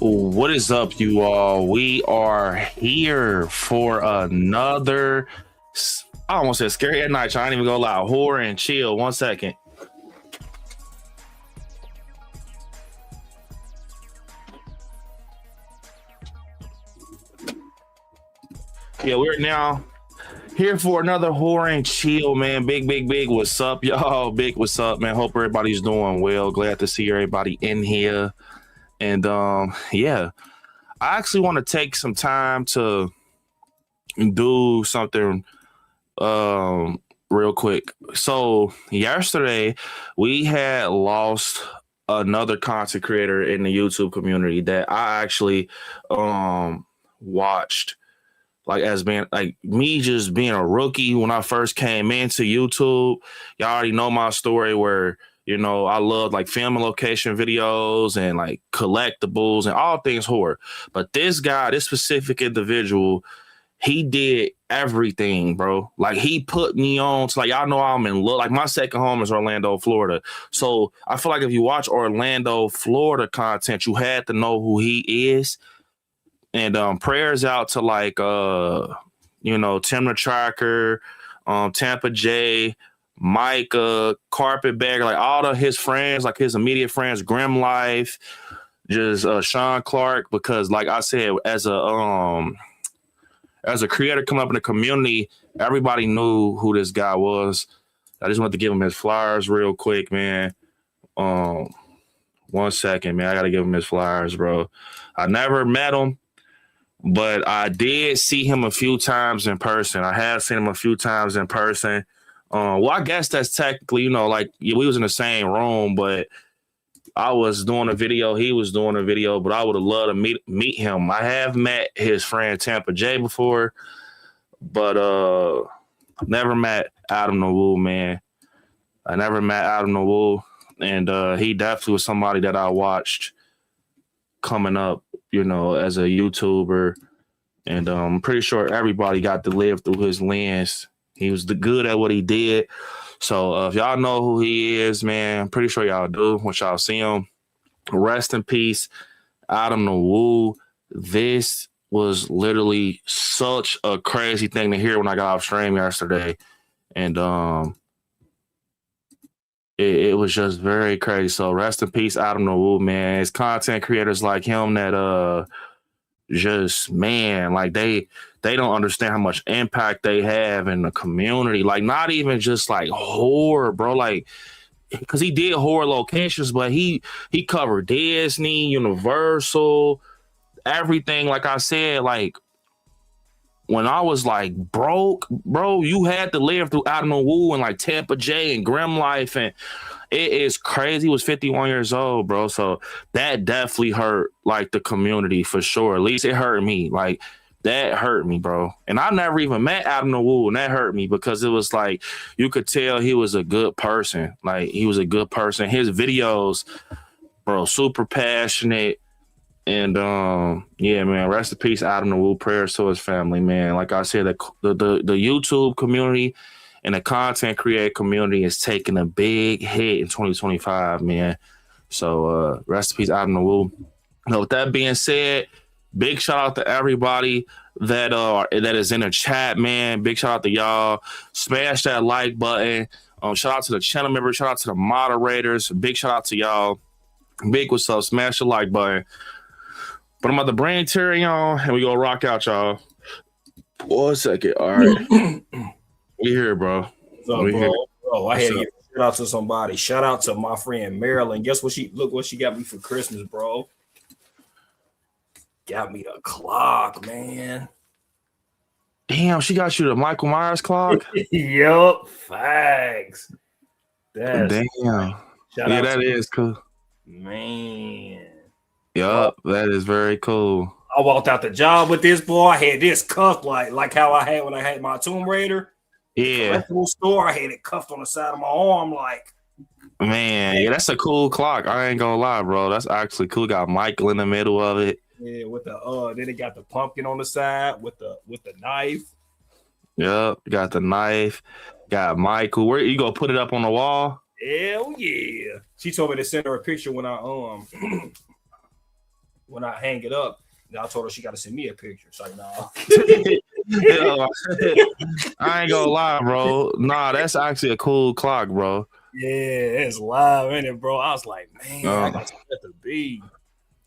What is up, you all? We are here for another. I almost said scary at night. I ain't even gonna lie. Horror and chill. 1 second. Yeah, we're now here for another horror and chill, man. Big. What's up, y'all? Big, what's up, man? Hope everybody's doing well. Glad to see everybody in here. And yeah, I actually want to take some time to do something real quick. So yesterday we had lost another content creator in the YouTube community that I actually watched, like, as being like me just being a rookie when I first came into YouTube. Y'all already know my story where, you know, I love like film and location videos and like collectibles and all things horror. But this guy, this specific individual, he did everything, bro. Like, he put me on to, like, y'all know I'm in love. Like, my second home is Orlando, Florida. So I feel like if you watch Orlando, Florida content, you had to know who he is. And prayers out to, like, you know, Tim the Tracker, Tampa J, Micah, Carpetbagger, like all of his friends, like his immediate friends, Grim Life, just Sean Clark, because like I said, as a creator coming up in the community, everybody knew who this guy was. I just wanted to give him his flowers real quick, man. 1 second, man. I got to give him his flowers, bro. I never met him, but I did see him a few times in person. I have seen him a few times in person. Well, I guess that's technically, you know, like we was in the same room, but I was doing a video, he was doing a video, but I would have loved to meet him. I have met his friend Tampa J before, but never met Adam the Woo, man. I never met Adam the Woo, and he definitely was somebody that I watched coming up, you know, as a YouTuber, and I'm pretty sure everybody got to live through his lens. He was good at what he did. So if y'all know who he is, man, I'm pretty sure y'all do once y'all see him. Rest in peace, Adam the Woo. This was literally such a crazy thing to hear when I got off stream yesterday. And it was just very crazy. So rest in peace, Adam the Woo, man. It's content creators like him that just, man, like they don't understand how much impact they have in the community. Like, not even just like horror, bro. Like, because he did horror locations, but he covered Disney, Universal, everything. Like I said, like, when I was like broke, bro, you had to live through Adam the Woo and like Tampa J and Grim Life, and it is crazy. He was 51 years old, bro. So that definitely hurt like the community for sure. At least it hurt me. Like, that hurt me, bro. And I never even met Adam the Woo, and that hurt me because it was like you could tell he was a good person. Like, he was a good person. His videos, bro, super passionate. And yeah, man, rest in peace, Adam the Woo. Prayers to his family, man. Like I said, the YouTube community and the content creator community is taking a big hit in 2025, man. So rest in peace, Adam the Woo. Now, with that being said, big shout out to everybody that is in the chat, man. Big shout out to y'all. Smash that like button. Shout out to the channel members. Shout out to the moderators. Big shout out to y'all. Big what's up? Smash the like button. But I'm about to bring Terry on, and we gonna rock out, y'all. 1 second. All right. We here, bro. What's up, bro? Bro, I had to give a shout out to somebody. Shout out to my friend Marilyn. Guess what? Look what she got me for Christmas, bro. Got me the clock, man. Damn, she got you the Michael Myers clock? Yup, facts. That's damn. Yeah, that is cool. Man. Yup, that is very cool. I walked out the job with this, boy. I had this cuffed like how I had when I had my Tomb Raider. Yeah. Store, I had it cuffed on the side of my arm, like. Man, yeah, that's a cool clock. I ain't gonna lie, bro. That's actually cool. Got Michael in the middle of it. Yeah, with the then it got the pumpkin on the side with the knife. Yep, got the knife. Got Michael. Where you gonna put it up on the wall? Hell yeah. She told me to send her a picture when I when I hang it up, I told her she got to send me a picture. It's like, nah. Yo, I ain't gonna lie, bro. Nah, that's actually a cool clock, bro. Yeah, it's live in it, bro. I was like, man, I got to set the B.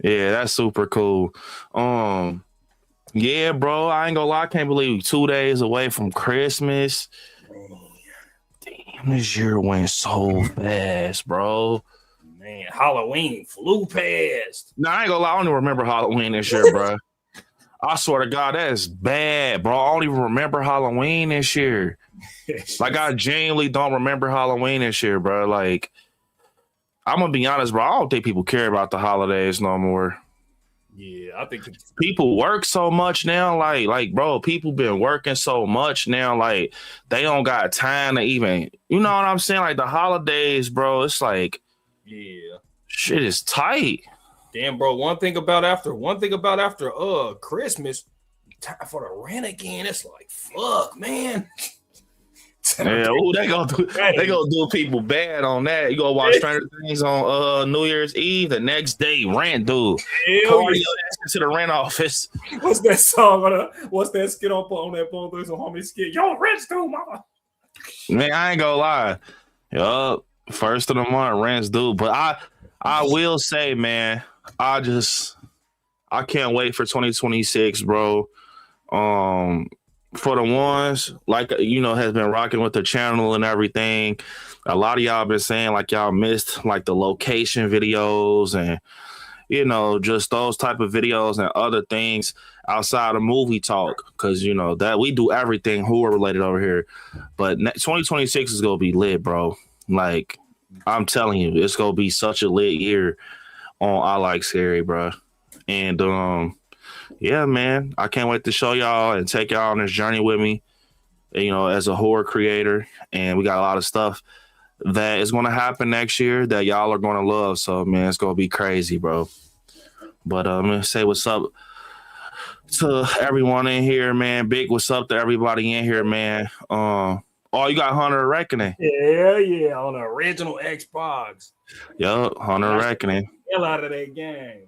Yeah, that's super cool. Yeah, bro. I ain't gonna lie. I can't believe 2 days away from Christmas. Damn, this year went so fast, bro. Man, Halloween flew past. Nah, I ain't gonna lie. I don't even remember Halloween this year, bro. I swear to God, that is bad, bro. I don't even remember Halloween this year. Like, I genuinely don't remember Halloween this year, bro. Like, I'm gonna be honest, bro. I don't think people care about the holidays no more. Yeah, I think people work so much now. Like, bro, people been working so much now. Like, they don't got time to even, you know what I'm saying? Like, the holidays, bro. It's like, yeah, shit is tight. Damn, bro. One thing about after Christmas, time for the rent again. It's like, fuck, man. Yeah, ooh, they gonna do people bad on that. You go watch Stranger Things on New Year's Eve. The next day, rent, dude. Party to the rent office. What's that song? What's that skit on that Bone Thugs and Homie skit? Yo, rent's due, mama. Man, I ain't gonna lie. Yup, first of the month, rent's due. But I will say, man, I can't wait for 2026, bro. For the ones like, you know, has been rocking with the channel and everything, a lot of y'all been saying like y'all missed like the location videos and, you know, just those type of videos and other things outside of movie talk, because, you know, that we do everything horror related over here. But 2026 is gonna be lit, bro. Like, I'm telling you, it's gonna be such a lit year on I Like Scary, bro. And yeah, man, I can't wait to show y'all and take y'all on this journey with me, you know, as a horror creator. And we got a lot of stuff that is going to happen next year that y'all are going to love. So, man, it's going to be crazy, bro. But I'm going to say what's up to everyone in here, man. Big what's up to everybody in here, man. Oh, you got Hunter Reckoning. Yeah, on the original Xbox. Yup, Hunter Reckoning. Hell out of that game.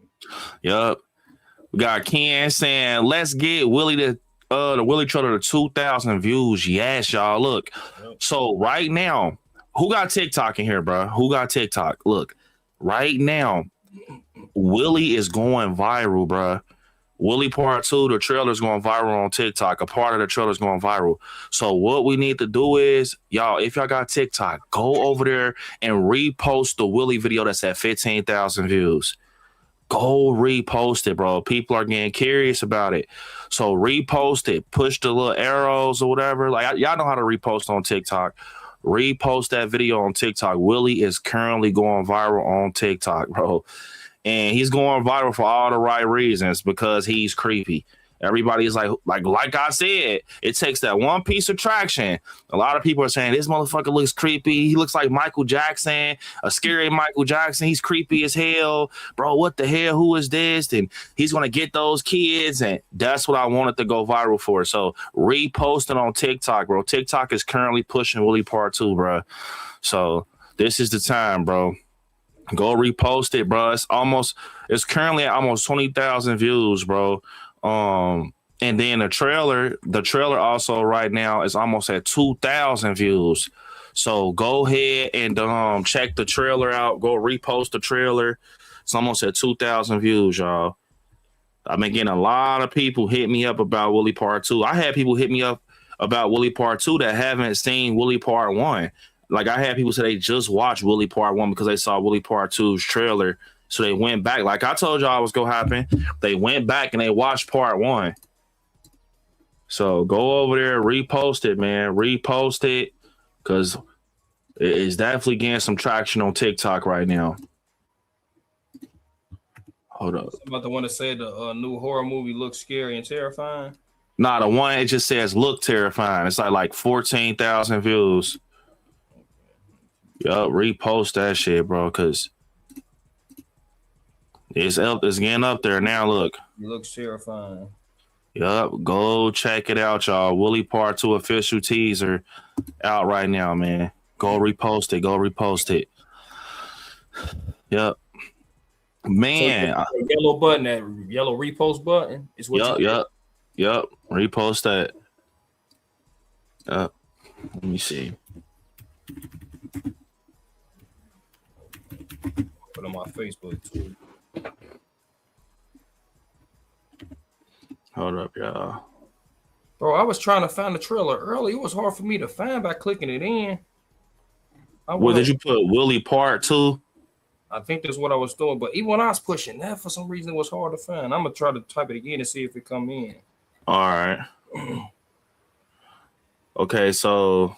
Yup. We got Ken saying, let's get Willie the Willie trailer to 2,000 views. Yes, y'all. Look, so right now, who got TikTok in here, bro? Who got TikTok? Look, right now, Willie is going viral, bro. Willie Part 2, the trailer is going viral on TikTok. A part of the trailer is going viral. So what we need to do is, y'all, if y'all got TikTok, go over there and repost the Willie video that's at 15,000 views. Go repost it, bro. People are getting curious about it. So repost it. Push the little arrows or whatever. Like, y'all know how to repost on TikTok. Repost that video on TikTok. Willie is currently going viral on TikTok, bro. And he's going viral for all the right reasons, because he's creepy. Everybody's like I said, it takes that one piece of traction. A lot of people are saying this motherfucker looks creepy. He looks like Michael Jackson, a scary Michael Jackson. He's creepy as hell, bro. What the hell? Who is this? And he's gonna get those kids, and that's what I wanted to go viral for. So reposting on TikTok, bro. TikTok is currently pushing Willie Part 2, bro. So this is the time, bro. Go repost it, bro. It's currently at almost 20,000 views, bro. And then the trailer also right now is almost at 2,000 views. So go ahead and check the trailer out. Go repost the trailer. It's almost at 2,000 views, y'all. I've been getting a lot of people hit me up about Willie Part 2. I had people hit me up about Willie Part 2 that haven't seen Willie Part 1. Like, I had people say they just watched Willie Part 1 because they saw Willie Part 2's trailer. So they went back. Like I told y'all was going to happen. They went back and they watched Part 1. So go over there, repost it, man. Repost it, because it's definitely getting some traction on TikTok right now. Hold up. About the one that said the new horror movie looks scary and terrifying? Nah, the one it just says look terrifying. It's like 14,000 views. Yup, repost that shit, bro, because it's getting up there now. Look. It looks terrifying. Yup, go check it out, y'all. Willie Part 2 official teaser out right now, man. Go repost it. Go repost it. Yup. So Man, that yellow button, that yellow repost button, is what you did. Yep. Repost that. Let me see. Put on my Facebook too. Hold up, y'all. Bro, I was trying to find the trailer early. It was hard for me to find by clicking it in. Well, did you put Willie Part 2? I think that's what I was doing. But even when I was pushing that, for some reason, it was hard to find. I'm going to try to type it again and see if it come in. All right. Okay, so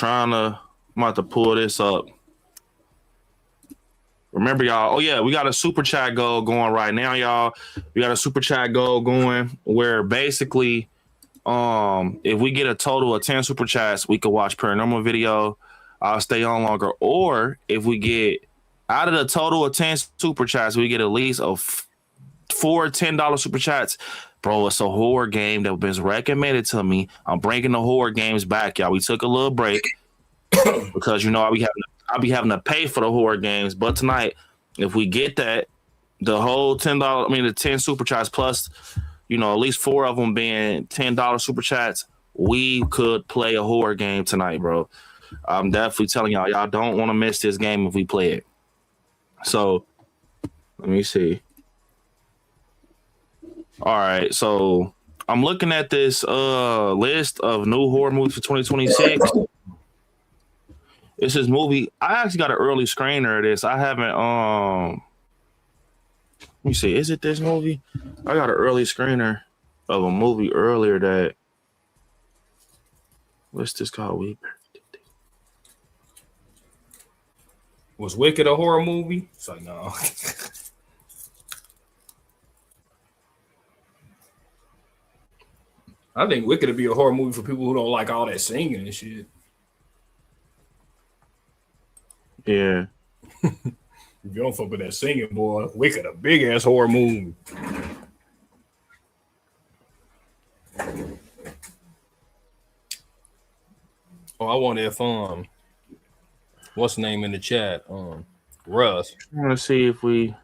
I'm about to pull this up. Remember, y'all. Oh yeah, we got a super chat goal going right now, y'all. We got a super chat goal going where basically, if we get a total of 10 super chats, we could watch paranormal video. I'll stay on longer. Or if we get out of the total of 10 super chats, we get at least four $10 super chats. Bro, it's a horror game that was recommended to me. I'm bringing the horror games back, y'all. We took a little break because I'll be having to pay for the horror games. But tonight, if we get that, the whole the 10 super chats plus, at least 4 of them being $10 super chats, we could play a horror game tonight, bro. I'm definitely telling y'all don't want to miss this game if we play it. So, let me see. All right, so I'm looking at this list of new horror movies for 2026. It's this movie. I actually got an early screener of this. I haven't let me see, is it this movie? I got an early screener of a movie earlier that, what's this called? Was Wicked a horror movie? It's like, no. I think Wicked would be a horror movie for people who don't like all that singing and shit. Yeah. If you don't fuck with that singing, boy, Wicked a big ass horror movie. Oh, I wonder if what's the name in the chat? Russ. I want to see if we.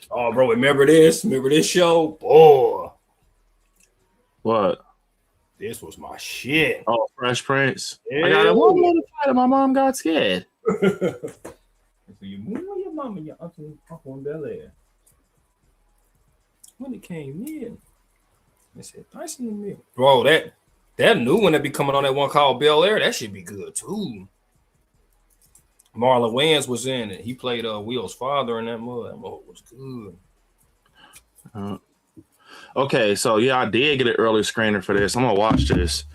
Oh, bro, remember this? Remember this show? Boy. What? This was my shit. Oh, Fresh Prince. Yeah. I got a one more to fight and my mom got scared. So you move your mom and your uncle in Bel Air. When it came in, they said, nice in the middle. Bro, that new one that be coming on that one called Bel Air, that should be good too. Marlon Wayans was in it. He played Will's father in that movie. That movie was good. Okay, so yeah, I did get an early screener for this. I'm gonna watch this.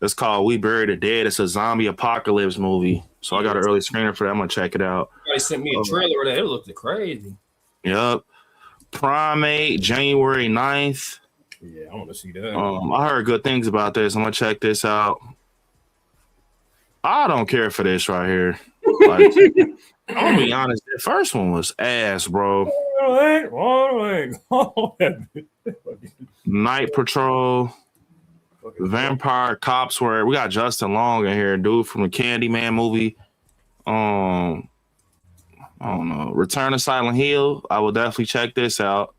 It's called We Buried the Dead. It's a zombie apocalypse movie. So I got an early screener for that. I'm gonna check it out. They sent me a trailer of that. It looked crazy. Yep. Primate, January 9th. Yeah, I want to see that. I heard good things about this. I'm gonna check this out. I don't care for this right here. Like, I'm gonna be honest, the first one was ass, bro. Night Patrol, Vampire Cops. Where we got Justin Long in here, dude from the Candyman movie. I don't know. Return to Silent Hill. I will definitely check this out.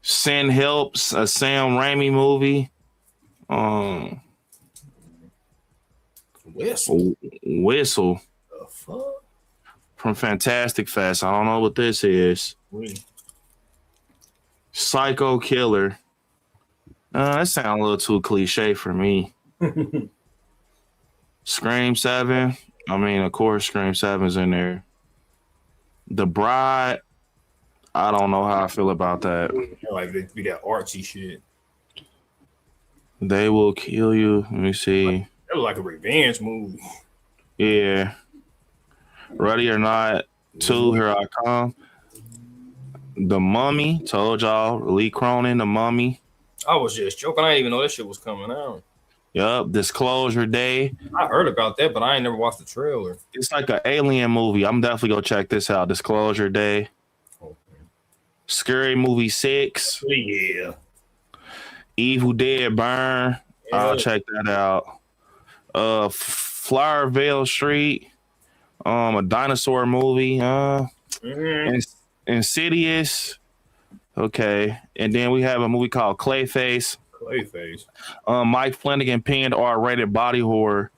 Sin Helps, a Sam Raimi movie. Whistle. The fuck? From Fantastic Fest. I don't know what this is. Psycho Killer. That sounds a little too cliche for me. Scream 7. I mean, of course, Scream 7's in there. The Bride. I don't know how I feel about that. Like they be that artsy shit. They Will Kill You. Let me see. That was like a revenge movie. Yeah. Ready or Not 2, Here I Come. The Mummy. Told y'all. Lee Cronin, The Mummy. I was just joking. I didn't even know that shit was coming out. Yup. Disclosure Day. I heard about that, but I ain't never watched the trailer. It's like an alien movie. I'm definitely going to check this out. Disclosure Day. Okay. Scary Movie 6. Yeah. Evil Dead Burn. Yeah. I'll check that out. Flowerville Street, a dinosaur movie, Insidious. Okay, and then we have a movie called Clayface. Clayface. Mike Flanagan penned R-rated body horror.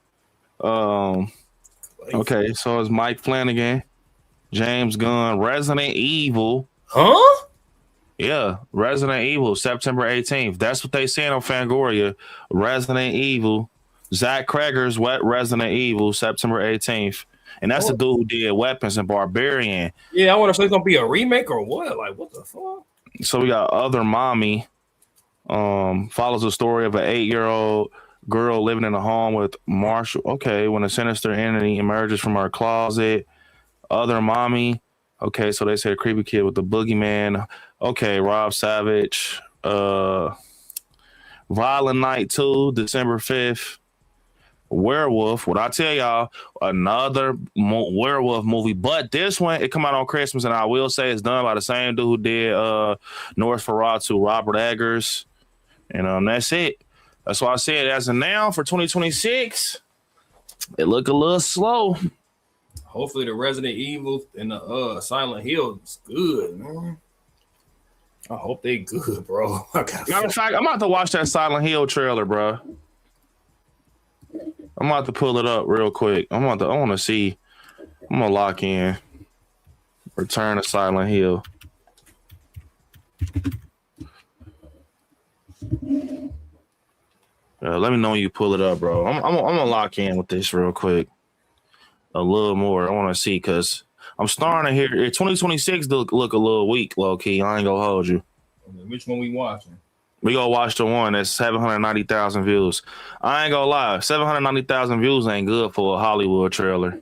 Okay, so it's Mike Flanagan, James Gunn, Resident Evil. Huh? Yeah, Resident Evil, September 18th. That's what they saying on Fangoria. Resident Evil. Zach Cregger's Resident Evil, September 18th. And that's the dude who did Weapons and Barbarian. Yeah, I want to say it's going to be a remake or what? Like, what the fuck? So we got Other Mommy. Follows the story of an 8-year-old girl living in a home with Marshall. Okay, when a sinister entity emerges from her closet. Other Mommy. Okay, so they say a creepy kid with the boogeyman. Okay, Rob Savage. Violent Night 2, December 5th. Werewolf. What I tell y'all, another werewolf movie, but this one it come out on Christmas, and I will say it's done by the same dude who did Nosferatu, Robert Eggers, and that's it. That's why I said as of now for 2026, it look a little slow. Hopefully the Resident Evil and the Silent Hill is good, man. I hope they good, bro. Matter of fact, I'm about to watch that Silent Hill trailer, bro. I'm about to pull it up real quick. I want to see. I'm gonna lock in. Return to Silent Hill. Let me know when you pull it up, bro. I'm gonna lock in with this real quick. A little more. I want to see because I'm starting to hear 2026 look a little weak, low key. I ain't gonna hold you. Which one we watching? We gonna watch the one that's 790,000 views. I ain't gonna lie, 790,000 views ain't good for a Hollywood trailer.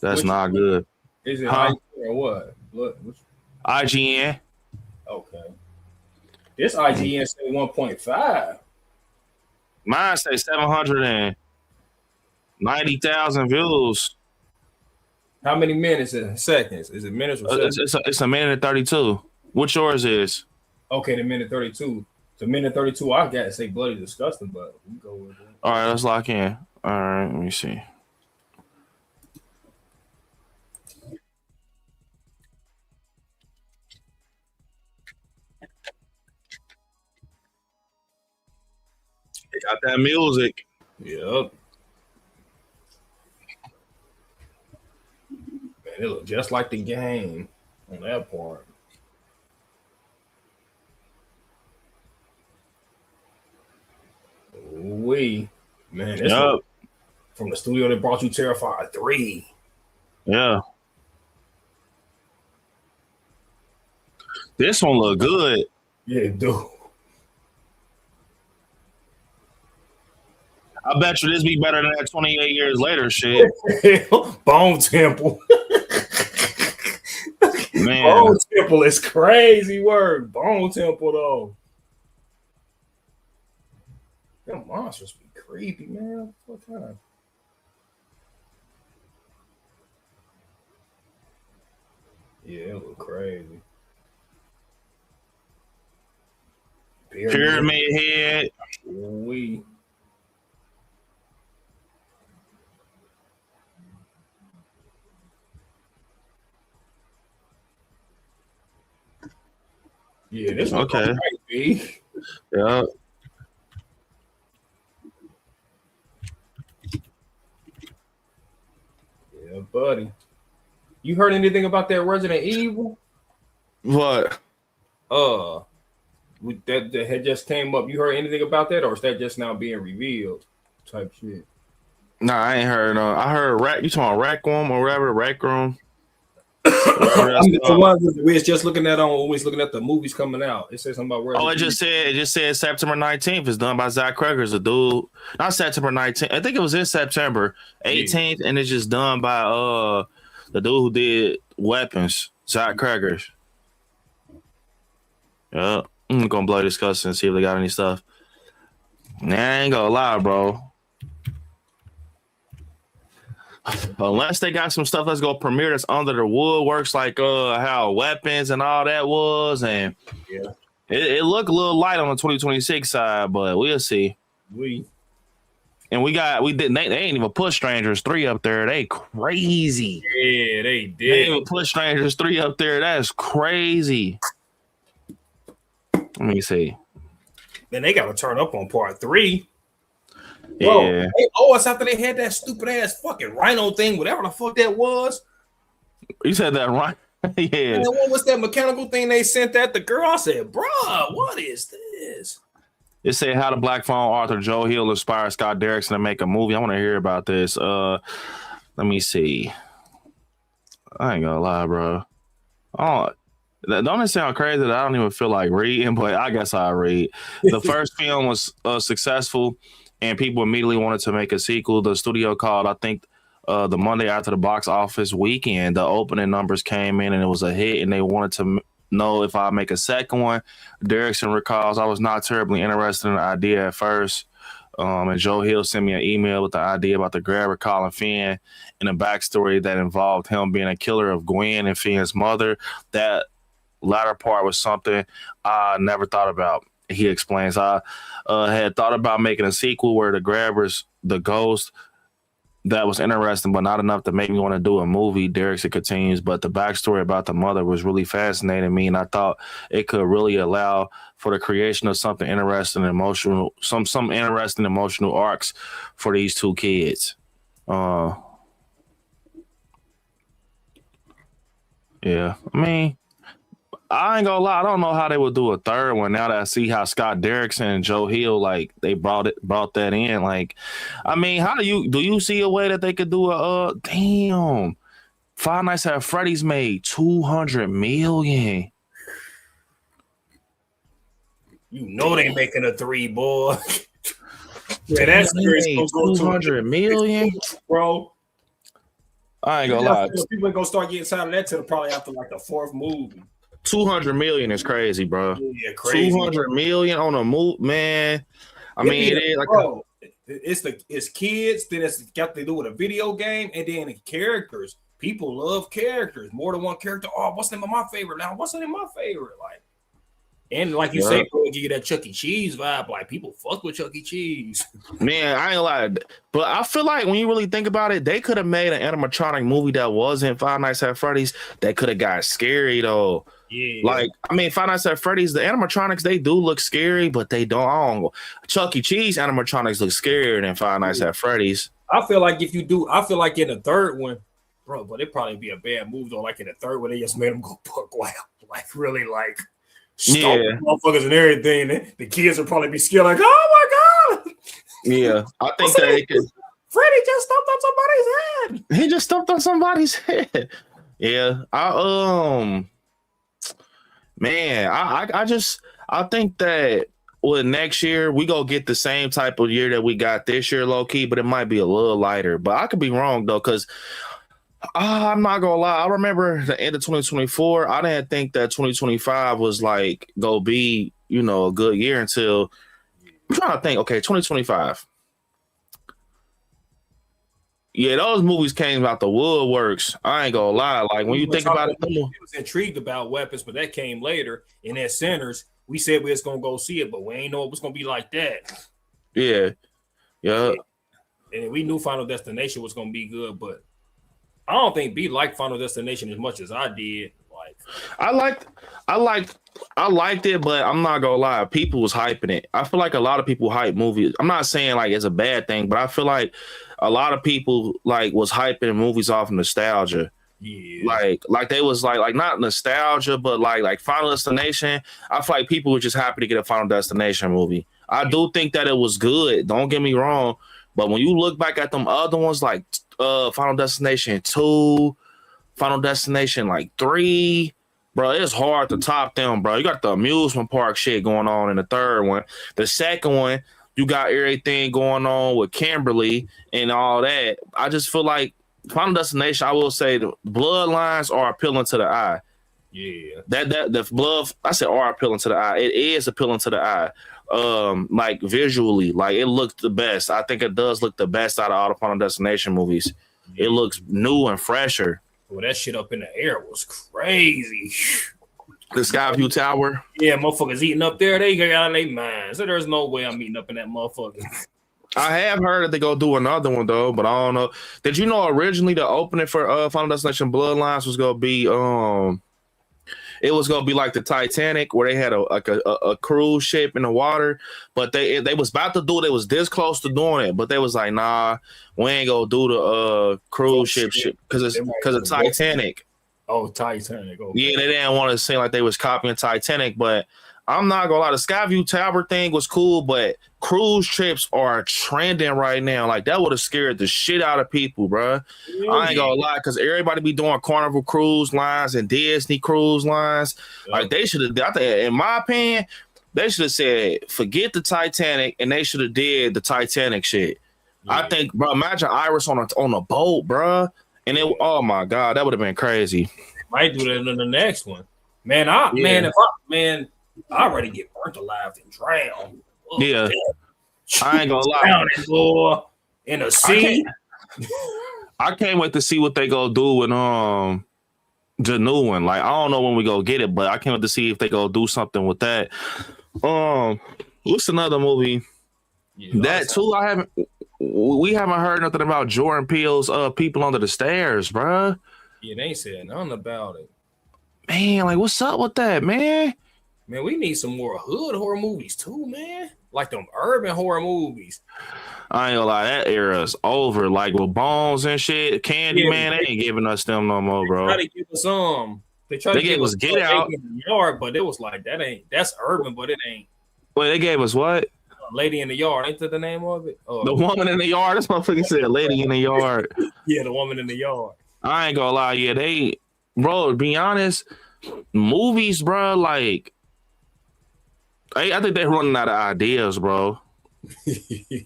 That's not good. Is it IGN or what? IGN. Okay. This IGN say 1.5. Mine say 790,000 views. How many minutes and seconds? Is it minutes or seconds? It's a minute and 32. What yours is? Okay, the minute 32. The minute 32, I got to say bloody disgusting, but we go with it. All right, let's lock in. All right, let me see. They got that music. Yep. Man, it look just like the game on that part. Man, this from the studio that brought you Terrifier 3. Yeah. This one look good. Yeah, dude. I bet you this be better than that 28 years later shit. Bone Temple. Man. Bone Temple is crazy word. Bone Temple, though. Them monsters be creepy, man. What time? Yeah, it look crazy. Pyramid Head. Yeah, this one okay. Right, yeah. Yeah, buddy. You heard anything about that Resident Evil? What? That had just came up. You heard anything about that, or is that just now being revealed? Type shit. Nah, I ain't heard. I heard Rack. You talking about Rack Room or whatever? Rack Room. The ones we was just looking at on always looking at the movies coming out. It says something about it just said September 19th. It's done by Zach Cregger's, a dude. Not September 19th. I think it was in September 18th, and it's just done by the dude who did Weapons, Zach Cregger's. Yeah, I'm gonna blow discuss and see if they got any stuff. Nah, I ain't gonna lie, bro. Unless they got some stuff that's gonna premiere that's under the woodworks, like how Weapons and all that was, and it looked a little light on the 2026 side, but we'll see. And we didn't. They ain't even put Strangers 3 up there. They crazy. Yeah, they They did. ain't even put Strangers 3 up there. That's crazy. Let me see. Then they got to turn up on part 3. Yeah. Bro, they owe us after they had that stupid ass fucking rhino thing, whatever the fuck that was. You said that right. Yeah. Man, what was that mechanical thing they sent at the girl? I said, bruh, what is this? It said how the Black Phone author Joe Hill inspired Scott Derrickson to make a movie. I want to hear about this. Let me see. I ain't gonna lie, bro. Oh, don't it sound crazy that I don't even feel like reading, but I guess I read. The first film was successful, and people immediately wanted to make a sequel. The studio called, I think, the Monday after the box office weekend. The opening numbers came in, and it was a hit, and they wanted to know if I make a second one. Derrickson recalls, I was not terribly interested in the idea at first. And Joe Hill sent me an email with the idea about the grabber calling Finn and a backstory that involved him being a killer of Gwen and Finn's mother. That latter part was something I never thought about. He explains, I had thought about making a sequel where the grabber's the ghost. That was interesting, but not enough to make me want to do a movie. Derrickson continues, but the backstory about the mother was really fascinating me, and I thought it could really allow for the creation of something interesting and emotional, some interesting emotional arcs for these two kids. Yeah, I mean, I ain't gonna lie, I don't know how they would do a third one now that I see how Scott Derrickson and Joe Hill, like, they brought that in. Like, I mean, how do you see a way that they could do a damn Five Nights at Freddy's made $200 million. You know they making a 3, boy. Yeah, that's $200 million, bro. I ain't gonna lie. People ain't gonna start getting tired of that till probably after like the 4th movie. 200 million is crazy, bro. Yeah, crazy. 200 million on a move, man. I mean, it is like, bro, it's kids, then it's got to do with a video game, and then characters. People love characters, more than one character. Oh, what's the name of my favorite now? What's the name of my favorite? Like, and like you say, bro, give you that Chuck E. Cheese vibe. Like, people fuck with Chuck E. Cheese. Man, I ain't lying. But I feel like when you really think about it, they could have made an animatronic movie that wasn't Five Nights at Freddy's. That could have got scary, though. Yeah. Like, I mean, Five Nights at Freddy's, the animatronics, they do look scary, but they don't. Chuck E. Cheese animatronics look scarier than Five Nights at Freddy's. I feel like in the third one, bro, but it'd probably be a bad move, though. Like, in the third one, they just made them go buck wild. Like, really, like, stomp motherfuckers and everything. The kids would probably be scared, like, oh, my God. Yeah, I think that it could. Freddy just stomped on somebody's head. He just stomped on somebody's head. Yeah, man, I think that with next year we go get the same type of year that we got this year, low key, but it might be a little lighter. But I could be wrong though, because I'm not gonna lie. I remember the end of 2024. I didn't think that 2025 was like go be a good year until I'm trying to think. Okay, 2025. Yeah, those movies came out the woodworks. I ain't gonna lie. Like, when you think about it, I was intrigued about Weapons, but that came later. And at Sinners, we said we was gonna go see it, but we ain't know it was gonna be like that. Yeah. And we knew Final Destination was gonna be good, but I don't think B liked Final Destination as much as I did. Like, I liked it, but I'm not gonna lie. People was hyping it. I feel like a lot of people hype movies. I'm not saying like it's a bad thing, but I feel like a lot of people like was hyping movies off nostalgia. Yeah, like they was like not nostalgia, but like Final Destination. I feel like people were just happy to get a Final Destination movie. I do think that it was good. Don't get me wrong, but when you look back at them other ones, like Final Destination 2, Final Destination like 3. Bro, it's hard to top them, bro. You got the amusement park shit going on in the third one. The second one, you got everything going on with Kimberly and all that. I just feel like Final Destination, I will say the bloodlines are appealing to the eye. Yeah. That the blood, I said are appealing to the eye. It is appealing to the eye. Like visually, like it looks the best. I think it does look the best out of all the Final Destination movies. Yeah. It looks new and fresher. Well, that shit up in the air was crazy. The Skyview Tower. Yeah, motherfuckers eating up there. They got out of their minds. So there's no way I'm eating up in that motherfucker. I have heard that they go do another one though, but I don't know. Did you know originally the opening for Final Destination Bloodlines was gonna be it was gonna be like the Titanic where they had a cruise ship in the water, but they was about to do it. They was this close to doing it, but they was like, nah, we ain't gonna do the cruise ship because of Titanic. Oh, Titanic. Okay. Yeah, they didn't want to seem like they was copying Titanic, but I'm not gonna lie, the Skyview Tower thing was cool, but cruise trips are trending right now. Like that would have scared the shit out of people, bro. Yeah. I ain't gonna lie, because everybody be doing Carnival cruise lines and Disney cruise lines. Yeah. Like they should have, in my opinion, they should have said forget the Titanic, and they should have did the Titanic shit. Yeah. I think, bro, imagine Iris on a boat, bro, and it. Oh my god, that would have been crazy. Might do that in the next one, man. I already get burnt alive and drown. Oh, yeah, damn. I ain't gonna lie. In the sea. I can't wait to see what they go do with the new one. Like I don't know when we go get it, but I can't wait to see if they go do something with that. What's another movie? Yeah, that too. We haven't heard nothing about Jordan Peele's People Under the Stairs, bro. Yeah, they ain't said nothing about it. Man, like what's up with that, man? Man, we need some more hood horror movies too, man. Like them urban horror movies. I ain't gonna lie, that era's over. Like with Bones and shit, Candyman, they ain't giving us them no more, bro. They try to give us They gave us Get Out in the Yard, but it was like that's urban, but it ain't. Wait, they gave us what? Lady in the Yard, ain't that the name of it? The Woman in the Yard. That's what I said. Lady in the Yard. Yeah, The Woman in the Yard. I ain't gonna lie, yeah, bro. To be honest, movies, bro, like. I think they're running out of ideas, bro.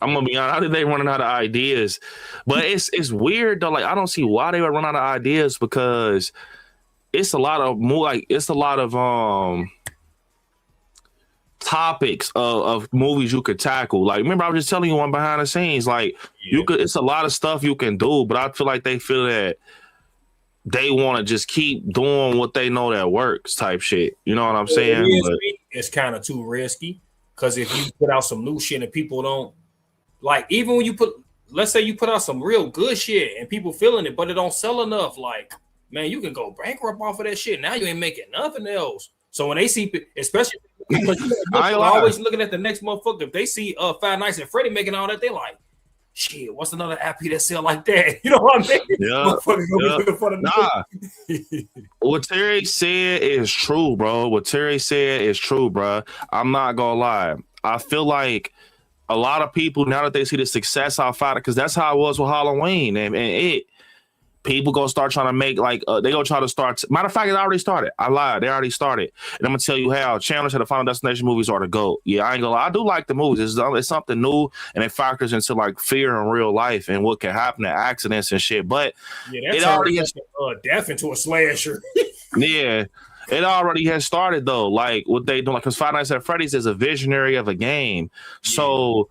I'm gonna be honest. I think they're running out of ideas, but it's weird though. Like I don't see why they would run out of ideas because it's a lot of topics of movies you could tackle. Like remember, I was just telling you one behind the scenes. Like it's a lot of stuff you can do, but I feel like they feel that they want to just keep doing what they know that works type shit. You know what I'm saying? It's kind of too risky because if you put out some new shit and people don't like, even when let's say you put out some real good shit and people feeling it, but it don't sell enough, like, man, you can go bankrupt off of that shit. Now you ain't making nothing else. So when they see, especially always looking at the next motherfucker, if they see Five Nights at Freddy making all that, they like, shit, what's another IP that sell like that? You know what I mean? Yeah. What Terry said is true, bro. I'm not gonna lie. I feel like a lot of people, now that they see the success outside, because that's how it was with Halloween, and people gonna start trying to make they gonna try to start. Matter of fact, it already started. I lied. They already started. And I'm gonna tell you how. Chandler said the Final Destination movies are the GOAT. Yeah, I ain't gonna lie. I do like the movies. It's something new, and it factors into like fear in real life and what can happen at accidents and shit. But it already has death into a slasher. Yeah. It already has started though. Like what they do, like because Five Nights at Freddy's is a visionary of a game. Yeah. So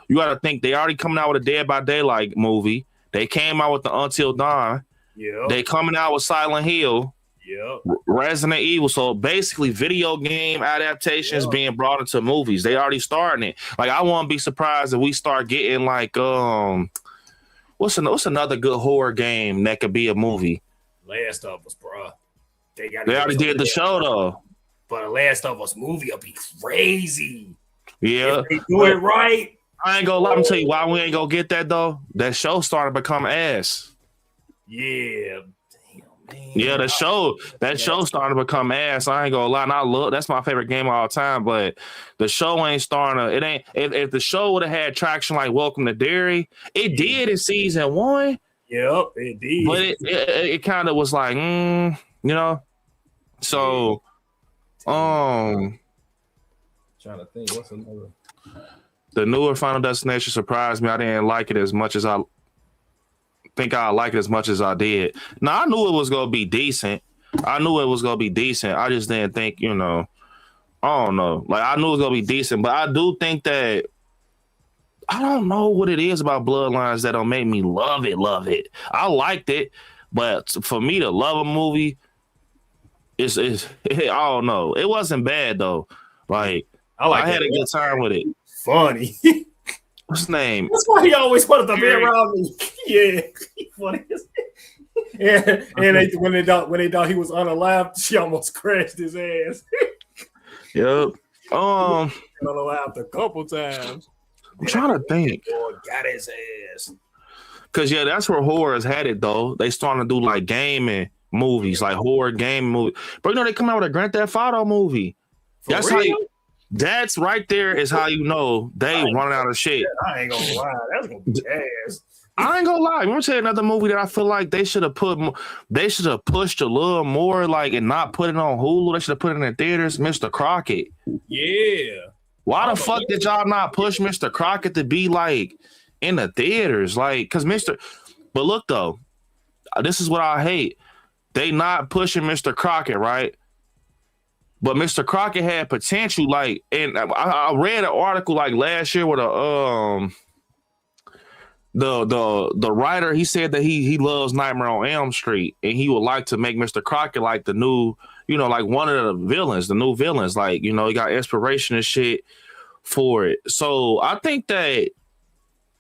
you got to think they already coming out with a Dead by Daylight movie. They came out with the Until Dawn. Yeah. They coming out with Silent Hill. Yeah. Resident Evil. So basically video game adaptations being brought into movies. They already starting it. Like I won't be surprised if we start getting like what's another good horror game that could be a movie? Last of Us, bro. They already did the show though. But a Last of Us movie will be crazy. Yeah. If they do it right. I ain't gonna lie. I'm tell you why we ain't gonna get that though. That show started to become ass. Yeah. Damn, man. Yeah, that show started to become ass. I ain't gonna lie. And I love that's my favorite game of all time, but the show ain't starting to, it ain't if the show would have had traction like Welcome to Derry, it did in season 1. Yep, it did. But it kind of was like, you know. So trying to think what's another. The newer Final Destination surprised me. I didn't like it as much as I think I like it as much as I did. Now I knew it was gonna be decent. I just didn't think, I don't know. Like I knew it was gonna be decent, but I do think that I don't know what it is about Bloodlines that don't make me love it. I liked it, but for me to love a movie, I don't know. It wasn't bad though. Like I had a good time with it. Funny. what's his name? That's why he always wanted to be around me. Yeah, funny. And when they thought he was unalive, she almost crashed his ass. Yep. Unalive a couple times. I'm trying to think. Boy, got his ass. Cause yeah, that's where horror has had it though. They starting to do like gaming movies, like horror game movie. But you know they come out with a Grand Theft Auto movie. That's how you. That's right there is how you know they running out of shit. I ain't gonna lie, that's gonna be ass. I ain't gonna lie. I'm gonna tell you another movie that I feel like they should have pushed a little more, like, and not put it on Hulu. They should have put it in the theaters. Mr. Crockett. Yeah. Why the fuck did y'all not push Mr. Crockett to be like in the theaters? Like, cause but look though, this is what I hate. They not pushing Mr. Crockett, right? But Mr. Crockett had potential, like, and I read an article like last year with the writer. He said that he loves Nightmare on Elm Street, and he would like to make Mr. Crockett like the new, like one of the villains, the new villains. Like, he got inspiration and shit for it. So I think that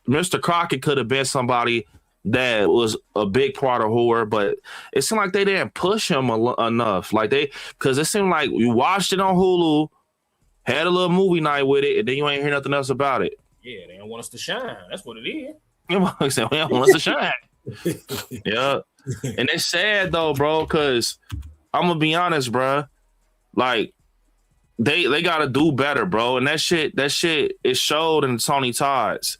Mr. Crockett could have been somebody that was a big part of horror, but it seemed like they didn't push him enough. Like because it seemed like you watched it on Hulu, had a little movie night with it, and then you ain't hear nothing else about it. Yeah, they don't want us to shine. That's what it is. They don't want us to shine. Yeah, and it's sad though, bro. Because I'm gonna be honest, bro. Like they gotta do better, bro. And that shit is showed in Tony Todd's.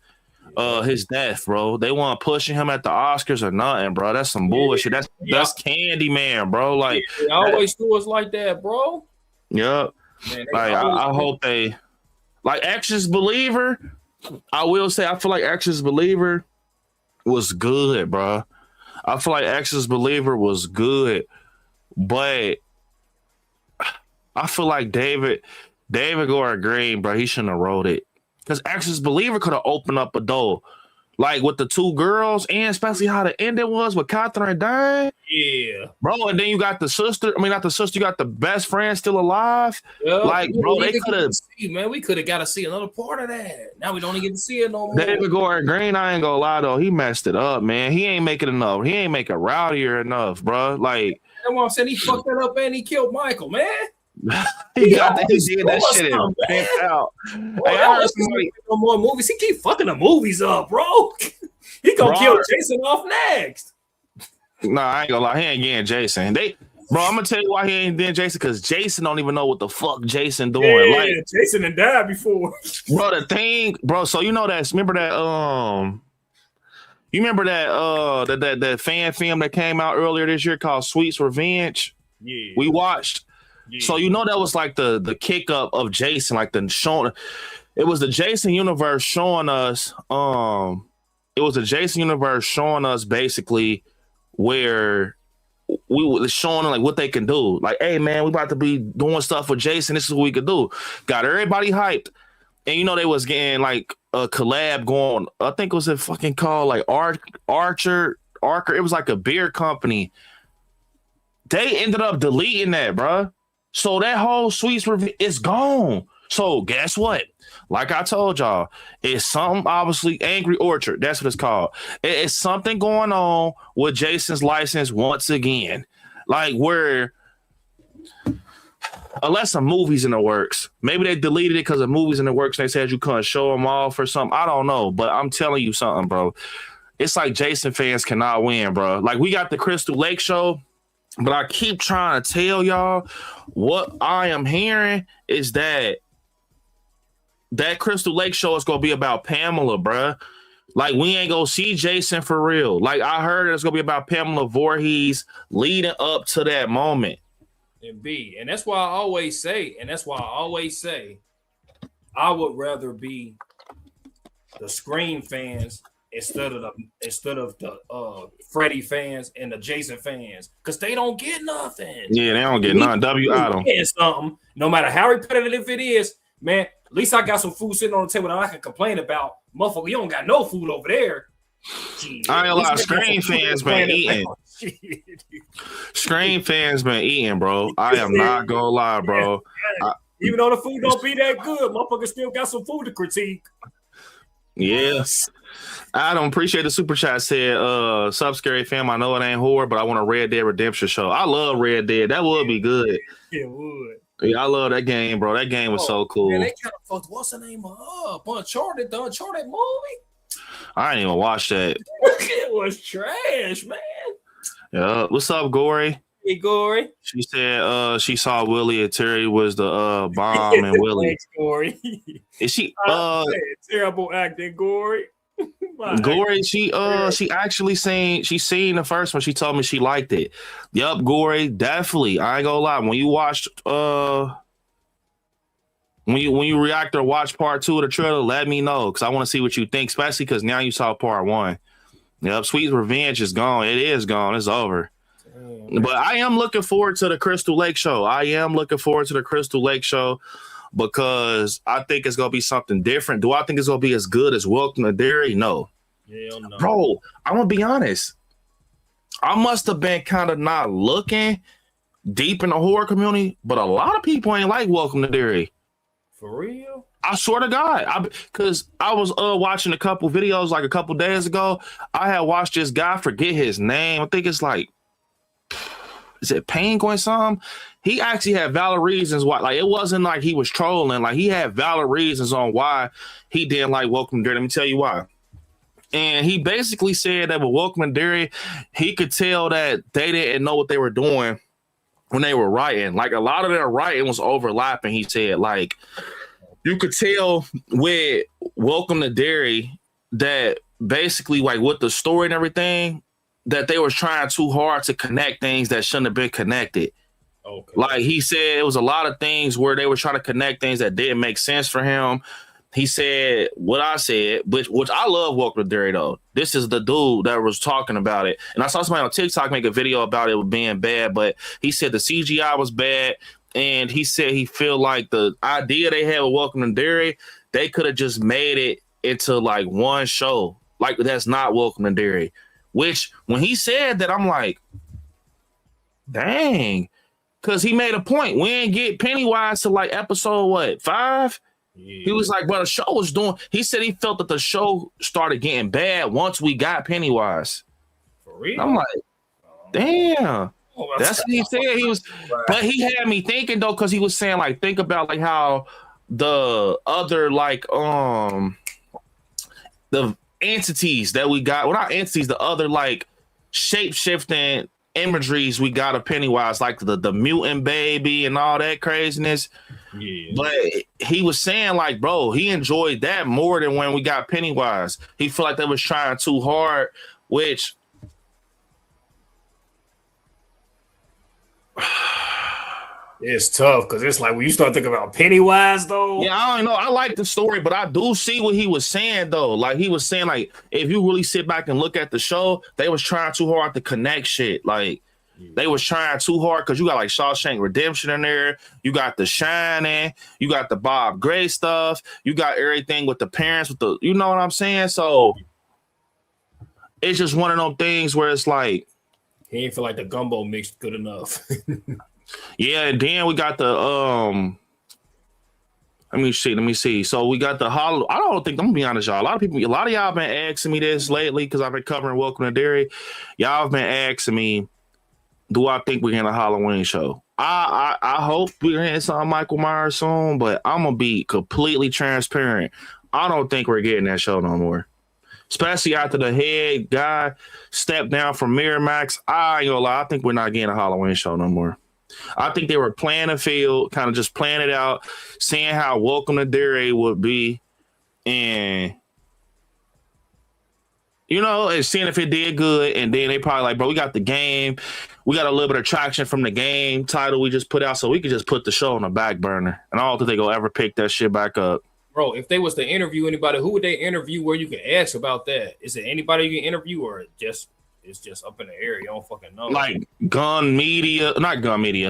His death, bro. They want pushing him at the Oscars or nothing, bro. That's some bullshit. That's Candyman, bro. Like they always do us like that, bro. Yep. Man, like I hope they like Exorcist Believer. I will say I feel like Exorcist Believer was good, bro. I feel like Exorcist Believer was good, but I feel like David Gordon Green, bro. He shouldn't have wrote it. Because Exorcist Believer could have opened up a door. Like with the two girls, and especially how the ending was with Catherine dying. Yeah. Bro, and then you got the sister. I mean, not the sister, you got the best friend still alive. Yep. Like, bro, they could have. Man, we could have got to see another part of that. Now we don't even get to see it no more. David Gordon Green, I ain't gonna lie, though. He messed it up, man. He ain't making enough. He ain't making rowdier enough, bro. Like. That's what I'm saying. He fucked that up and he killed Michael, man. He got that. He did that shit out. Hey, I heard somebody no more movies. He keep fucking the movies up, bro. He gonna kill Jason off next. Nah, I ain't gonna lie. He ain't getting Jason. I'm gonna tell you why he ain't getting Jason, because Jason don't even know what the fuck Jason doing. Yeah, like, Jason had died before. Bro, the thing, bro. So you know that? Remember that fan film that came out earlier this year called Sweet's Revenge? Yeah, we watched. Yeah. So you know that was like the kick up of Jason, like the showing. It was the Jason universe showing us. It was the Jason universe showing us basically where we were showing them like what they can do. Like, hey man, we about to be doing stuff with Jason. This is what we could do. Got everybody hyped, and they was getting like a collab going. I think it was a fucking called like Archer. It was like a beer company. They ended up deleting that, bro. So that whole Sweets review is gone. So guess what? Like I told y'all, it's something obviously Angry Orchard. That's what it's called. It's something going on with Jason's license once again. Like where, unless a movie's in the works, maybe they deleted it because a movie's in the works and they said you couldn't show them off or something. I don't know, but I'm telling you something, bro. It's like Jason fans cannot win, bro. Like we got the Crystal Lake show. But I keep trying to tell y'all what I am hearing is that Crystal Lake show is going to be about Pamela, bruh. Like, we ain't going to see Jason for real. Like, I heard it's going to be about Pamela Voorhees leading up to that moment. And that's why I always say, I would rather be the Scream fans instead of the Freddy fans and the Jason fans, because they don't get nothing. Yeah, they don't get nothing. Something, no matter how repetitive it is, man. At least I got some food sitting on the table that I can complain about. Motherfucker, you don't got no food over there. Jeez, I ain't a lot of Scream fans been eating. Scream fans been eating, bro. I am not gonna lie, bro. Even though the food don't be that good, motherfucker still got some food to critique. Yes. I don't appreciate the super chat. Said, "Sub scary fam. I know it ain't horror, but I want a Red Dead Redemption show. I love Red Dead. That would be good. It would. Yeah, I love that game, bro. That game was so cool. Man, they kind of fucked. What's the name of Uncharted? The Uncharted movie. I didn't even watch that. It was trash, man. Yeah. What's up, Gory? Hey, Gory. She said she saw Willie and Terry was the bomb and Willie. Thanks, Gory. Is she terrible acting, Gory? Gory, she actually seen the first one. She told me she liked it. Yup, Gory, definitely. I ain't gonna lie. When you watched when you react or watch part 2 of the trailer, let me know because I want to see what you think, especially because now you saw part 1. Yep, Sweet Revenge is gone. It is gone. It's over. But I am looking forward to the Crystal Lake show. Because I think it's gonna be something different. Do I think it's gonna be as good as Welcome to Derry? No. Hell no. Bro, I'm gonna be honest. I must have been kind of not looking deep in the horror community, but a lot of people ain't like Welcome to Derry. For real? I swear to God, because I was watching a couple videos like a couple days ago. I had watched this guy, forget his name. I think it's like, is it Penguin something? He actually had valid reasons why. Like, it wasn't like he was trolling. Like, he had valid reasons on why he didn't like Welcome to Derry. Let me tell you why. And he basically said that with Welcome to Derry, he could tell that they didn't know what they were doing when they were writing. Like, a lot of their writing was overlapping. He said, like, you could tell with Welcome to Derry that basically, like, with the story and everything, that they were trying too hard to connect things that shouldn't have been connected. Okay. Like he said, it was a lot of things where they were trying to connect things that didn't make sense for him. He said what I said, which I love Welcome to Derry, though. This is the dude that was talking about it. And I saw somebody on TikTok make a video about it being bad, but he said the CGI was bad. And he said he feel like the idea they had with Welcome to Derry, they could have just made it into like one show. Like, that's not Welcome to Derry. Which, when he said that, I'm like, dang. Because he made a point. We didn't get Pennywise to like episode, 5? Yeah. He was like, but the show was doing. He said he felt that the show started getting bad once we got Pennywise. For real? I'm like, damn. That's what he said. He was, but he had me thinking though, because he was saying like, think about like how the other like the entities that we got, well, not entities, the other like shape-shifting imageries we got of Pennywise, like the mutant baby and all that craziness. Yeah. But he was saying like, bro, he enjoyed that more than when we got Pennywise. He felt like they was trying too hard, which it's tough because it's like when you start thinking about Pennywise, though. Yeah, I don't know. I like the story, but I do see what he was saying, though. Like, he was saying, like, if you really sit back and look at the show, they was trying too hard to connect shit. Like, they was trying too hard because you got, like, Shawshank Redemption in there. You got The Shining. You got the Bob Gray stuff. You got everything with the parents, with the, you know what I'm saying? So, it's just one of them things where it's like, he ain't feel like the gumbo mixed good enough. Yeah, and then we got the let me see. So we got the Hollow. I don't think, I'm gonna be honest, y'all. A lot of y'all been asking me this lately because I've been covering Welcome to Derry. Y'all have been asking me, do I think we're getting a Halloween show? I hope we're getting some Michael Myers soon, but I'm gonna be completely transparent. I don't think we're getting that show no more. Especially after the head guy stepped down from Miramax. I ain't gonna lie, I think we're not getting a Halloween show no more. I think they were playing a field, kind of just playing it out, seeing how Welcome to Derry would be, and you know, and seeing if it did good. And then they probably like, bro, we got the game, we got a little bit of traction from the game title we just put out, so we could just put the show on the back burner. And I don't think they go ever pick that shit back up. Bro, if they was to interview anybody, who would they interview where you can ask about that? Is it anybody you can interview, or it's just up in the air? You don't fucking know. Like not Gun Media,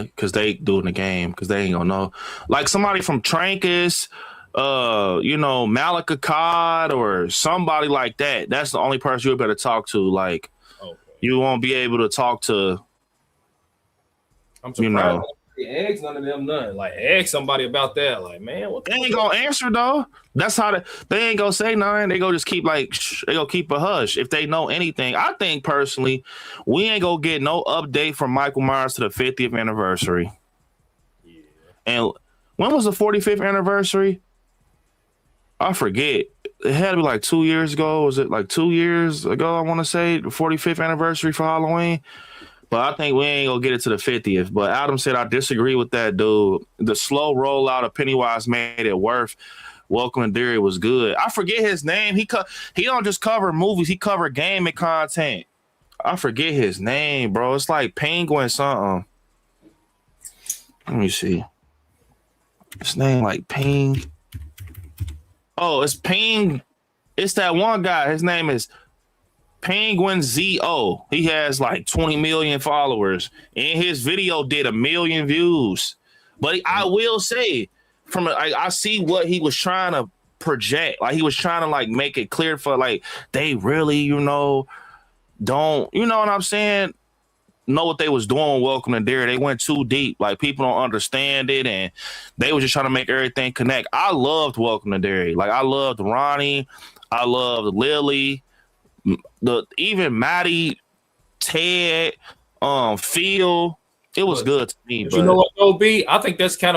because they do in the game, because they ain't gonna know. Like somebody from Trankus, you know, Malika Cod or somebody like that. That's the only person you better talk to. Like, okay. You won't be able to talk to. I'm surprised. Ask none of them none. Like ask somebody about that. Like, man, what They ain't gonna answer though. That's how they ain't gonna say nothing. They go just keep like they gonna keep a hush if they know anything. I think personally, we ain't gonna get no update from Michael Myers to the 50th anniversary. Yeah. And when was the 45th anniversary? I forget. It had to be like 2 years ago. Was it like 2 years ago? I want to say the 45th anniversary for Halloween. But I think we ain't gonna get it to the 50th. But Adam said I disagree with that, dude. The slow rollout of Pennywise made it worth. Welcome to Derry was good. I forget his name. He don't just cover movies. He cover gaming content. I forget his name, bro. It's like Penguin something. Let me see. His name like Ping. Oh, it's Ping. It's that one guy. His name is Penguin ZO. He has like 20 million followers, and his video did 1 million views. But I will say, I see what he was trying to project. Like he was trying to like make it clear for like they really, don't, you know what I'm saying? Know what they was doing. Welcome to Derry. They went too deep. Like people don't understand it, and they were just trying to make everything connect. I loved Welcome to Derry. Like I loved Ronnie. I loved Lily. Even Maddie, Ted, Phil, it was good to me. But you know what, though, B? I think that kind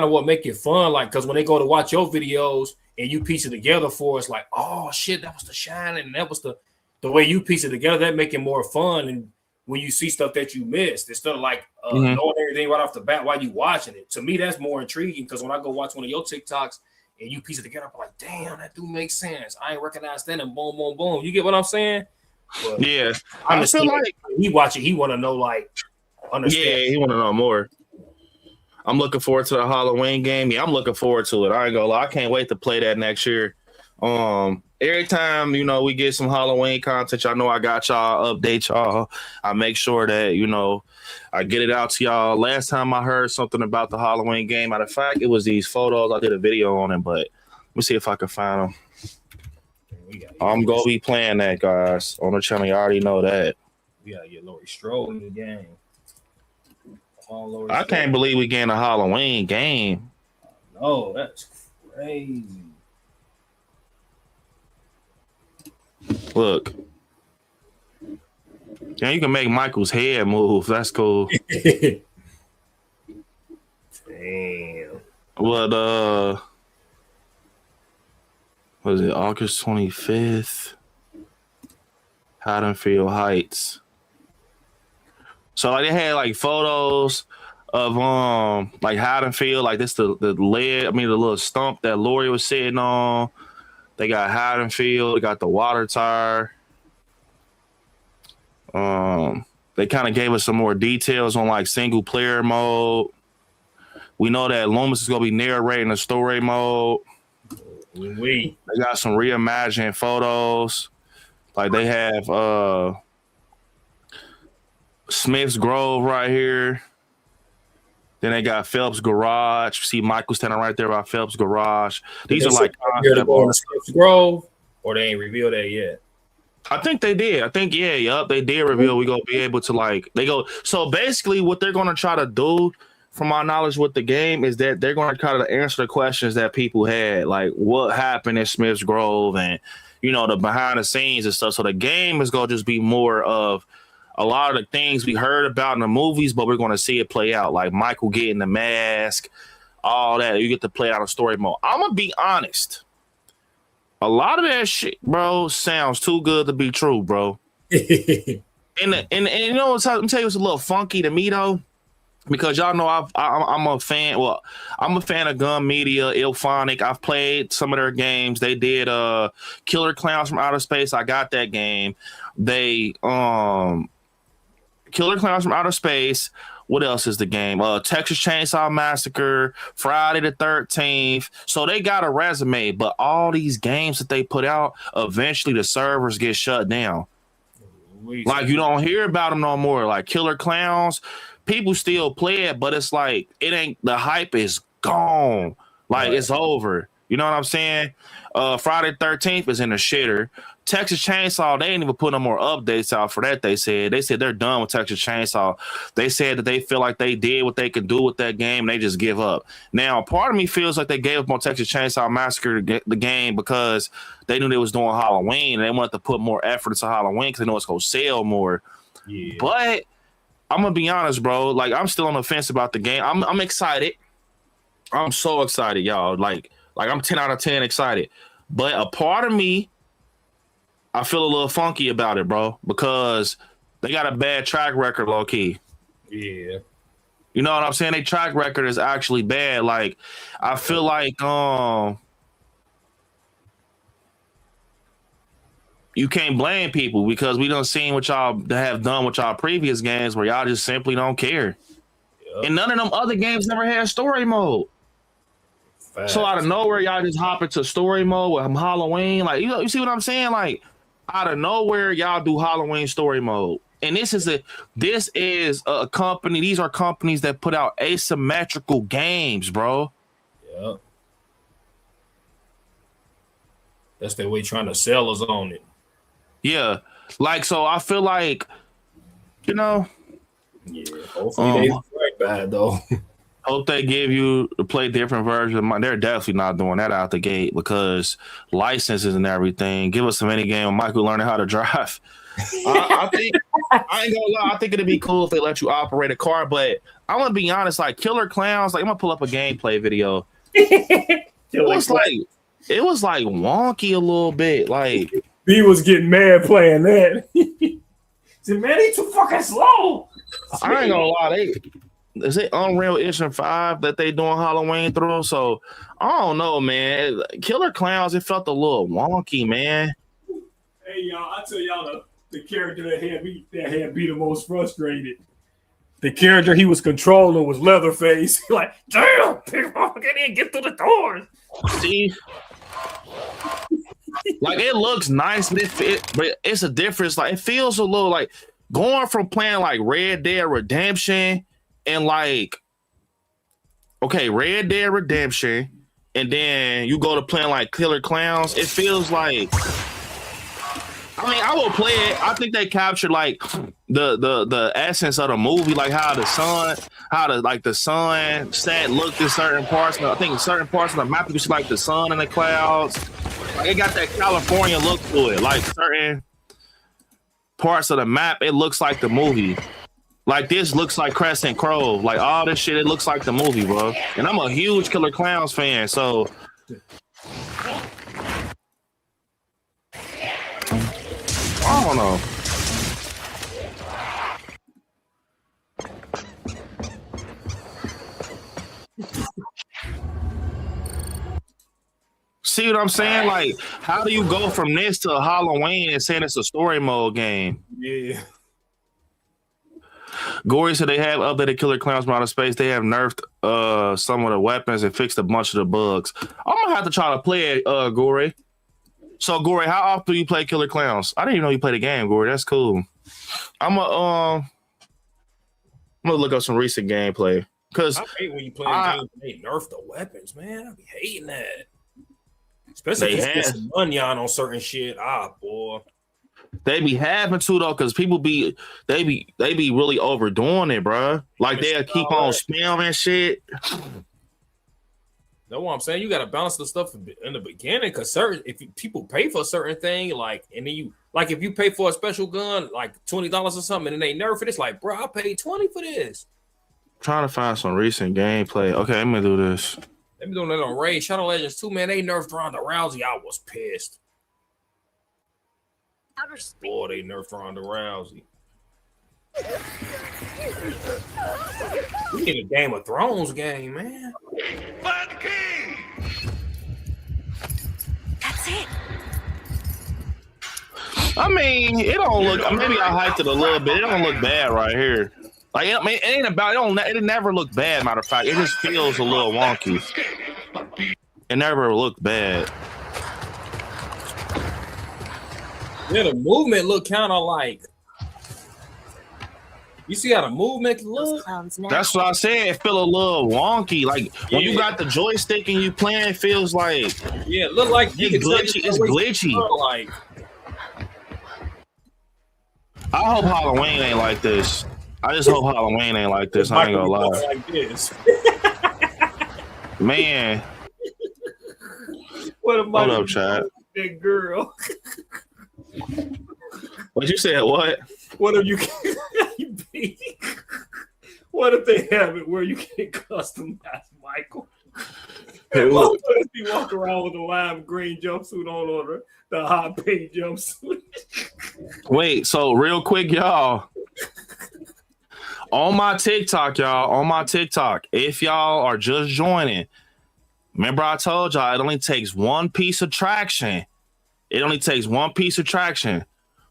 of what make it fun. Like, because when they go to watch your videos and you piece it together for us, like, oh shit, that was the shining, and that was the way you piece it together. That make it more fun. And when you see stuff that you missed, instead of like knowing everything right off the bat while you watching it, to me that's more intriguing. Because when I go watch one of your TikToks and you piece it together, I'm like, damn, that do make sense. I ain't recognize that, and boom, boom, boom. You get what I'm saying? But yeah, I feel like he watch it. He want to know, like, understand. Yeah, he want to know more. I'm looking forward to the Halloween game. Yeah, I'm looking forward to it. I ain't gonna lie. I can't wait to play that next year. Every time, we get some Halloween content, y'all know I got y'all, update y'all. I make sure that, I get it out to y'all. Last time I heard something about the Halloween game, matter of fact, it was these photos. I did a video on it, but let me see if I can find them. I'm going to be playing that, guys, on the channel. You already know that. We got to get Laurie Strode in the game. I can't believe we getting a Halloween game. No, that's crazy. Look. Yeah, you can make Michael's head move. That's cool. Damn. What was it, August 25th? Haddonfield Heights. So like, they had like photos of like Haddonfield, like this the lead, the little stump that Lori was sitting on. They got Haddonfield, they got the water tower. They kind of gave us some more details on like single player mode. We know that Loomis is gonna be narrating the story mode. They got some reimagined photos. Like they have Smith's Grove right here. Then they got Phelps Garage. See Michael standing right there by Phelps Garage. These are like Smith's Grove, or they ain't revealed that yet. I think they did. I think they did reveal. We gonna be able to So basically, what they're gonna try to do, from my knowledge with the game, is that they're gonna try to answer the questions that people had, like what happened in Smith's Grove and the behind the scenes and stuff. So the game is gonna just be more of a lot of the things we heard about in the movies, but we're gonna see it play out, like Michael getting the mask, all that. You get to play out in story mode. I'm gonna be honest. A lot of that shit, bro, sounds too good to be true, bro. and you know what? I'm tell you, it's a little funky to me though, because y'all know I'm a fan. Well, I'm a fan of Gun Media, Ilphonic. I've played some of their games. They did Killer Clowns from Outer Space. I got that game. They Killer Clowns from Outer Space. What else is the game? Texas Chainsaw Massacre, Friday the 13th. So they got a resume, but all these games that they put out, eventually the servers get shut down. Like you don't hear about them no more. Like Killer Clowns, people still play it, but it's like the hype is gone. Like it's over. You know what I'm saying? Friday the 13th is in the shitter. Texas Chainsaw, they ain't even put no more updates out for that. They said they're done with Texas Chainsaw. They said that they feel like they did what they could do with that game, and they just give up. Now, part of me feels like they gave up on Texas Chainsaw Massacre, the game, because they knew they was doing Halloween, and they wanted to put more effort into Halloween because they know it's gonna sell more. Yeah. But I'm gonna be honest, bro. Like, I'm still on the fence about the game. I'm excited. I'm so excited, y'all. Like I'm 10 out of 10 excited. But a part of me, I feel a little funky about it, bro, because they got a bad track record, low key. Yeah. You know what I'm saying? Their track record is actually bad. Like, I feel like you can't blame people because we done seen what y'all have done with y'all previous games where y'all just simply don't care. Yep. And none of them other games never had story mode. Facts. So out of nowhere, y'all just hop into story mode with Halloween. Like, you see what I'm saying? Like, out of nowhere, y'all do Halloween story mode. And this is a company. These are companies that put out asymmetrical games, bro. Yeah. That's their way trying to sell us on it. Yeah. Like, so I feel like, you know. Yeah. Hopefully they right bad though. Hope they give you to play different versions. They're definitely not doing that out the gate because licenses and everything. Give us some mini game of Michael learning how to drive. I think I ain't gonna lie. I think it'd be cool if they let you operate a car. But I'm gonna be honest, like Killer Clowns. Like, I'm gonna pull up a gameplay video. It was like wonky a little bit. Like, he was getting mad playing that. Said, man, he too fucking slow. I ain't gonna lie. Is it Unreal Engine 5 that they doing Halloween through? So I don't know, man. Killer Clowns, it felt a little wonky, man. Hey, y'all, I tell y'all the character that had me the most frustrated. The character he was controlling was Leatherface. Like, damn, people can't get through the doors. See, like, it looks nice, but it's a difference. Like, it feels a little like going from playing like Red Dead Redemption and like, okay, Red Dead Redemption, and then you go to playing like Killer Clowns. It feels like, I mean, I will play it. I think they captured like the essence of the movie, like how the sun set looked in certain parts. I think in certain parts of the map you can see like the sun and the clouds. Like, it got that California look to it. Like certain parts of the map, it looks like the movie. Like, this looks like Crescent Grove. Like, all this shit, it looks like the movie, bro. And I'm a huge Killer Clowns fan, so I don't know. See what I'm saying? Like, how do you go from this to Halloween and saying it's a story mode game? Yeah. Gory said they have updated Killer Clowns from outer space. They have nerfed some of the weapons and fixed a bunch of the bugs. I'm gonna have to try to play it, Gory. So, Gory, how often do you play Killer Clowns? I didn't even know you played a game, Gory. That's cool. I'm gonna look up some recent gameplay. Cause I hate when you play a game and they nerf the weapons, man. I be hating that. Especially if it's some money on certain shit. Boy. They be having to though, because people they be really overdoing it, bro. Like, they'll keep on spamming shit. That's what I'm saying. You got to balance the stuff in the beginning, because people pay for a certain thing, like, and then if you pay for a special gun, like $20 or something, and they nerf it, it's like, bro, I paid $20 for this. Trying to find some recent gameplay. Okay, I'm gonna do this. They been doing that on Raid Shadow Legends too, man. They nerfed Ronda Rousey. I was pissed. Boy, they nerfed Ronda Rousey. We need a Game of Thrones game, man. That's it. I mean, it don't look. Maybe I hyped it a little bit. It don't look bad right here. Like, I mean, it ain't about. It never looked bad. Matter of fact, it just feels a little wonky. It never looked bad. Yeah, the movement look kind of like. You see how the movement look? That's what I said. It feel a little wonky. Like, when you got the joystick and you playing, it feels like, yeah, it look like it's glitchy. It's glitchy. Like, I hope Halloween ain't like this. I just hope Halloween ain't like this. I ain't gonna lie. Like this. Man. What am I? Hold up, Chad. That girl. What you said? What? What if you be? What if they have it where you can customize Michael? And what if he walk around with a lime green jumpsuit on or the hot pink jumpsuit? Wait, so real quick, y'all. On my TikTok, if y'all are just joining, remember I told y'all it only takes one piece of traction.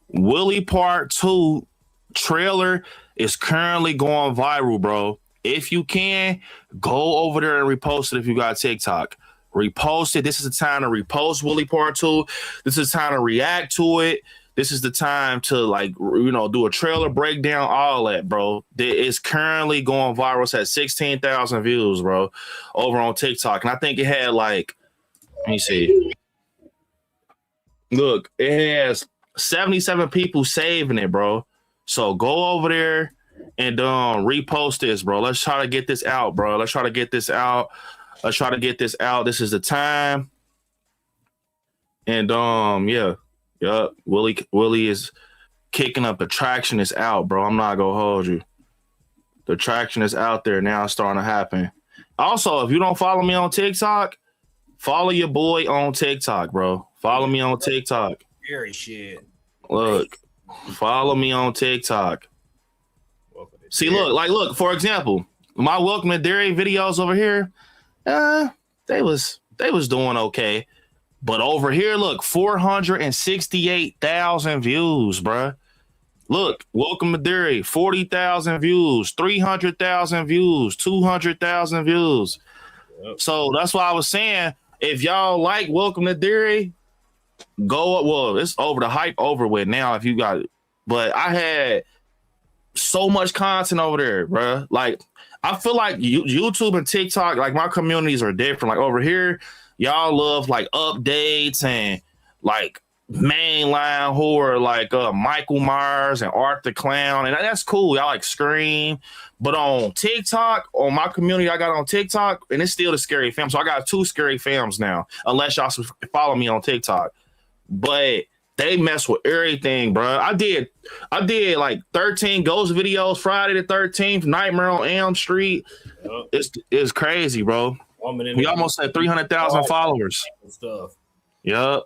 Willie Part 2 trailer is currently going viral, bro. If you can, go over there and repost it if you got TikTok. Repost it. This is the time to repost Willie Part 2. This is the time to react to it. This is the time to, like, you know, do a trailer breakdown, all that, bro. It's currently going viral. It's at 16,000 views, bro, over on TikTok. And I think it had, like, let me see. Look, it has 77 people saving it, bro. So go over there and repost this, bro. Let's try to get this out, bro. Let's try to get this out. This is the time. And yeah. Yup, Willie is kicking up. The traction is out, bro. I'm not gonna hold you. The traction is out there now. It's starting to happen. Also, if you don't follow me on TikTok, follow your boy on TikTok, bro. Follow me on TikTok. Scary shit. Look, follow me on TikTok. See, look. For example, my Welcome to Derry videos over here, they was doing okay. But over here, look, 468,000 views, bruh. Look, Welcome to Derry, 40,000 views, 300,000 views, 200,000 views. Yep. So that's why I was saying, if y'all like Welcome to Derry, go. Well, it's over. The hype over with now if you got it. But I had so much content over there, bruh. Like, I feel like YouTube and TikTok, like, my communities are different. Like, over here, y'all love, like, updates and, like, mainline horror, like Michael Myers and Art the Clown. And that's cool. Y'all like Scream. But on TikTok, on my community I got on TikTok, and it's still the Scary Fam. So I got 2 Scary Fams now, unless y'all follow me on TikTok. But they mess with everything, bro. I did like 13 ghost videos, Friday the 13th, Nightmare on Elm Street. Yep. It's crazy, bro. We almost had 300,000 followers. Stuff. Yep.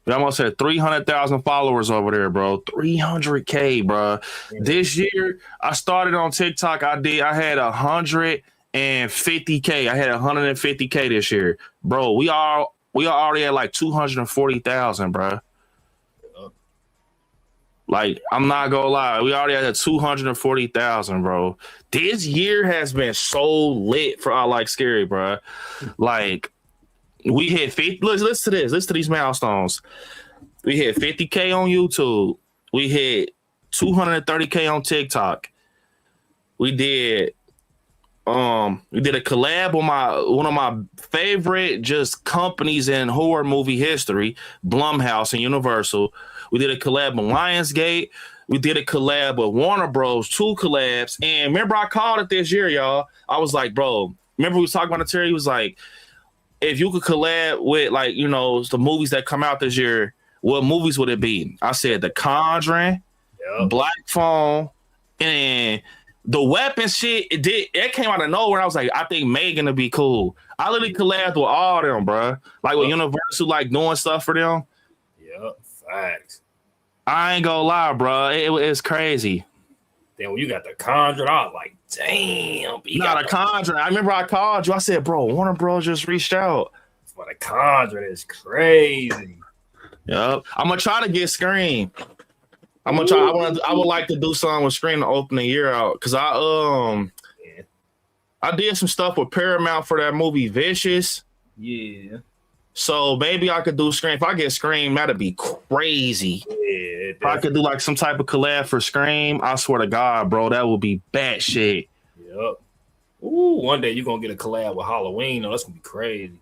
We almost had 300,000 followers over there, bro. 300K, bro. Yeah. This year, I started on TikTok. I had 150K. I had 150K this year, bro. We already at like 240,000, bro. Like, I'm not gonna lie, we already had 240,000, bro. This year has been so lit for I Like Scary, bro. Like, we hit 50. Listen to this. Listen to these milestones. We hit 50K on YouTube. We hit 230K on TikTok. We did a collab with one of my favorite just companies in horror movie history, Blumhouse and Universal. We did a collab with Lionsgate. We did a collab with Warner Bros. 2 collabs. And remember, I called it this year, y'all. I was like, bro, remember we was talking about the Terry? He was like, if you could collab with, like, you know, the movies that come out this year, what movies would it be? I said The Conjuring, Black Phone, and the weapon shit. It came out of nowhere. I was like, I think Megan would be cool. I literally collabed with all of them, bro. Like with Universal, like doing stuff for them. Yep, facts. I ain't gonna lie, bro. It's crazy. Then when you got The Conjuring, I was like, damn. Not a Conjuring. I remember I called you. I said, bro, Warner Bros. Just reached out. But The Conjuring is crazy. Yep. I'm gonna try to get Scream. I'm gonna try. I would like to do something with Scream to open the year out, because I did some stuff with Paramount for that movie Vicious. Yeah. So maybe I could do Scream. If I get Scream, that'd be crazy. Yeah, if I could do like some type of collab for Scream, I swear to God, bro, that would be batshit. Yep. Ooh, one day you're gonna get a collab with Halloween. Oh, that's gonna be crazy.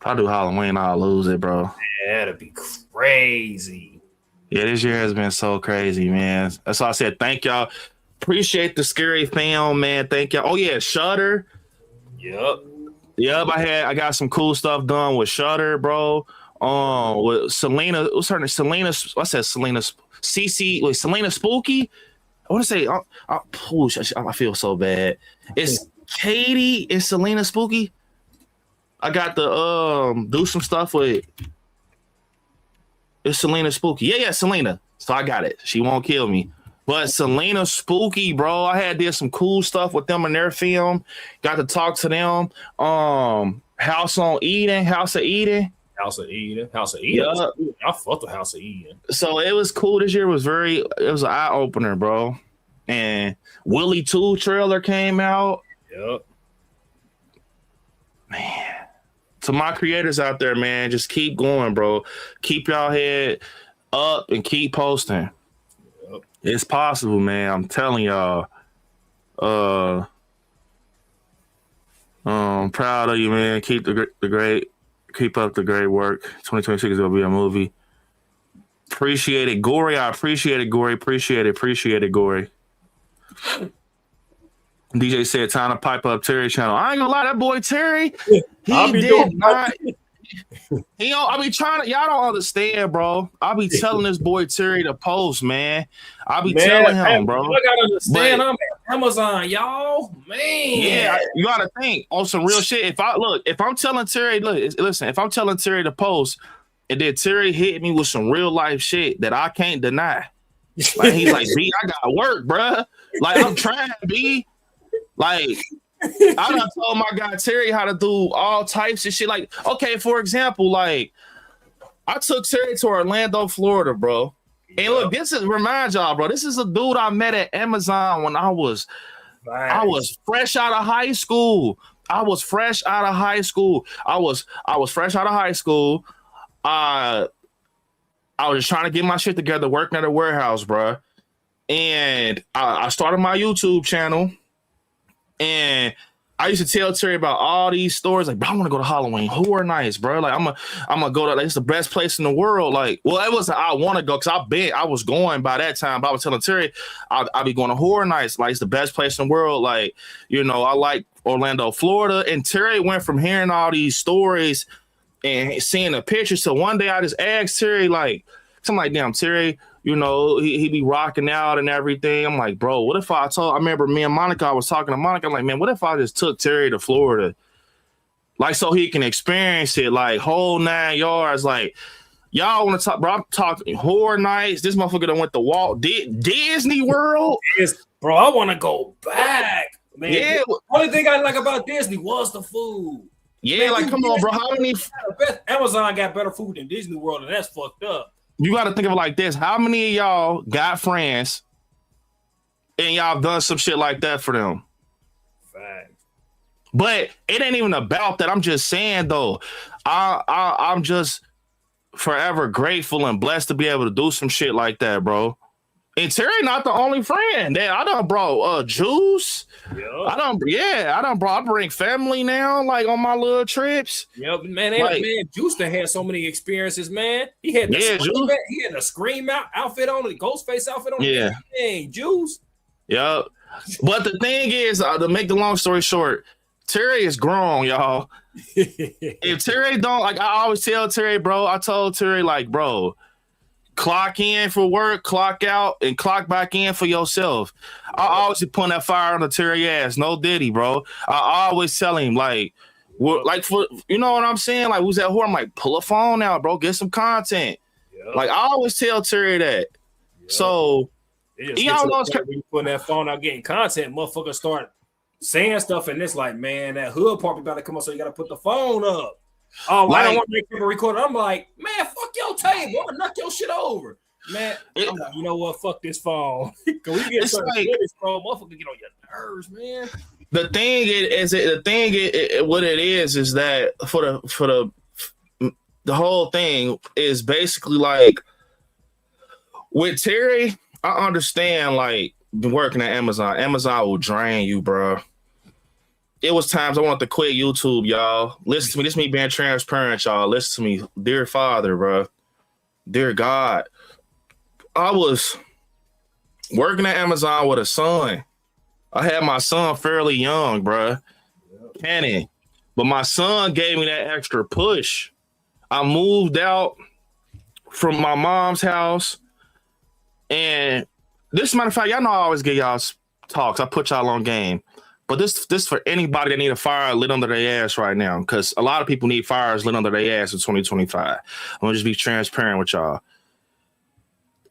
If I do Halloween, I'll lose it, bro. Yeah, that'd be crazy. Yeah, this year has been so crazy, man. That's why I said thank y'all. Appreciate the scary film, man. Thank y'all. Oh yeah, Shudder. Yep. Yep, I got some cool stuff done with Shudder, bro. With Selena, what's her name? Selena, I said Selena, CC, wait, Selena Spooky. I want to say, I feel so bad. It's Katie and Selena Spooky. I got to do some stuff with. It's Selena Spooky. Yeah, Selena. So I got it. She won't kill me. But Selena Spooky, bro, I did some cool stuff with them in their film. Got to talk to them. House of Eden. House of Eden. Yeah. I fucked with House of Eden. So it was cool. This year was it was an eye opener, bro. And Willie 2 trailer came out. Yep. Man. To my creators out there, man, just keep going, bro. Keep y'all head up and keep posting. Yep. It's possible, man. I'm telling y'all. I'm proud of you, man. Keep keep up the great work. 2026 is gonna be a movie. Appreciate it, Gory. I appreciate it, Gory. Appreciate it, Gory. DJ said, time to pipe up Terry channel. I ain't gonna lie, that boy Terry, he did not. I be trying to, y'all don't understand, bro. I be telling this boy Terry to post, man. I be telling him, bro. I gotta understand, I'm at Amazon, y'all. Man. Yeah, you gotta think on some real shit. If I'm telling Terry, listen, if I'm telling Terry to post, and then Terry hit me with some real life shit that I can't deny. Like he's like, B, I gotta work, bro. Like I'm trying, B. Like, I done told my guy Terry how to do all types of shit. Like, okay, for example, like, I took Terry to Orlando, Florida, bro. And look, remind y'all, bro, this is a dude I met at Amazon when I was fresh out of high school. I was fresh out of high school. I was just trying to get my shit together, working at a warehouse, bro. And I started my YouTube channel. And I used to tell Terry about all these stories. Like, bro, I want to go to Halloween Horror Nights, bro. Like, I'm gonna go to. Like, it's the best place in the world. Like, well, it wasn't. I want to go because I was going by that time. But I was telling Terry, I'll be going to Horror Nights. Like, it's the best place in the world. Like, you know, I like Orlando, Florida. And Terry went from hearing all these stories and seeing the pictures. So one day I just asked Terry, like, something like, damn, Terry. You know, he be rocking out and everything. I'm like, bro, what if I remember me and Monica, I was talking to Monica, I'm like, man, what if I just took Terry to Florida? Like, so he can experience it, like, whole 9 yards. Like, y'all want to talk, bro, I'm talking Horror Nights. This motherfucker done went to Disney World. Bro, I want to go back, man. Yeah. The only thing I like about Disney was the food. Yeah, man, like, come on, bro. How many? Amazon got better food than Disney World, and that's fucked up. You got to think of it like this. How many of y'all got friends and y'all done some shit like that for them? Fact. But it ain't even about that. I'm just saying, though, I'm just forever grateful and blessed to be able to do some shit like that, bro. And Terry not the only friend. I done brought Juice. Yep. I bring family now, like on my little trips. Yep, man. Juice done had so many experiences, man. He had the Scream outfit on, the Ghostface outfit on. Yeah. Hey, Juice. Yep. But the thing is, to make the long story short, Terry is grown, y'all. If Terry don't, like I always tell Terry, bro, I told Terry, like, bro, clock in for work, clock out, and clock back in for yourself. I always be putting that fire on the Terry ass. No Diddy, bro. I always tell him, like, for you know what I'm saying? Like, who's that whore? I'm like, pull a phone out, bro. Get some content. Yep. Like, I always tell Terry that. Yep. So, y'all know when you putting that phone out getting content, motherfuckers start saying stuff, and it's like, man, that hood part about to come up, so you got to put the phone up. Oh, like, I don't want to make people record. I'm like, man, fuck your table. I'm gonna knock your shit over, man. I'm like, you know what? Fuck this phone. Can we get started? Like, this phone, motherfucker, get on your nerves, man. The thing what it is that for the whole thing is basically like with Terry. I understand, like, working at Amazon. Amazon will drain you, bro. It was times I wanted to quit YouTube, y'all. Listen to me. This is me being transparent, y'all. Listen to me. Dear Father, bro. Dear God. I was working at Amazon with a son. I had my son fairly young, bruh. Cannon. But my son gave me that extra push. I moved out from my mom's house. And this, matter of fact, y'all know I always get y'all talks. I put y'all on game. But this for anybody that need a fire lit under their ass right now. Because a lot of people need fires lit under their ass in 2025. I'm going to just be transparent with y'all.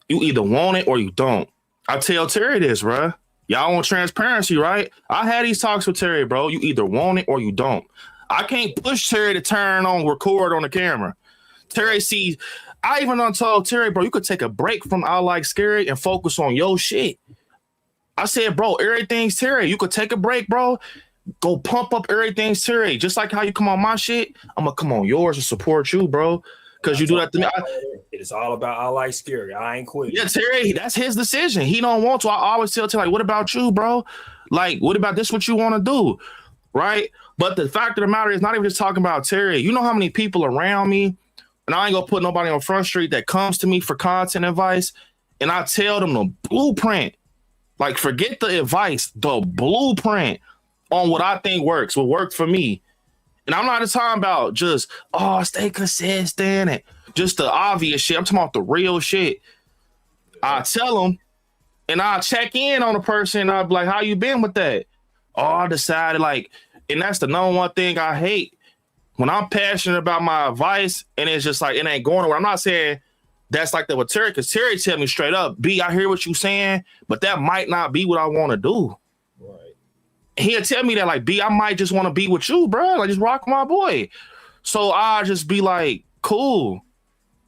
You either want it or you don't. I tell Terry this, bruh. Y'all want transparency, right? I had these talks with Terry, bro. You either want it or you don't. I can't push Terry to turn on record on the camera. Terry sees. I even done told Terry, bro, you could take a break from I Like Scary and focus on your shit. I said, bro, everything's Terry. You could take a break, bro. Go pump up everything's Terry. Just like how you come on my shit, I'm gonna come on yours and support you, bro. Because you do that to me. It's all about I Like Scary. I ain't quitting. Yeah, Terry, that's his decision. He don't want to. I always tell Terry, like, what about you, bro? Like, what about this? What you want to do, right? But the fact of the matter is, not even just talking about Terry. You know how many people around me, and I ain't gonna put nobody on Front Street that comes to me for content advice, and I tell them the blueprint. Like, forget the advice, the blueprint on what I think works, what worked for me. And I'm not just talking about just, stay consistent and just the obvious shit. I'm talking about the real shit. I tell them, and I'll check in on a person, and I'll be like, how you been with that? I decided, like, and that's the number one thing I hate. When I'm passionate about my advice, and it's just like, it ain't going nowhere. I'm not saying that's like that with Terry, because Terry tell me straight up, B, I hear what you saying, but that might not be what I want to do. Right. He'll tell me that, like, B, I might just want to be with you, bro. Like, just rock my boy. So I just be like, cool.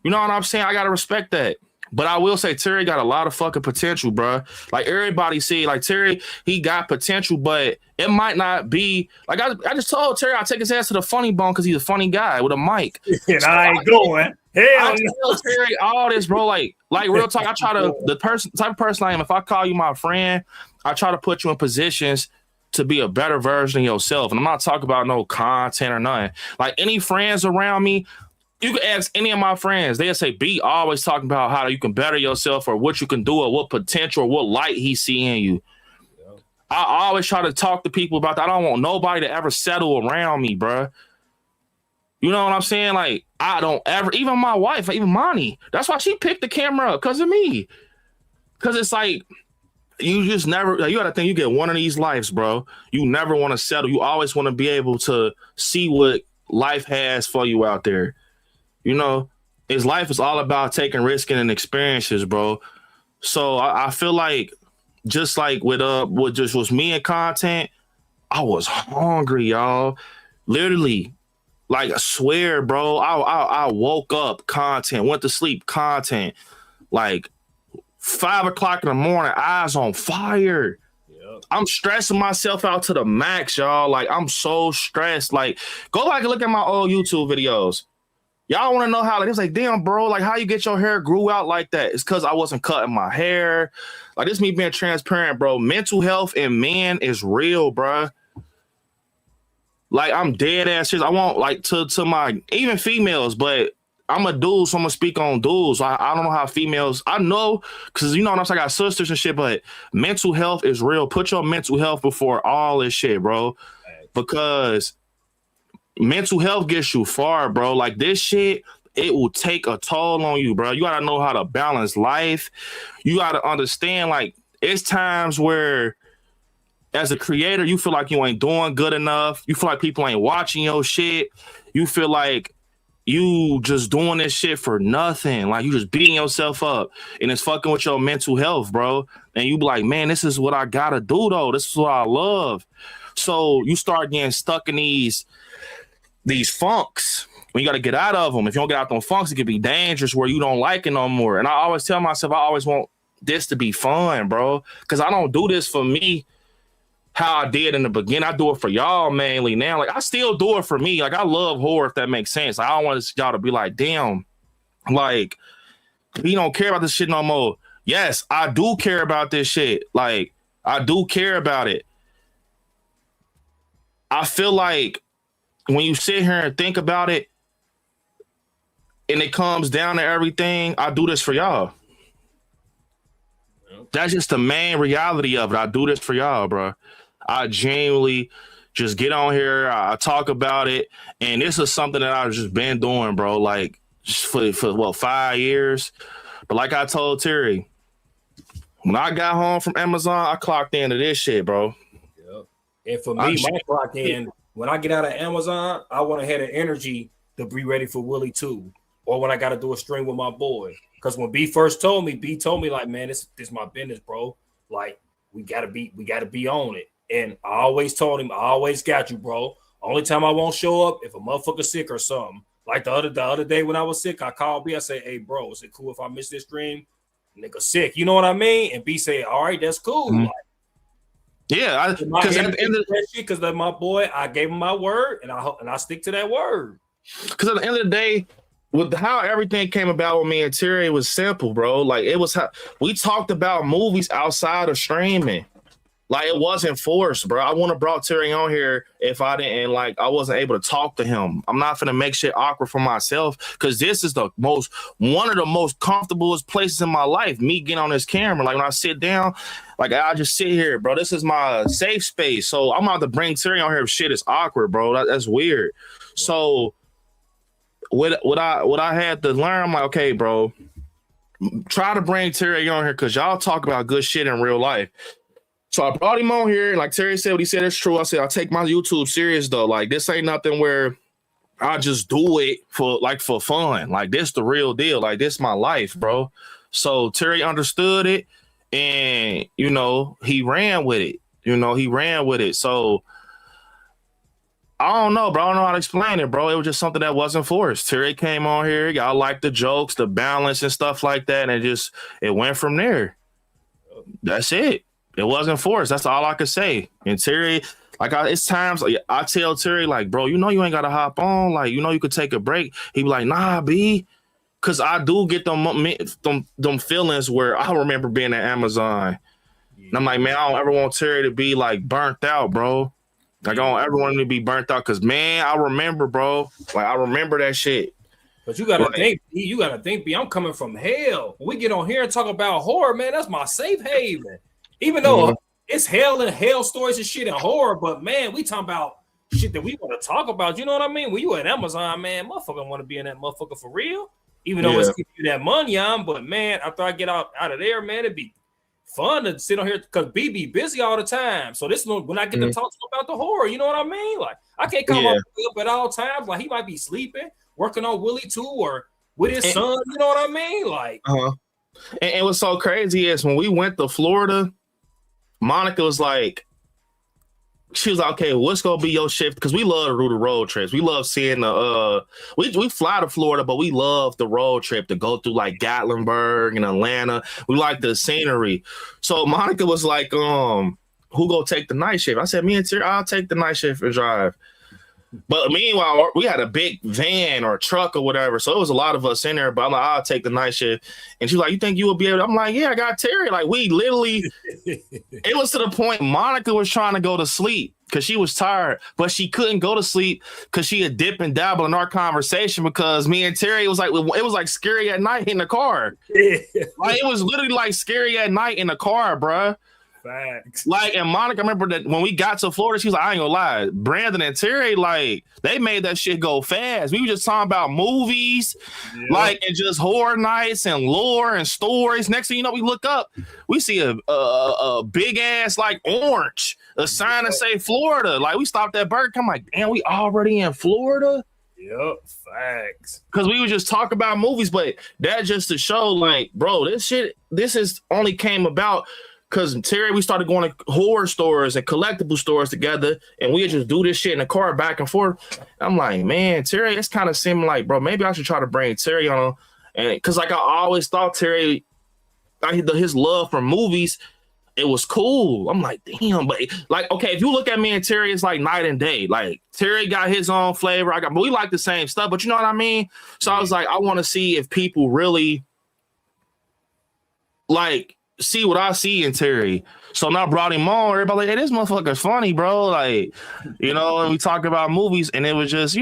You know what I'm saying? I got to respect that. But I will say Terry got a lot of fucking potential, bro. Like, everybody see, like, Terry, he got potential, but it might not be. Like, I just told Terry I'll take his ass to the funny bone because he's a funny guy with a mic. And so I ain't going. Hell I tell Terry all this, bro. Like real talk. I try to, type of person I am, if I call you my friend, I try to put you in positions to be a better version of yourself. And I'm not talking about no content or nothing. Like, any friends around me, you can ask any of my friends. They'll say, B always talking about how you can better yourself or what you can do or what potential or what light he see in you. Yeah. I always try to talk to people about that. I don't want nobody to ever settle around me, bro. You know what I'm saying? Like, I don't ever, even my wife, even Monty, that's why she picked the camera up, because of me. Because it's like, you just never, you got to think you get one of these lives, bro. You never want to settle. You always want to be able to see what life has for you out there. You know, his life is all about taking risks and experiences, bro. So I feel like, just like with just was me and content, I was hungry, y'all. Literally. Like, I swear, bro, I woke up content, went to sleep content, like 5 o'clock in the morning, eyes on fire. Yep. I'm stressing myself out to the max, y'all. Like, I'm so stressed. Like, go back and look at my old YouTube videos. Y'all want to know how, like, it's like, damn, bro, like, how you get your hair grew out like that? It's because I wasn't cutting my hair. Like, this me being transparent, bro. Mental health in men is real, bro. Like, I'm dead ass serious. I want, like, to my, even females, but I'm a dude, so I'm gonna speak on dudes. I don't know how females, I know, because, you know what I'm saying, I got sisters and shit, but mental health is real. Put your mental health before all this shit, bro. Because mental health gets you far, bro. Like, this shit, it will take a toll on you, bro. You gotta know how to balance life. You gotta understand, like, it's times where, as a creator, you feel like you ain't doing good enough. You feel like people ain't watching your shit. You feel like you just doing this shit for nothing. Like, you just beating yourself up, and it's fucking with your mental health, bro. And you be like, man, this is what I gotta do, though. This is what I love. So you start getting stuck in these funks. When you got to get out of them. If you don't get out them funks, it can be dangerous where you don't like it no more. And I always tell myself, I always want this to be fun, bro. Because I don't do this for me how I did in the beginning. I do it for y'all mainly now. Like, I still do it for me. Like, I love horror, if that makes sense. Like, I don't want y'all to be like, damn, like, we don't care about this shit no more. Yes, I do care about this shit. Like, I do care about it. I feel like when you sit here and think about it, and it comes down to everything, I do this for y'all. That's just the main reality of it. I do this for y'all, bro. I genuinely just get on here. I talk about it, and this is something that I've just been doing, bro. Like for 5 years. But like I told Terry, when I got home from Amazon, I clocked into this shit, bro. Yep. And for me, my clock in, when I get out of Amazon, I want to have the energy to be ready for Willie 2. Or when I got to do a stream with my boy. Because when B first told me, B told me like, man, this my business, bro. Like, we gotta be on it. And I always told him, I always got you, bro. Only time I won't show up if a motherfucker sick or something. Like the other day when I was sick, I called B. I said, hey, bro, is it cool if I miss this stream? Nigga sick, you know what I mean? And B said, all right, that's cool. Mm-hmm. Like, yeah, because at the end of because my boy, I gave him my word, and I stick to that word. Because at the end of the day, with how everything came about with me and Terry, it was simple, bro. Like it was how we talked about movies outside of streaming. Like it wasn't forced, bro. I wouldn't have brought Terry on here if I didn't I wasn't able to talk to him. I'm not gonna make shit awkward for myself because this is one of the most comfortablest places in my life. Me getting on this camera, like when I sit down, like I just sit here, bro. This is my safe space. So I'm about to bring Terry on here if shit is awkward, bro. That's weird. So what I had to learn, I'm like, okay, bro, try to bring Terry on here because y'all talk about good shit in real life. So I brought him on here. Like Terry said, what he said is true. I said, I take my YouTube serious though. Like this ain't nothing where I just do it for fun. Like this the real deal. Like this my life, bro. So Terry understood it and, he ran with it. So I don't know, bro. I don't know how to explain it, bro. It was just something that wasn't forced. Terry came on here. Y'all liked the jokes, the balance and stuff like that. And it went from there. That's it. It wasn't forced. That's all I could say. And Terry, it's times I tell Terry, like, bro, you ain't got to hop on. Like, you could take a break. He be like, nah, B. Because I do get them feelings where I remember being at Amazon. Yeah. And I'm like, man, I don't ever want Terry to be, like, burnt out, bro. Like, I don't ever want him to be burnt out because, man, I remember, bro. Like, I remember that shit. But you got to think, B, I'm coming from hell. When we get on here and talk about horror, man, that's my safe haven. Even though it's hell and hell stories and shit and horror, but, man, we talking about shit that we want to talk about. You know what I mean? When you at Amazon, man, motherfucker want to be in that motherfucker for real. Even though it's giving you that money on, but, man, after I get out of there, man, it'd be fun to sit on here because B be busy all the time. So this when I get to talk to him about the horror, you know what I mean? Like I can't come up at all times. Like he might be sleeping, working on Willie 2 or with his son. You know what I mean? Like, and what's so crazy is when we went to Florida, Monica was like, she was like, okay, what's gonna be your shift? Because we love to do the road trips. We love seeing we fly to Florida, but we love the road trip to go through like Gatlinburg and Atlanta. We like the scenery. So Monica was like, who gonna take the night shift? I said, me and Terry, I'll take the night shift and drive. But meanwhile, we had a big van or truck or whatever. So it was a lot of us in there, but I'm like, I'll take the night shift. And she's like, you think you will be able to? I'm like, yeah, I got Terry. Like we literally, it was to the point Monica was trying to go to sleep because she was tired, but she couldn't go to sleep because she had dip and dabble in our conversation because me and Terry, it was like scary at night in the car. Like it was literally like scary at night in the car, bruh. Facts. Like, and Monica, I remember that when we got to Florida, she was like, I ain't gonna lie, Brandon and Terry, like, they made that shit go fast. We were just talking about movies, like, and just horror nights and lore and stories. Next thing you know, we look up, we see a big ass, like, orange, a sign that say Florida. Like, we stopped at Burger King. I'm like, damn, we already in Florida? Yep, facts. Because we would just talk about movies, but that just to show, like, bro, this is only came about because Terry, we started going to horror stores and collectible stores together, and we just do this shit in the car back and forth. I'm like, man, Terry, it's kind of seeming like, bro, maybe I should try to bring Terry on. And because like I always thought Terry, his love for movies, it was cool. I'm like, damn, but like, okay, if you look at me and Terry, it's like night and day. Like Terry got his own flavor. But we like the same stuff, but you know what I mean? So I was like, I want to see if people really like see what I see in Terry. So now I brought him on. Everybody like, hey, this motherfucker's funny, bro. Like, and we talk about movies, and it was just,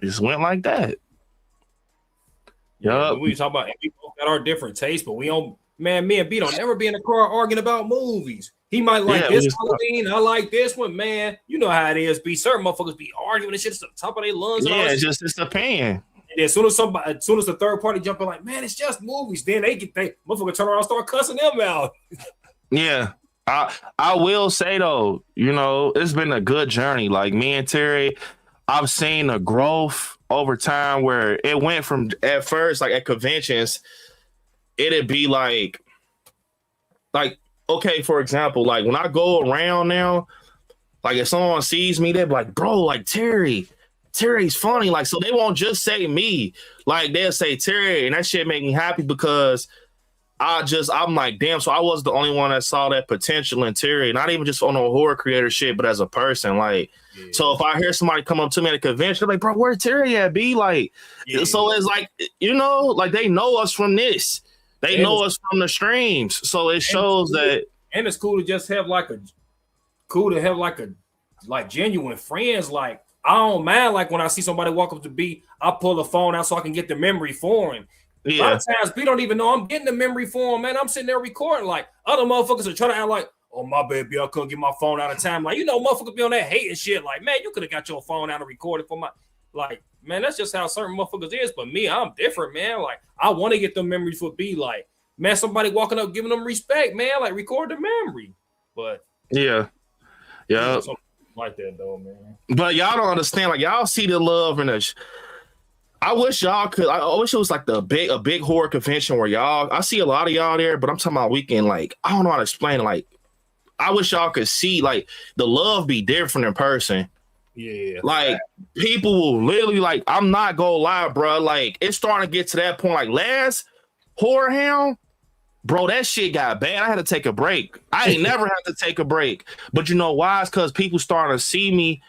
just went like that. Yeah, we talk about, and we both got our different tastes, but we don't man, me and B don't never be in the car arguing about movies. He might like this Halloween, I like this one, man. You know how it is. B certain motherfuckers be arguing and shit at the top of their lungs. Yeah, it's just it's opinion. And as soon as the third party jump in, like, man, it's just movies. Then they motherfucker turn around and start cussing them out. Yeah. I will say though, you know, it's been a good journey. Like me and Terry, I've seen a growth over time where it went from at first, like at conventions, it'd be like, okay, for example, like when I go around now, like if someone sees me, they're like, bro, like Terry's funny. Like, so they won't just say me, like they'll say Terry, and that shit make me happy because I'm like, damn, so I was the only one that saw that potential in Terry, not even just on a horror creator shit, but as a person. Like, so if I hear somebody come up to me at a convention, they're like, bro, where Terry at, B? Like, so it's like, you know, like they know us from this. They know us from the streams. So it shows that. And it's cool to just have like genuine friends. Like, I don't mind, like when I see somebody walk up to B, I pull the phone out so I can get the memory for him. Yeah. A lot of times B don't even know I'm getting the memory for him, man. I'm sitting there recording. Like, other motherfuckers are trying to act like, oh, my baby, I couldn't get my phone out of time. Like, you know, motherfuckers be on that hating shit. Like, man, you could have got your phone out and recorded for my, like, man, that's just how certain motherfuckers is. But me, I'm different, man. Like, I want to get the memories for B. Like, man, somebody walking up giving them respect, man. Like, record the memory. But yeah, something like that though, man. But y'all don't understand. Like, y'all see the love and the. I wish y'all could. I wish it was like a big horror convention where y'all. I see a lot of y'all there, but I'm talking about weekend. Like, I don't know how to explain it. Like, I wish y'all could see like the love be different in person. Yeah, like people will literally like. I'm not gonna lie, bro. Like, it's starting to get to that point. Like last Horror Hound, bro, that shit got bad. I had to take a break. I ain't never had to take a break. But you know why? It's because people starting to see me,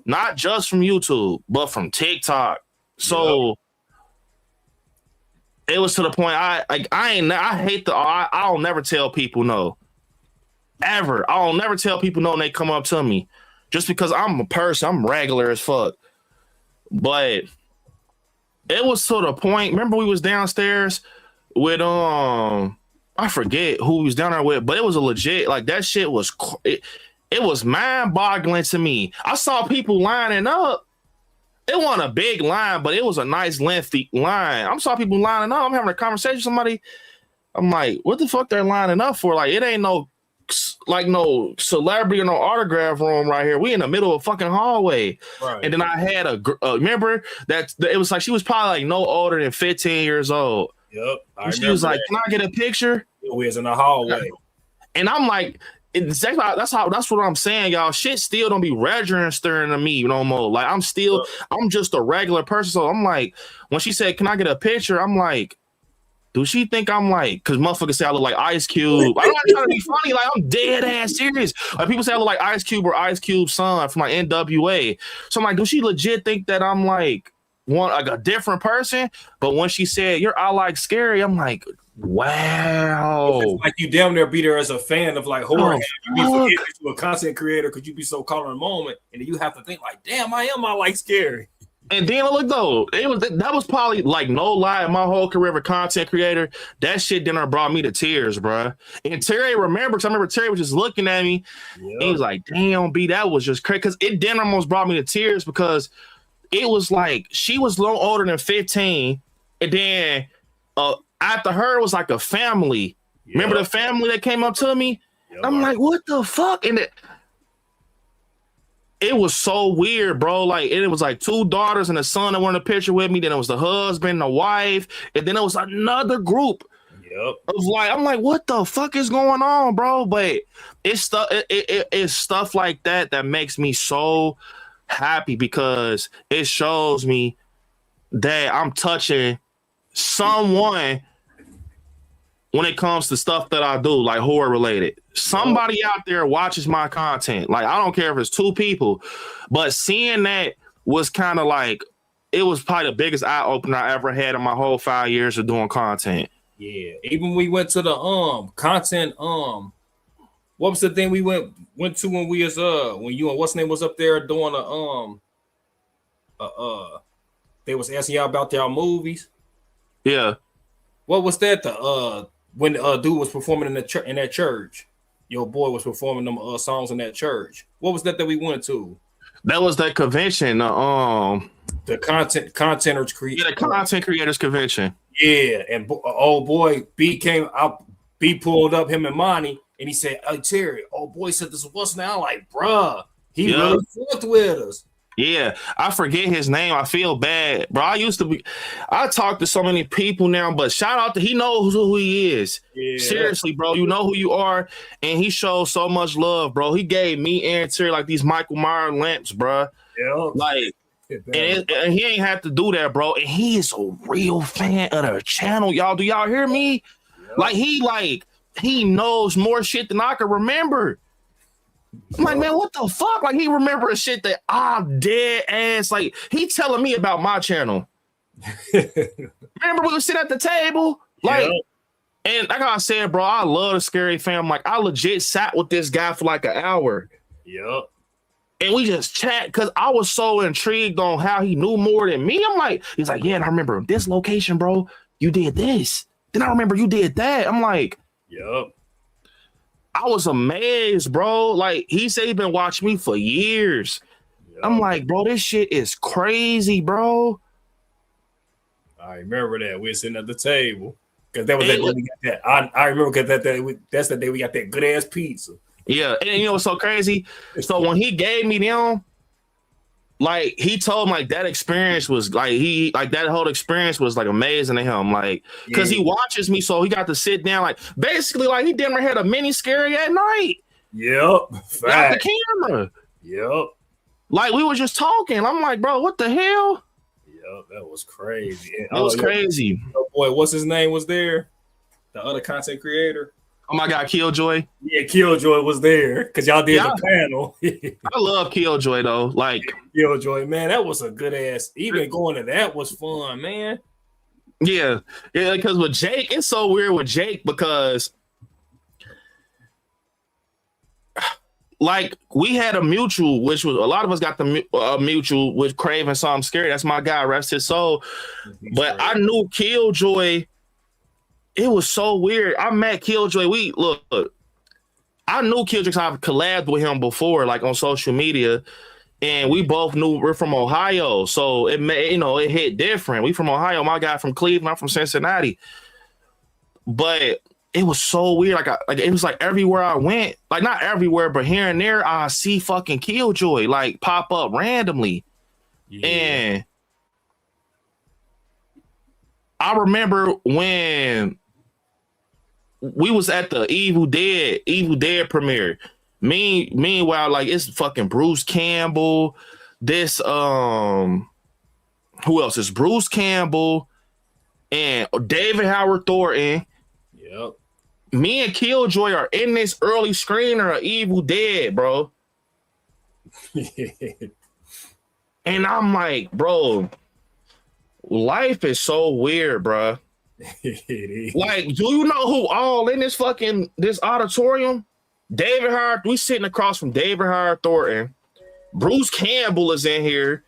not just from YouTube, but from TikTok. So it was to the point I I'll never tell people no. Ever. I'll never tell people no when they come up to me. Just because I'm a person, I'm regular as fuck. But it was to the point, remember we was downstairs with I forget who we was down there with, but it was a legit, like that shit was it was mind-boggling to me. I saw people lining up. It wasn't a big line, but it was a nice lengthy line. I saw people lining up. I'm having a conversation with somebody. I'm like, what the fuck they're lining up for? Like, it ain't no celebrity or no autograph room right here. We in the middle of a fucking hallway. Right. And then I had remember that it was like, she was probably like no older than 15 years old. Yep. And she was like, can I get a picture? We was in the hallway. And I'm like, exactly. That's what I'm saying, y'all. Shit still don't be registering to me no more. Like I'm just a regular person. So I'm like, when she said, "Can I get a picture?" I'm like, do she think I'm like? Because motherfuckers say I look like Ice Cube. I'm not trying to be funny. Like I'm dead ass serious. Like people say I look like Ice Cube or Ice Cube's son from like NWA. So I'm like, do she legit think that I'm like a different person? But when she said I like scary, I'm like, wow. It's like you damn near be there as a fan of like horror. You be forgetting to a content creator because you be so caught in the moment, and then you have to think like, damn, I like scary. And then look though, that was probably like no lie in my whole career of a content creator. That shit dinner brought me to tears, bro. And Terry remembers. I remember Terry was just looking at me. Yep. And he was like, "Damn, B, that was just crazy." Because it then almost brought me to tears because it was like she was a little older than 15, and then after her it was like a family. Yep. Remember the family that came up to me? Yep. I'm like, what the fuck? And it was so weird, bro. Like, it was like two daughters and a son that were in the picture with me. Then it was the husband, the wife, and then it was another group. Yep. Of like, I'm like, what the fuck is going on, bro? But it's stuff. It's stuff like that makes me so happy because it shows me that I'm touching someone when it comes to stuff that I do, like horror related. Somebody out there watches my content. Like, I don't care if it's two people, but seeing that was kind of like, it was probably the biggest eye opener I ever had in my whole 5 years of doing content. Yeah. Even we went to the content, what was the thing we went to when we was when you and what's name was up there doing they was asking y'all about their movies? Yeah. What was that? when the dude was performing in the in that church. Your boy was performing them songs in that church. What was that we went to? That was that convention. The content creators convention. Yeah, and old boy B came out. B pulled up him and Monty, and he said, "Hey Terry, old boy said this was now." Like, bruh, he really fucked with us. Yeah, I forget his name. I feel bad, bro. I talk to so many people now, but shout out to he knows who he is. Yeah. Seriously, bro, you know who you are, and he shows so much love, bro. He gave me and Terry like these Michael Myers lamps, bro. Yeah, like, and he ain't have to do that, bro. And he is a real fan of the channel, y'all. Do y'all hear me? Yeah. He knows more shit than I can remember. I'm like, man, what the fuck? Like, he remembers shit that I'm dead ass. Like, he telling me about my channel. Remember we would sit at the table? Like, and like I said, bro, I love the Scary fam. Like, I legit sat with this guy for like an hour. Yep. And we just chat because I was so intrigued on how he knew more than me. I'm like, he's like, yeah, and I remember this location, bro. You did this. Then I remember you did that. I'm like, yep. I was amazed, bro. Like, he said he's been watching me for years. Yep. I'm like, bro, this shit is crazy, bro. I remember that. We were sitting at the table. Because that was that day we got that. I remember because that's the day we got that good-ass pizza. Yeah, and you know what's so crazy? So when he gave me them, like, he told me, like, that experience was, like, that whole experience was, like, amazing to him. Like, because he watches me, so he got to sit down, like, basically, like, he damn near had a mini Scary at night. Yep. Got the camera. Yep. Like, we were just talking. I'm like, bro, what the hell? Yep, that was crazy. That was crazy. Oh, boy, what's his name was there? The other content creator? Oh my God, Killjoy. Yeah, Killjoy was there because y'all did the panel. I love Killjoy though. Like, Killjoy, man, that was a good ass. Even going to that was fun, man. Yeah, because with Jake, it's so weird with Jake because, like, we had a mutual, which was a lot of us got the mutual with Craven Saw I'm Scary. That's my guy, rest his soul. But I knew Killjoy. It was so weird. I met Killjoy. I knew Killjoy because I've collabed with him before, like on social media, and we both knew we're from Ohio, so it hit different. We from Ohio. My guy from Cleveland. I'm from Cincinnati. But it was so weird. Like it was like everywhere I went, like not everywhere, but here and there, I see fucking Killjoy like pop up randomly, and I remember when we was at the Evil Dead premiere. Meanwhile, like, it's fucking Bruce Campbell. This who else? It's Bruce Campbell and David Howard Thornton. Yep. Me and Killjoy are in this early screener of Evil Dead, bro. And I'm like, bro, life is so weird, bro. Like, do you know who all in this auditorium? David Howard. We sitting across from David Howard Thornton. Bruce Campbell is in here.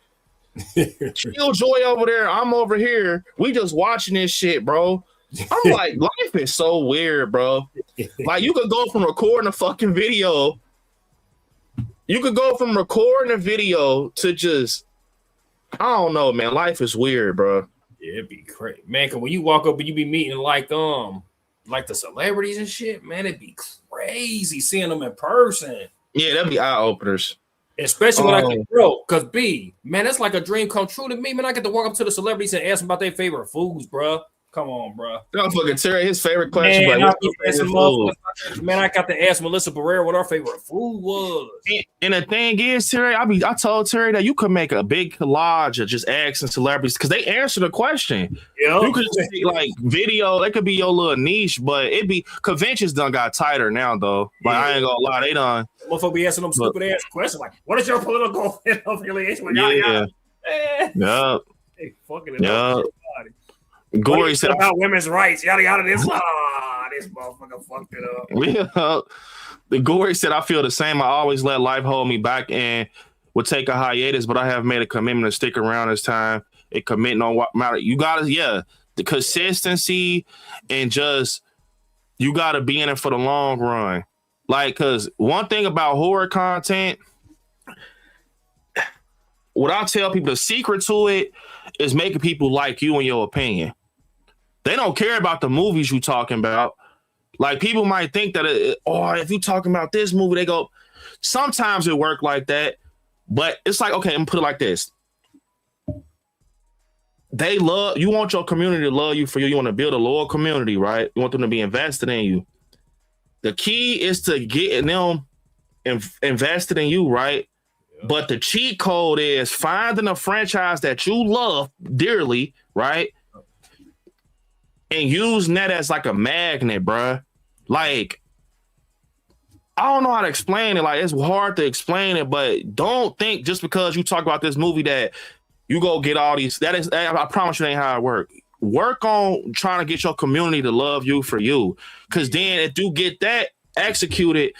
Killjoy over there. I'm over here. We just watching this shit, bro. I'm like, life is so weird, bro. Like, you could go from recording a fucking video. You could go from recording a video to just, I don't know, man. Life is weird, bro. Yeah, it'd be crazy, man. Cause when you walk up and you be meeting like the celebrities and shit, man, it'd be crazy seeing them in person. Yeah, that'd be eye openers. Especially when I get broke, cause man, that's like a dream come true to me, man. I get to walk up to the celebrities and ask them about their favorite foods, bro. Come on, bro. Don't fucking Terry. His favorite question. Man, I got to ask Melissa Barrera what her favorite food was. And the thing is, Terry, I told Terry that you could make a big collage of just asking celebrities because they answer the question. Yep. You could just see, like, video. That could be your little niche, but conventions done got tighter now though. Like, I ain't gonna lie, they done. Motherfucker be asking them stupid ass questions like, "What is your political affiliation?" Like, yeah. Yep. They fucking it up. Gory said about women's rights, yada yada. This motherfucker fucked it up. Yeah. The Gory said, I feel the same. I always let life hold me back and would take a hiatus, but I have made a commitment to stick around this time and commit on what matter. You gotta, the consistency and just you got to be in it for the long run. Like, because one thing about horror content, what I tell people, the secret to it is making people like you and your opinion. They don't care about the movies you talking about. Like, people might think that, if you talking about this movie, they go, sometimes it work like that. But it's like, okay, I'm gonna put it like this. You want your community to love you for you. You want to build a loyal community, right? You want them to be invested in you. The key is to get them invested in you, right? Yeah. But the cheat code is finding a franchise that you love dearly, right? And using that as like a magnet, bruh. Like, I don't know how to explain it. Like, it's hard to explain it, but don't think just because you talk about this movie that you go get all these. I promise you, that ain't how it works. Work on trying to get your community to love you for you. Because then if you get that executed,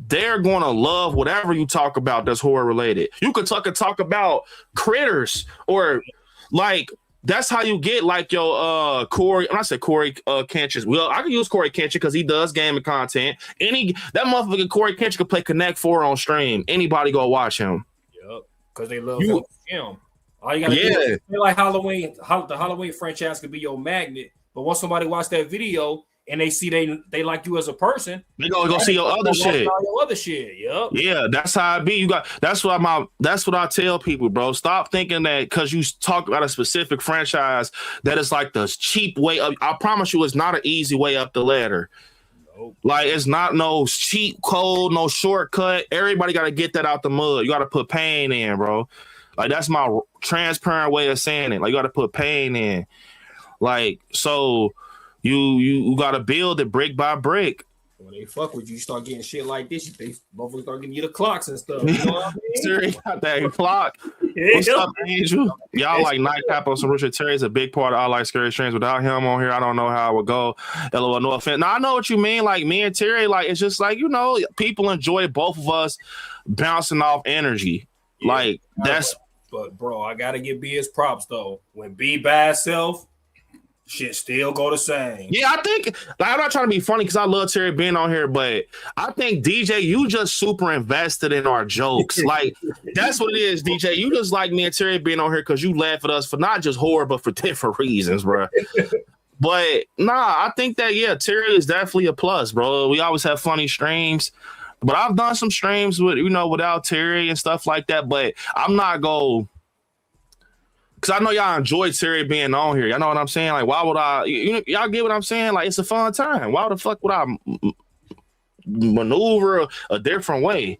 they're going to love whatever you talk about that's horror related. You could talk about critters or like, that's how you get like your Corey. I said Corey Kenshin. Well, I can use Corey Kenshin because he does gaming content. That motherfucker Corey Kenshin could play Connect 4 on stream. Anybody go watch him. Yep, because they love him. All you gotta do is like Halloween. The Halloween franchise could be your magnet, but once somebody watch that video and they see they like you as a person, they go see your other shit. Your other shit. Yep. Yeah, that's how it be. That's what I tell people, bro. Stop thinking that because you talk about a specific franchise that is like the cheap way up. I promise you, it's not an easy way up the ladder. Nope. Like, it's not no cheap code, no shortcut. Everybody got to get that out the mud. You got to put pain in, bro. Like, that's my transparent way of saying it. Like, you got to put pain in. Like, so you got to build it brick by brick. When they fuck with you, you start getting shit like this. They motherfuckers start getting you the clocks and stuff. You know what I mean? Terry got that clock. What's up, Angel? Y'all like Nightcap on some Richard Terry is a big part of I Like Scary Streams. Without him on here, I don't know how it would go. LOL, no offense. Now, I know what you mean. Like, me and Terry, like, it's just like, people enjoy both of us bouncing off energy. Yeah, like, that's... But, bro, I got to give B his props, though. When B by itself, shit still go the same. Yeah, I think, like, I'm not trying to be funny because I love Terry being on here, but I think, DJ, you just super invested in our jokes. Like, that's what it is, DJ. You just like me and Terry being on here because you laugh at us for not just horror, but for different reasons, bro. But, nah, I think that, yeah, Terry is definitely a plus, bro. We always have funny streams. But I've done some streams with, without Terry and stuff like that. But I'm not because I know y'all enjoy Terry being on here. Y'all know what I'm saying? Like, why would I? Y'all get what I'm saying? Like, it's a fun time. Why the fuck would I maneuver a different way?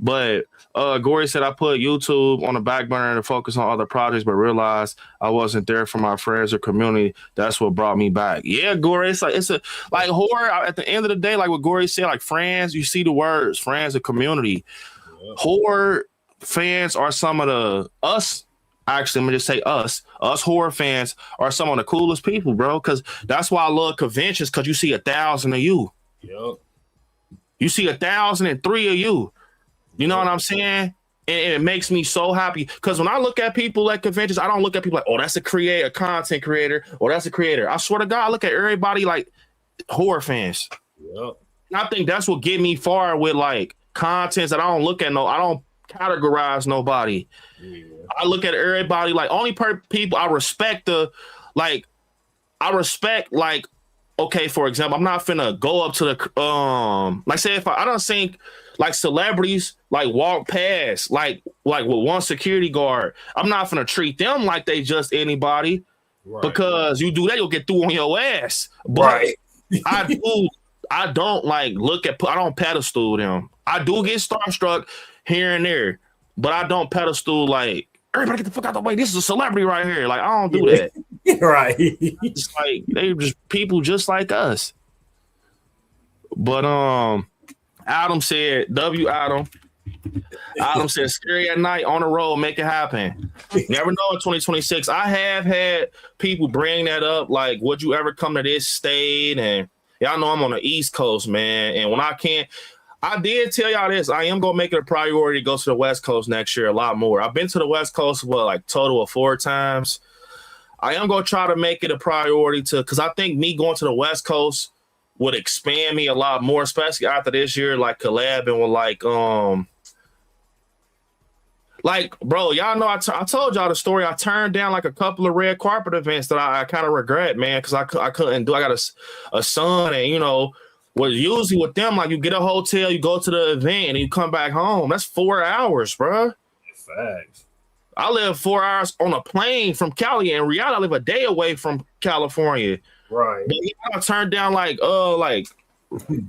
But Gory said I put YouTube on the back burner to focus on other projects, but realized I wasn't there for my friends or community. That's what brought me back. Yeah, Gory, it's like horror. At the end of the day, like what Gory said, like friends, you see the words, friends, a community. Yeah. Horror fans are some of us. Actually, I'm gonna just say us horror fans are some of the coolest people, bro. Because that's why I love conventions. Because you see 1,000 of you. Yep. You see 1,003 of you. You know what I'm saying? And it makes me so happy because when I look at people at conventions, I don't look at people like, oh, that's a content creator, or that's a creator. I swear to God, I look at everybody like horror fans. Yep. And I think that's what get me far with like contents that I don't look at. I don't categorize nobody. Yeah. I look at everybody like only people I respect okay, for example, I'm not finna go up to the like say if I don't think like celebrities like walk past like with one security guard, I'm not finna treat them like they just anybody, right? Because you do that, you'll get through on your ass. But right. I don't like I don't pedestal them. I do get starstruck here and there, but I don't pedestal like everybody get the fuck out of the way. This is a celebrity right here. Like, I don't do that. Right. It's like they're just people just like us. But Adam said, Adam said, scary at night on the road, make it happen. Never know in 2026. I have had people bring that up, like, would you ever come to this state? And y'all know I'm on the East Coast, man. And when I can't, I did tell y'all this. I am going to make it a priority to go to the West Coast next year a lot more. I've been to the West Coast, like total of 4 times. I am going to try to make it a priority because I think me going to the West Coast would expand me a lot more, especially after this year, like collabing with like, bro, y'all know I told y'all the story. I turned down like a couple of red carpet events that I kind of regret, man, because I couldn't do. I got a son, and you know, what usually with them, like you get a hotel, you go to the event, and you come back home. That's 4 hours, bro. Facts. I live 4 hours on a plane from Cali, and in reality, I live a day away from California. Right. But I turned down like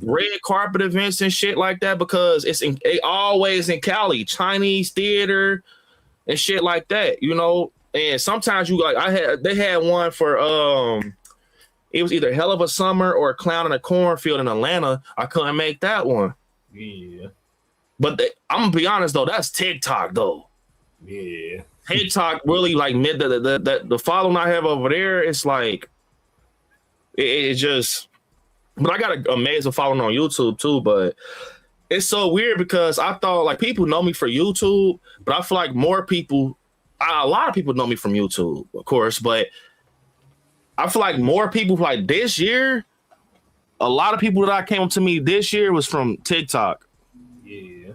red carpet events and shit like that because it always in Cali, Chinese theater and shit like that, you know. And sometimes you like they had one for it was either Hell of a Summer or Clown in a Cornfield in Atlanta. I couldn't make that one. Yeah. But I'm gonna be honest though, that's TikTok though. Yeah. TikTok really like the following I have over there, it's like it just. But I got an amazing following on YouTube too. But it's so weird because I thought like people know me for YouTube, but I feel like a lot of people know me from YouTube, of course. But I feel like more people like this year, a lot of people that came up to me this year was from TikTok. Yeah.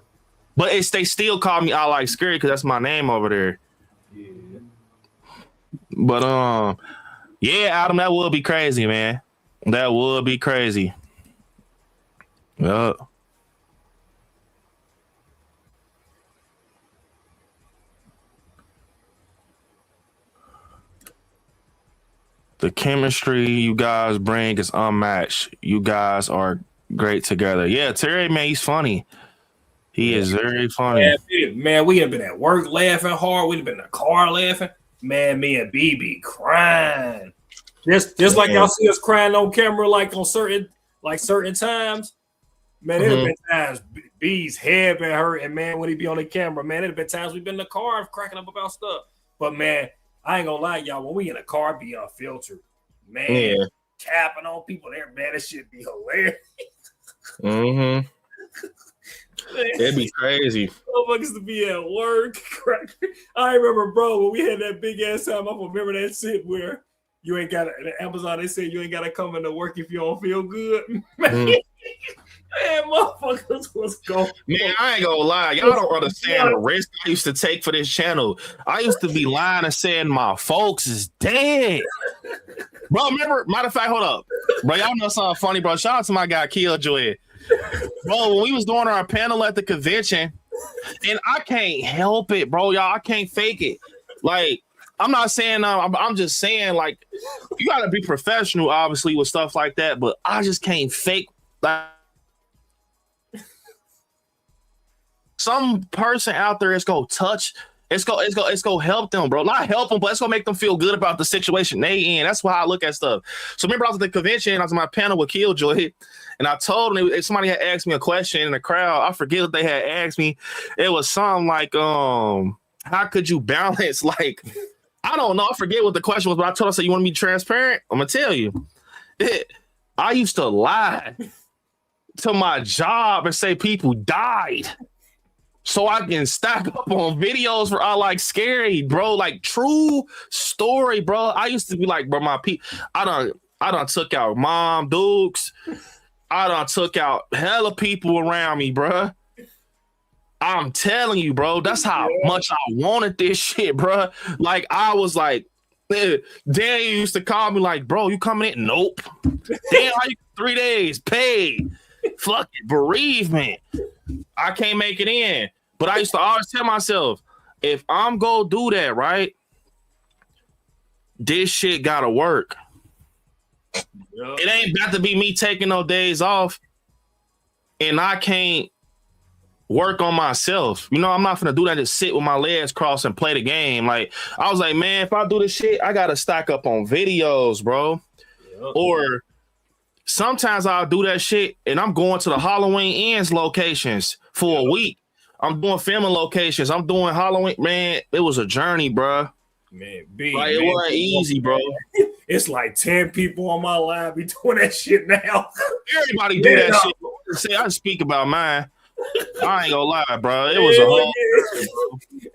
But they still call me ILIKESCARY because that's my name over there. Yeah. But yeah, Adam, that would be crazy, man. That would be crazy. Yeah. The chemistry you guys bring is unmatched. You guys are great together. Yeah, Terry, man, he's funny. He is very funny. Man, we have been at work laughing hard. We've been in the car laughing. Man, me and BB crying. Just like y'all see us crying on camera, like on certain times. Man, there have been times B's head been hurting, man, when he be on the camera. Man, there have been times we've been in the car cracking up about stuff. But man, I ain't gonna lie, y'all. When we in the car, be unfiltered, man. Capping on people there, man. That shit be hilarious. It'd be crazy. Motherfuckers to be at work. I remember, bro, when we had that big ass time. I remember that shit where. You ain't got to, Amazon, they say you ain't got to come into work if you don't feel good. Man, motherfuckers was going. Man, I ain't gonna lie. Y'all don't understand the risk I used to take for this channel. I used to be lying and saying my folks is dead. Bro, remember, matter of fact, hold up. Bro, y'all know something funny, bro. Shout out to my guy, Killjoy. Bro, when we was doing our panel at the convention, and I can't help it, bro, y'all. I can't fake it. Like, I'm not saying I'm just saying like you gotta be professional, obviously, with stuff like that. But I just can't fake like some person out there is gonna touch. It's gonna help them, bro. Not help them, but it's gonna make them feel good about the situation they in. That's why I look at stuff. So remember, I was at the convention. I was on my panel with Killjoy, and I told them if somebody had asked me a question in the crowd. I forget what they had asked me. It was something like, how could you balance like? I don't know. I forget what the question was, but I told her, I said, you want to be transparent? I'm going to tell you. I used to lie to my job and say people died so I can stack up on videos for ILIKESCARY, bro. Like, true story, bro. I used to be like, bro, my people, I done took out Mom Dukes. I done took out hella people around me, bro. I'm telling you, bro, that's how much I wanted this shit, bro. Like, I was like, Daniel used to call me like, bro, you coming in? Nope. Damn, how you 3 days paid? Fuck it, bereavement. I can't make it in. But I used to always tell myself, if I'm gonna do that, right, this shit gotta work. Yep. It ain't about to be me taking no days off and I can't work on myself. You know, I'm not gonna do that, just sit with my legs crossed and play the game. Like, I was like, man, if I do this shit, I gotta stack up on videos, bro. Yep. Or sometimes I'll do that shit and I'm going to the Halloween Ends locations for a week. I'm doing filming locations. I'm doing Halloween. Man, it was a journey, bro. Man, it wasn't easy, bro. It's like 10 people on my live be doing that shit now. Everybody do that shit. Say, I speak about mine. I ain't gonna lie, bro. It was a whole.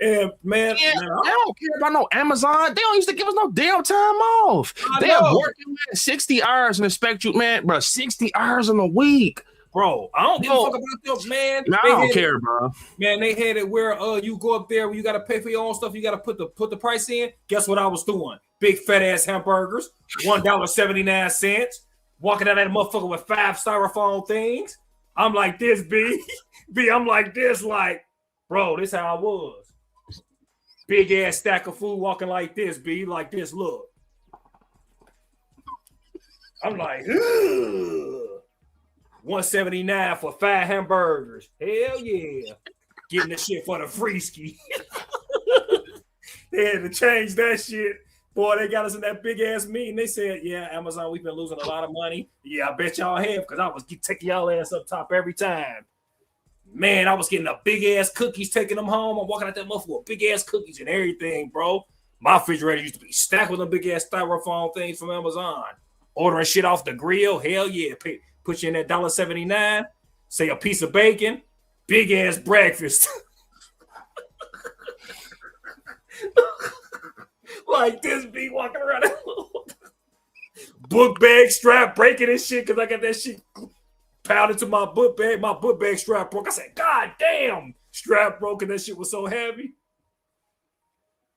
And man, I don't care about no Amazon. They don't used to give us no damn time off. They have working 60 hours and expect you, man, bro, 60 hours in a week. Bro, I don't give a fuck about them, man. No, I don't care, bro. Man, they had it where you go up there where you gotta pay for your own stuff, you gotta put the price in. Guess what I was doing? Big fat ass hamburgers, $1.79. Walking out of that motherfucker with 5 styrofoam things. I'm like this, B. B, I'm like this, like, bro, this how I was. Big ass stack of food walking like this, B, like this, look. I'm like, ugh. $179 for 5 hamburgers. Hell yeah. Getting the shit for the free ski. They had to change that shit. Boy, they got us in that big ass meeting. They said, yeah, Amazon, we've been losing a lot of money. Yeah, I bet y'all have, because I was taking y'all ass up top every time. Man, I was getting the big ass cookies, taking them home. I'm walking out that motherfucker with big ass cookies and everything, bro. My refrigerator used to be stacked with them big ass styrofoam things from Amazon. Ordering shit off the grill, hell yeah. Put you in that $1.79, say a piece of bacon, big ass breakfast. Like this, be walking around book bag strap breaking and shit, because I got that shit pounded to my book bag strap broke. I said, God damn, strap broke, and that shit was so heavy.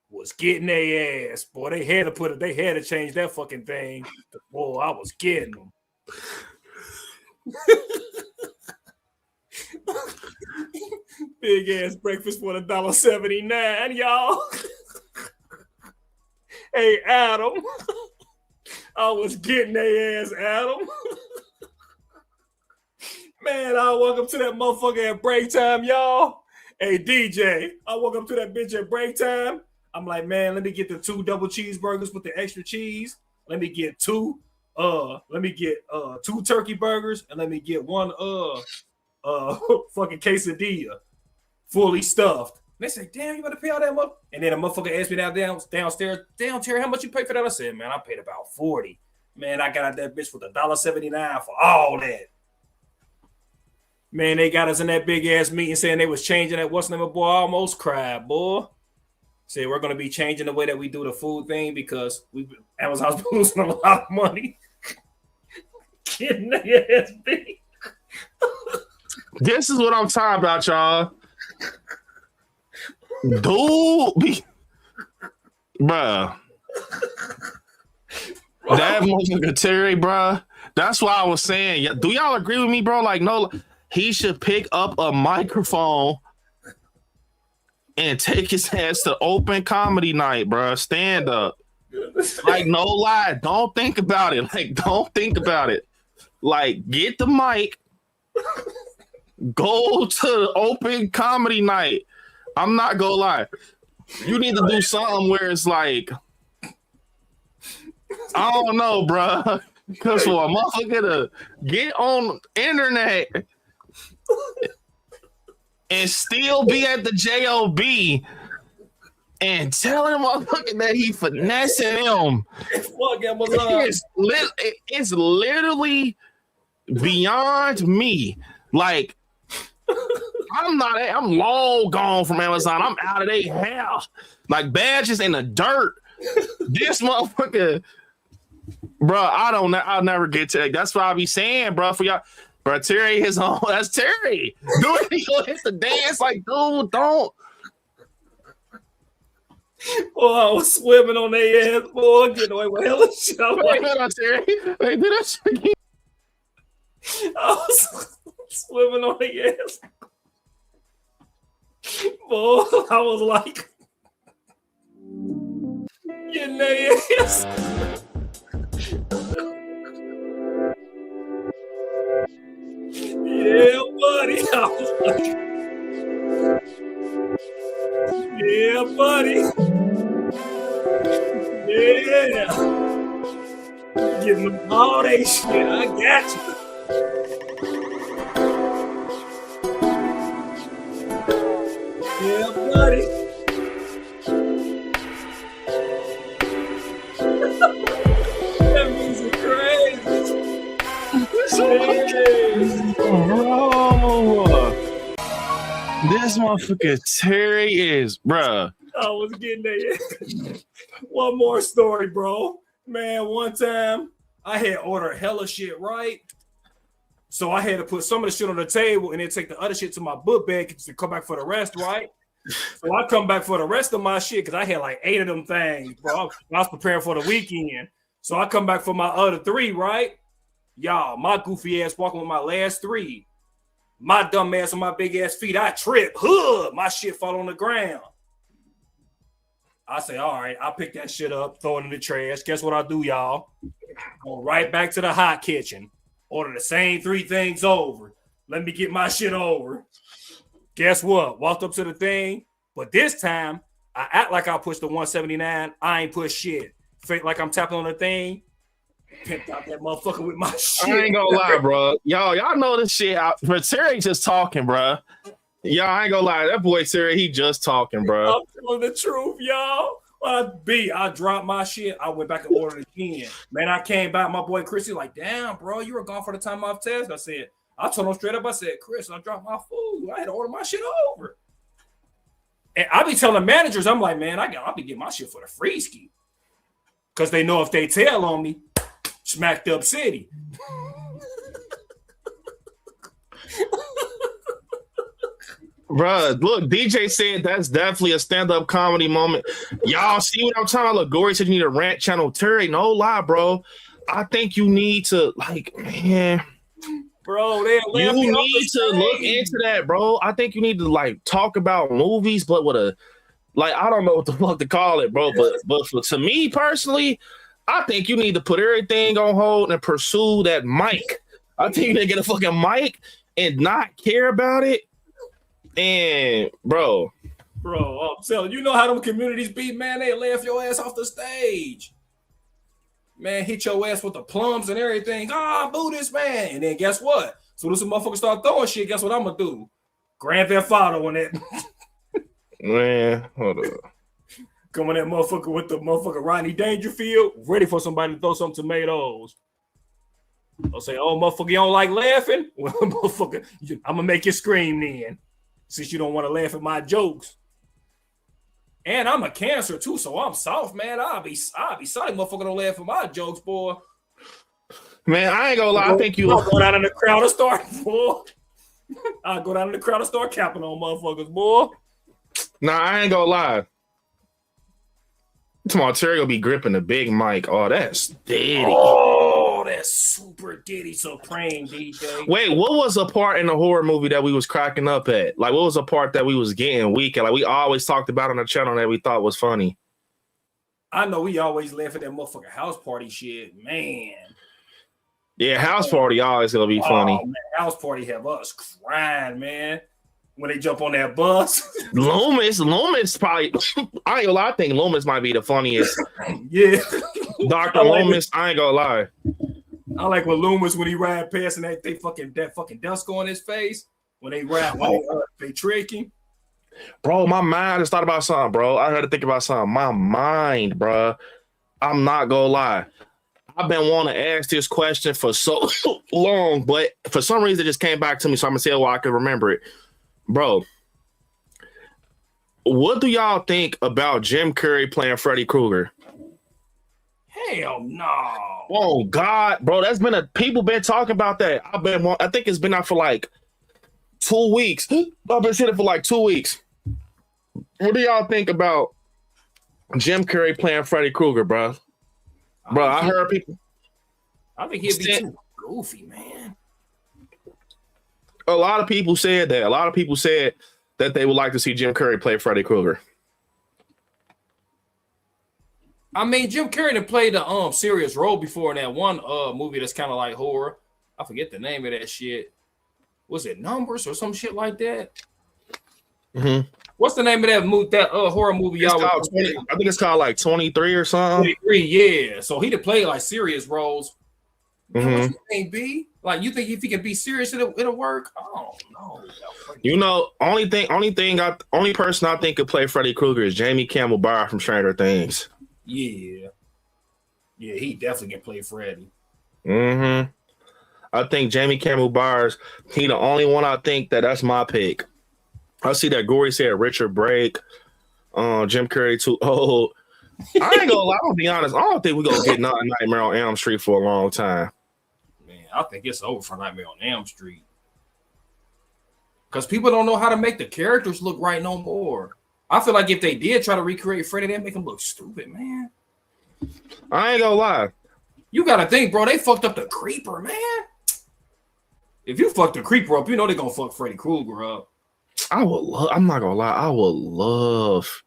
Was getting their ass. Boy, they had to change that fucking thing. Boy, I was getting them. Big ass breakfast for $1.79, y'all. Hey, Adam. I was getting their ass, Adam. Man, I woke up to that motherfucker at break time, y'all. Hey, DJ, I woke up to that bitch at break time. I'm like, man, let me get the 2 double cheeseburgers with the extra cheese. Let me get 2 turkey burgers, and let me get 1 fucking quesadilla fully stuffed. They say, damn, you better pay all that much. And then a motherfucker asked me downstairs, damn, Terry, how much you pay for that? I said, man, I paid about 40. Man, I got out that bitch with $1.79 for all that. Man, they got us in that big ass meeting saying they was changing that. What's the name, boy? I almost cried, boy. Said we're gonna be changing the way that we do the food thing because Amazon's losing a lot of money. Getting their ass beat. This is what I'm talking about, y'all. Dude, bruh. That motherfucker Terry, bruh. That's why I was saying, do y'all agree with me, bro? Like, no, he should pick up a microphone and take his ass to open comedy night, bruh. Stand up. Like, no lie. Don't think about it. Like, don't think about it. Like, get the mic. Go to open comedy night. I'm not gonna lie. You need to do something where it's like, I don't know, bruh. Because for a motherfucker to get on internet and still be at the JOB and telling a motherfucker that he finessing him, it's literally beyond me. Like, I'm long gone from Amazon. I'm out of their house. Like, badges in the dirt. This motherfucker, bro, I'll never get to that. That's what I be saying, bro, for y'all. Bro, Terry is on. That's Terry. Dude, he gonna hit the dance like, dude, don't. Oh, I was swimming on their ass, boy, getting away with hella shit. Wait, Terry. Wait, do that shit again. I was swimming on their ass. Boy, I was like, getting their ass. Yeah, buddy. I was like, yeah, buddy. Yeah. Getting them all that shit. I got you. Yeah, buddy. That music crazy. Bro. This motherfucker Terry is, bruh. I was getting there. One more story, bro. Man, one time I had ordered hella shit, right? So I had to put some of the shit on the table and then take the other shit to my book bag to come back for the rest, right? So I come back for the rest of my shit because I had like 8 of them things, bro. I was preparing for the weekend. So I come back for my other 3, right? Y'all, my goofy ass walking with my last 3. My dumb ass on my big ass feet, I trip. My shit fall on the ground. I say, all right, I'll pick that shit up, throw it in the trash. Guess what I do, y'all? Go right back to the hot kitchen. Order the same 3 things over. Let me get my shit over. Guess what? Walked up to the thing, but this time I act like I pushed the 179. I ain't push shit. Fake like I'm tapping on the thing. Pimped out that motherfucker with my shit. I ain't gonna lie, bro. Y'all know this shit out. But Terry just talking, bro. Y'all, I ain't gonna lie. That boy Terry, he just talking, bro. I'm telling the truth, y'all. I dropped my shit. I went back and ordered it again. Man, I came back. My boy Chris, he like, damn, bro, you were gone for the time off test. I told him straight up, I said, Chris, I dropped my food. I had to order my shit over. And I be telling managers, I'm like, man, I'll be getting my shit for the free ski. Because they know if they tell on me, smacked up city. Bruh, look, DJ said that's definitely a stand-up comedy moment. Y'all see what I'm talking about? Gory said you need a rant channel. Terry, no lie, bro. I think you need to, like, man. Bro, you need to look into that, bro. I think you need to, like, talk about movies, but with a, like, I don't know what the fuck to call it, bro. But to me personally, I think you need to put everything on hold and pursue that mic. I think you need to get a fucking mic and not care about it. And bro, I'm telling you, know how them communities be, man. They laugh your ass off the stage, man. Hit your ass with the plums and everything. Boo this man. And then guess what? So this motherfucker start throwing shit. Guess what I'm gonna do? Grand Theft Auto on that. Man, hold up. Come on, that motherfucker with the motherfucker Rodney Dangerfield, ready for somebody to throw some tomatoes. I'll say, oh, motherfucker, you don't like laughing? Well, motherfucker, I'm gonna make you scream then. Since you don't want to laugh at my jokes. And I'm a cancer too, so I'm soft, man. I'll be sorry, motherfucker, don't laugh at my jokes, boy. Man, I ain't gonna lie. I think you I'll go down in the crowd and start, boy. I'll go down in the crowd and start capping on motherfuckers, boy. Nah, I ain't gonna lie. Tomorrow, Terry will be gripping the big mic. Oh, that's steady. Oh, that's super Diddy Supreme, DJ. Wait, what was a part in the horror movie that we was cracking up at? Like, what was a part that we was getting weak at? Like, we always talked about on the channel that we thought was funny. I know we always laugh at that motherfucking house party shit, man. Yeah, house party always gonna be funny. Man, house party have us crying, man. When they jump on that bus. Loomis probably, I ain't gonna lie, I think Loomis might be the funniest. Yeah. Dr. Loomis, I ain't gonna lie. I like when Loomis, when he ride past and that fucking dust on his face, when they ride, they trick him. Bro, my mind just thought about something, bro. I had to think about something. My mind, bro. I'm not gonna lie. I've been wanting to ask this question for so long, but for some reason it just came back to me, so I'm gonna say, well, I can remember it. Bro, what do y'all think about Jim Carrey playing Freddy Krueger? Hell no. Oh God, bro, people been talking about that. I think it's been out for like 2 weeks. I've been seeing it for like 2 weeks. What do y'all think about Jim Carrey playing Freddy Krueger, bro? Bro, I heard people. I think he'd be too goofy, man. A lot of people said that. A lot of people said that they would like to see Jim Carrey play Freddy Krueger. I mean, Jim Carrey done played the serious role before in that one movie that's kind of like horror. I forget the name of that shit. Was it Numbers or some shit like that? Mm-hmm. What's the name of that horror movie? Y'all I think it's called like 23 or something. 23, yeah. So he done played like serious roles. Mm-hmm. What you think, B? Like, you think if he can be serious, it'll work? Oh no. You know, only person I think could play Freddy Krueger is Jamie Campbell Bower from Stranger Things. Yeah, he definitely can play Freddy. I think Jamie Campbell Bower, he the only one I think that's my pick. I see that Gory said Richard Brake, Jim Carrey too old. I ain't gonna lie, I'm gonna be honest. I don't think we're gonna get Nightmare on Elm Street for a long time. Man, I think it's over for Nightmare on Elm Street. Because people don't know how to make the characters look right no more. I feel like if they did try to recreate Freddy, they'd make him look stupid, man. I ain't gonna lie. You gotta think, bro, they fucked up the Creeper, man. If you fuck the Creeper up, you know they're gonna fuck Freddy Krueger up. I'm not gonna lie, I would love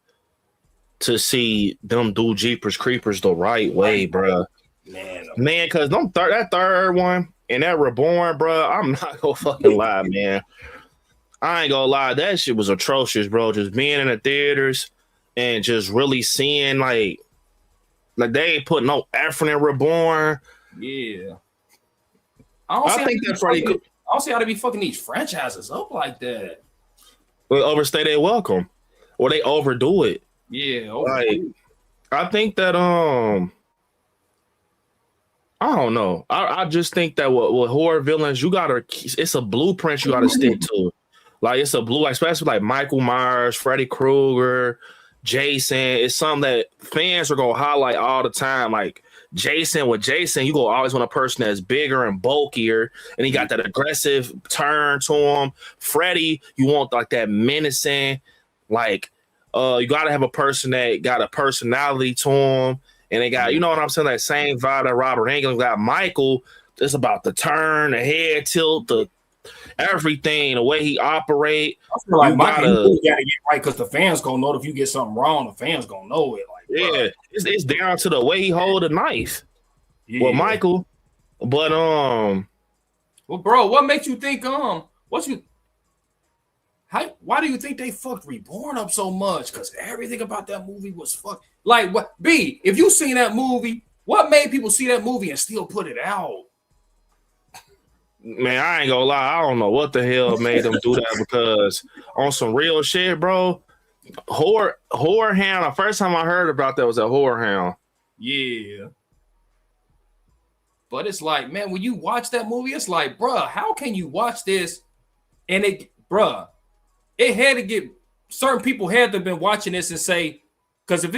to see them do Jeepers Creepers the right way, bro. Man, because that third one and that Reborn, bro, I'm not gonna fucking lie, man. I ain't gonna lie, that shit was atrocious, bro. Just being in the theaters and just really seeing like they ain't put no effort in Reborn. Yeah. I think that's Freddy. I don't see how they be fucking these franchises up like that. They overstay their welcome, or they overdo it. Yeah, like I think that I don't know. I just think that with horror villains, it's a blueprint you gotta stick to. Like it's a especially like Michael Myers, Freddy Krueger, Jason. It's something that fans are gonna highlight all the time. Like Jason, you go always want a person that's bigger and bulkier, and he got that aggressive turn to him. Freddy, you want like that menacing, like you gotta have a person that got a personality to him, and they got, you know what I'm saying, that same vibe that Robert Englund got. Michael, it's about the turn, the head tilt, the everything, the way he operate. I feel like Michael, you gotta get right because the fans gonna know if you get something wrong. The fans gonna know it. Like, yeah, it's down to the way he hold a knife. Yeah. Well, Michael, but well, bro, what makes you think why do you think they fucked Reborn up so much? Because everything about that movie was fucked. Like what? B, if you seen that movie, what made people see that movie and still put it out? Man, I ain't gonna lie. I don't know what the hell made them do that, because on some real shit, bro, Horror Hound, the first time I heard about that was at Horror Hound. Yeah. But it's like, man, when you watch that movie, it's like, bruh, how can you watch this? And it had to get, certain people had to have been watching this and say, because if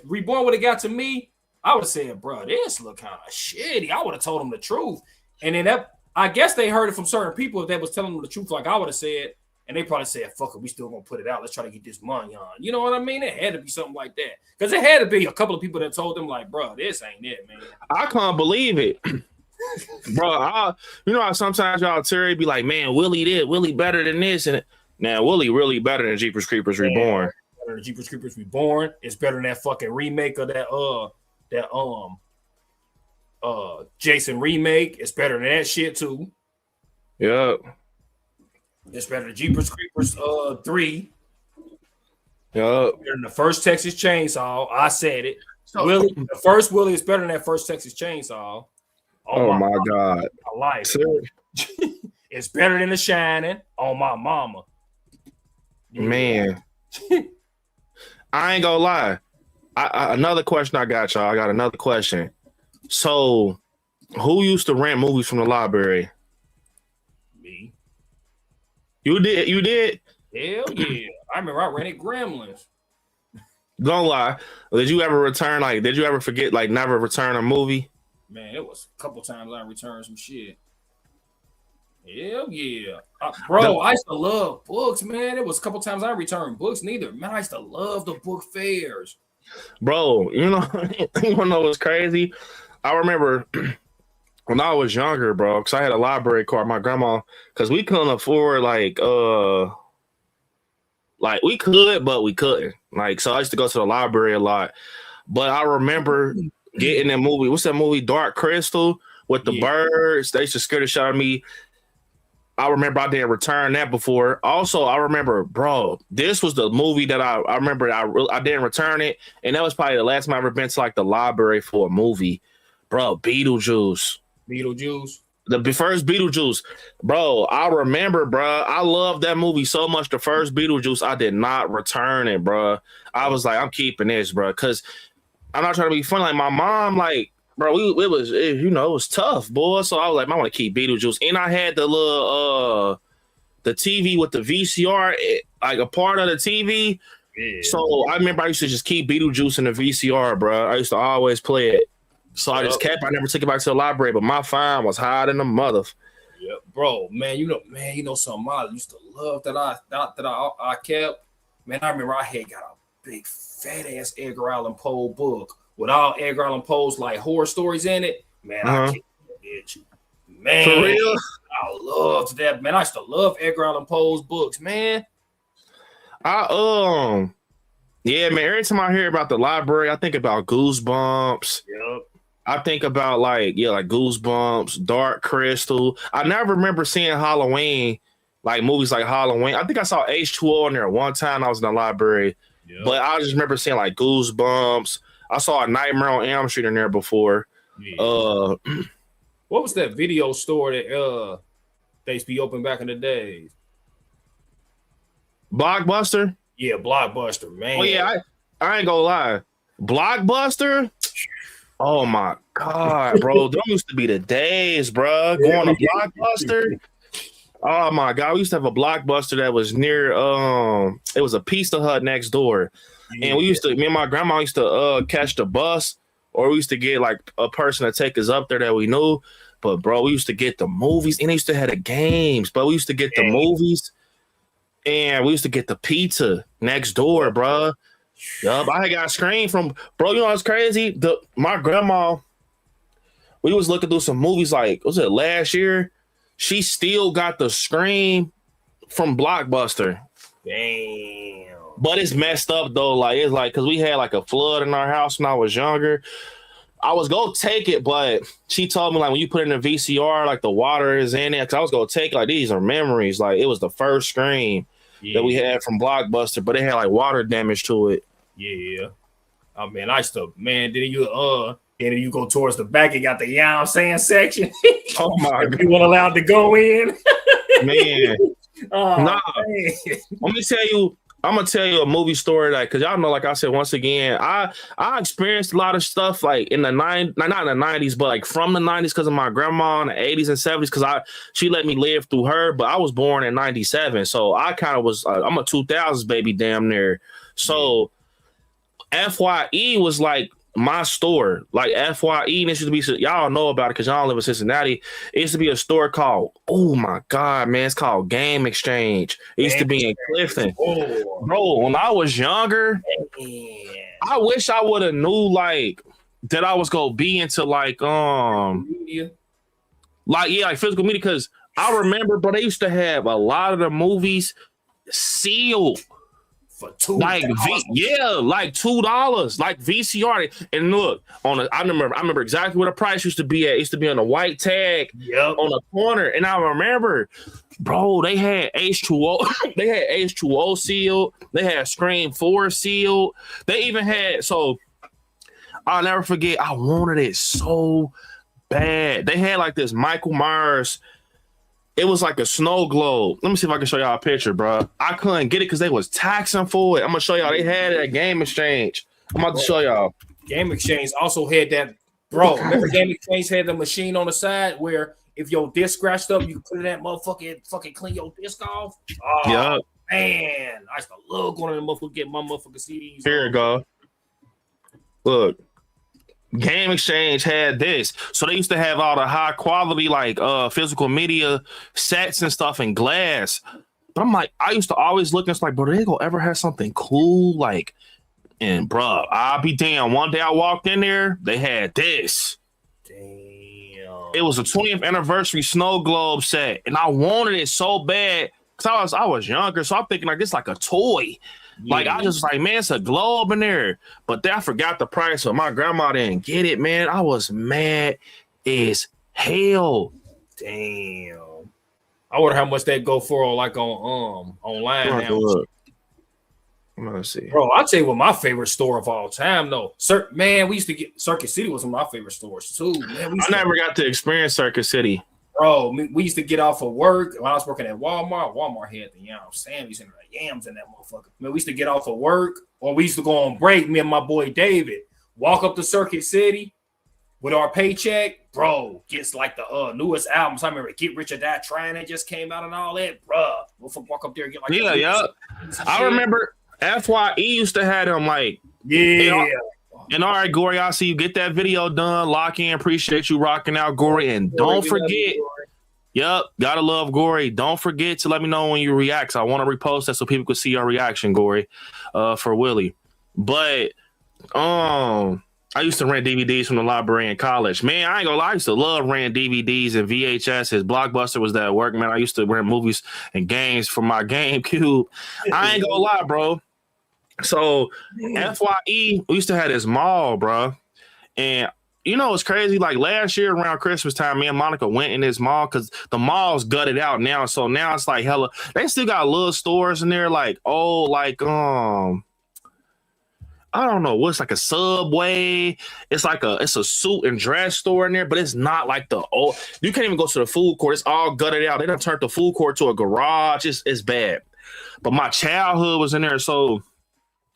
Reborn would have got to me, I would have said, bruh, this look kind of shitty. I would have told them the truth. And then I guess they heard it from certain people if they was telling them the truth, like I would have said, and they probably said, fuck it, we still gonna put it out. Let's try to get this money on. You know what I mean? It had to be something like that. Because it had to be a couple of people that told them, like, bro, this ain't it, man. I can't believe it. Bro, you know how sometimes y'all Terry be like, man, Willie better than this. And now Willie really better than Jeepers Creepers Reborn. Better than Jeepers Creepers Reborn. It's better than that fucking remake of that Jason remake. It's better than that shit too. Yep. It's better than Jeepers Creepers 3. Yep. Better than the first Texas Chainsaw. I said it. The first Willie is better than that first Texas Chainsaw. Oh my God. I like it. It's better than The Shining. On my mama. Man. I ain't gonna lie. Another question I got, y'all. I got another question. So, who used to rent movies from the library? Me. You did? Hell yeah. I remember I rented Gremlins. Don't lie. Did you ever forget, like, never return a movie? Man, it was a couple times I returned some shit. Hell yeah. Bro, I used to love books, man. It was a couple times I returned books neither. Man, I used to love the book fairs. Bro, you wanna know what's crazy? I remember when I was younger, bro, because I had a library card, my grandma, because we couldn't afford like we could, but we couldn't. Like, so I used to go to the library a lot. But I remember getting that movie. What's that movie? Dark Crystal with the birds. They used to scare the shit out of me. I remember I didn't return that before. Also, I remember, bro, this was the movie that I remember I didn't return it. And that was probably the last time I ever been to like the library for a movie. Bro, Beetlejuice. The first Beetlejuice. Bro, I remember, bro. I love that movie so much. The first Beetlejuice, I did not return it, bro. I was like, I'm keeping this, bro. Because I'm not trying to be funny. Like, my mom, like, bro, it was tough, boy. So I was like, I want to keep Beetlejuice. And I had the the TV with the VCR, like a part of the TV. Yeah. So I remember I used to just keep Beetlejuice in the VCR, bro. I used to always play it. So I just kept. I never took it back to the library, but my fine was higher than the mother. Yeah, bro, man, you know something I used to love that I kept. Man, I remember I had got a big fat ass Edgar Allan Poe book with all Edgar Allan Poe's like horror stories in it. Man, I kept that bitch. Man, for real, I loved that. Man, I used to love Edgar Allan Poe's books, man. Yeah, man. Every time I hear about the library, I think about Goosebumps. Yep. I think about like Goosebumps, Dark Crystal. I never remember seeing Halloween, like movies like Halloween. I think I saw H2O in there one time. I was in the library, but I just remember seeing like Goosebumps. I saw a Nightmare on Elm Street in there before. Yeah. What was that video store that they used to be open back in the days? Blockbuster. Yeah, Blockbuster, man. Oh yeah, I ain't gonna lie, Blockbuster. Oh my God, bro. Those used to be the days, bro. Going to Blockbuster. Oh my God. We used to have a Blockbuster that was near it was a Pizza Hut next door. And me and my grandma used to catch the bus, or we used to get like a person to take us up there that we knew. But bro, we used to get the movies, and they used to have the games, but we used to get the movies, and we used to get the pizza next door, bro. Yup, I got a screen from, bro. You know what's crazy? My grandma, we was looking through some movies like, was it last year? She still got the screen from Blockbuster. Damn. But it's messed up though. Like it's like because we had like a flood in our house when I was younger. I was gonna take it, but she told me like when you put it in a VCR, like the water is in it. Cause I was gonna take it, like these are memories. Like it was the first screen that we had from Blockbuster, but it had like water damage to it. Yeah. Oh man, I used to, man, then you go towards the back, you got the, you know what I'm saying, section. Oh my God. You weren't allowed to go in. Man. Oh, nah. man. I'm gonna tell you a movie story that, because y'all know, like I said, once again, I experienced a lot of stuff like in the not in the 90s, but like from the 90s because of my grandma in the 80s and 70s, because she let me live through her, but I was born in 97, so I kind of was I'm a 2000s baby damn near. So FYE was like my store, like FYE, and it used to be, y'all know about it because y'all live in Cincinnati. It used to be a store called, oh my God, man, it's called Game Exchange. It used to be in Clifton. Oh. Bro, when I was younger, I wish I would have knew like that I was gonna be into like media. Like physical media, because I remember, but they used to have a lot of the movies sealed. For $2, like like $2, like VCR. And look, I remember exactly where the price used to be at. It used to be on a white tag on the corner. And I remember, bro, they had H2O, they had H2O sealed, they had Scream 4 sealed. They even had, so I'll never forget, I wanted it so bad. They had like this Michael Myers. It was like a snow globe. Let me see if I can show y'all a picture, bro. I couldn't get it because they was taxing for it. I'm gonna show y'all. They had it at Game Exchange. I'm about to show y'all. Game Exchange also had that, bro. Remember Game Exchange had the machine on the side where if your disc scratched up, you could put it in that motherfucker and fucking clean your disc off. Oh, yeah. Man, I used to love going to the motherfucker, get my motherfucking CDs. Here you go. Look. Game Exchange had this, so they used to have all the high quality like physical media sets and stuff in glass. But I'm like, I used to always look and it's like, bro, they gonna ever have something cool like? And bro, I'll be damn. One day I walked in there, they had this. Damn. It was a 20th anniversary snow globe set, and I wanted it so bad because I was younger, so I'm thinking like this like a toy. Like I just like, man, it's a globe in there. But then I forgot the price, so my grandma didn't get it, man. I was mad as hell. Damn. I wonder how much that go for like on online now. I'm gonna see. Bro, I'll tell you what my favorite store of all time though. Man, we used to get Circuit City was one of my favorite stores too. Man, I never got to experience Circuit City. Bro, we used to get off of work when I was working at Walmart. Walmart had the yams and the yams in that motherfucker. Man, we used to get off of work, or we used to go on break. Me and my boy David walk up to Circuit City with our paycheck. Bro, gets like the newest albums. I remember Get Rich or Die Trying that just came out and all that. Bro, Motherfucker walk up there and get like yeah. I remember FYE used to have them like and all right, Gory, I see you get that video done. Lock in, appreciate you rocking out, Gory, and don't forget. Yep, gotta love Gory. Don't forget to let me know when you react. So I want to repost that so people can see your reaction, Gory, for Willie. But I used to rent DVDs from the library in college. Man, I ain't gonna lie, I used to love renting DVDs and VHS. Blockbuster was that work, man. I used to rent movies and games from my GameCube. I ain't gonna lie, bro. So FYE, we used to have this mall, bro. And you know, it's crazy. Like last year around Christmas time, me and Monica went in this mall because the mall's gutted out now. So now it's like hella, they still got little stores in there, like, I don't know what's like a Subway. It's a suit and dress store in there, but it's not like the old. You can't even go to the food court. It's all gutted out. They done turned the food court to a garage. It's bad. But my childhood was in there. So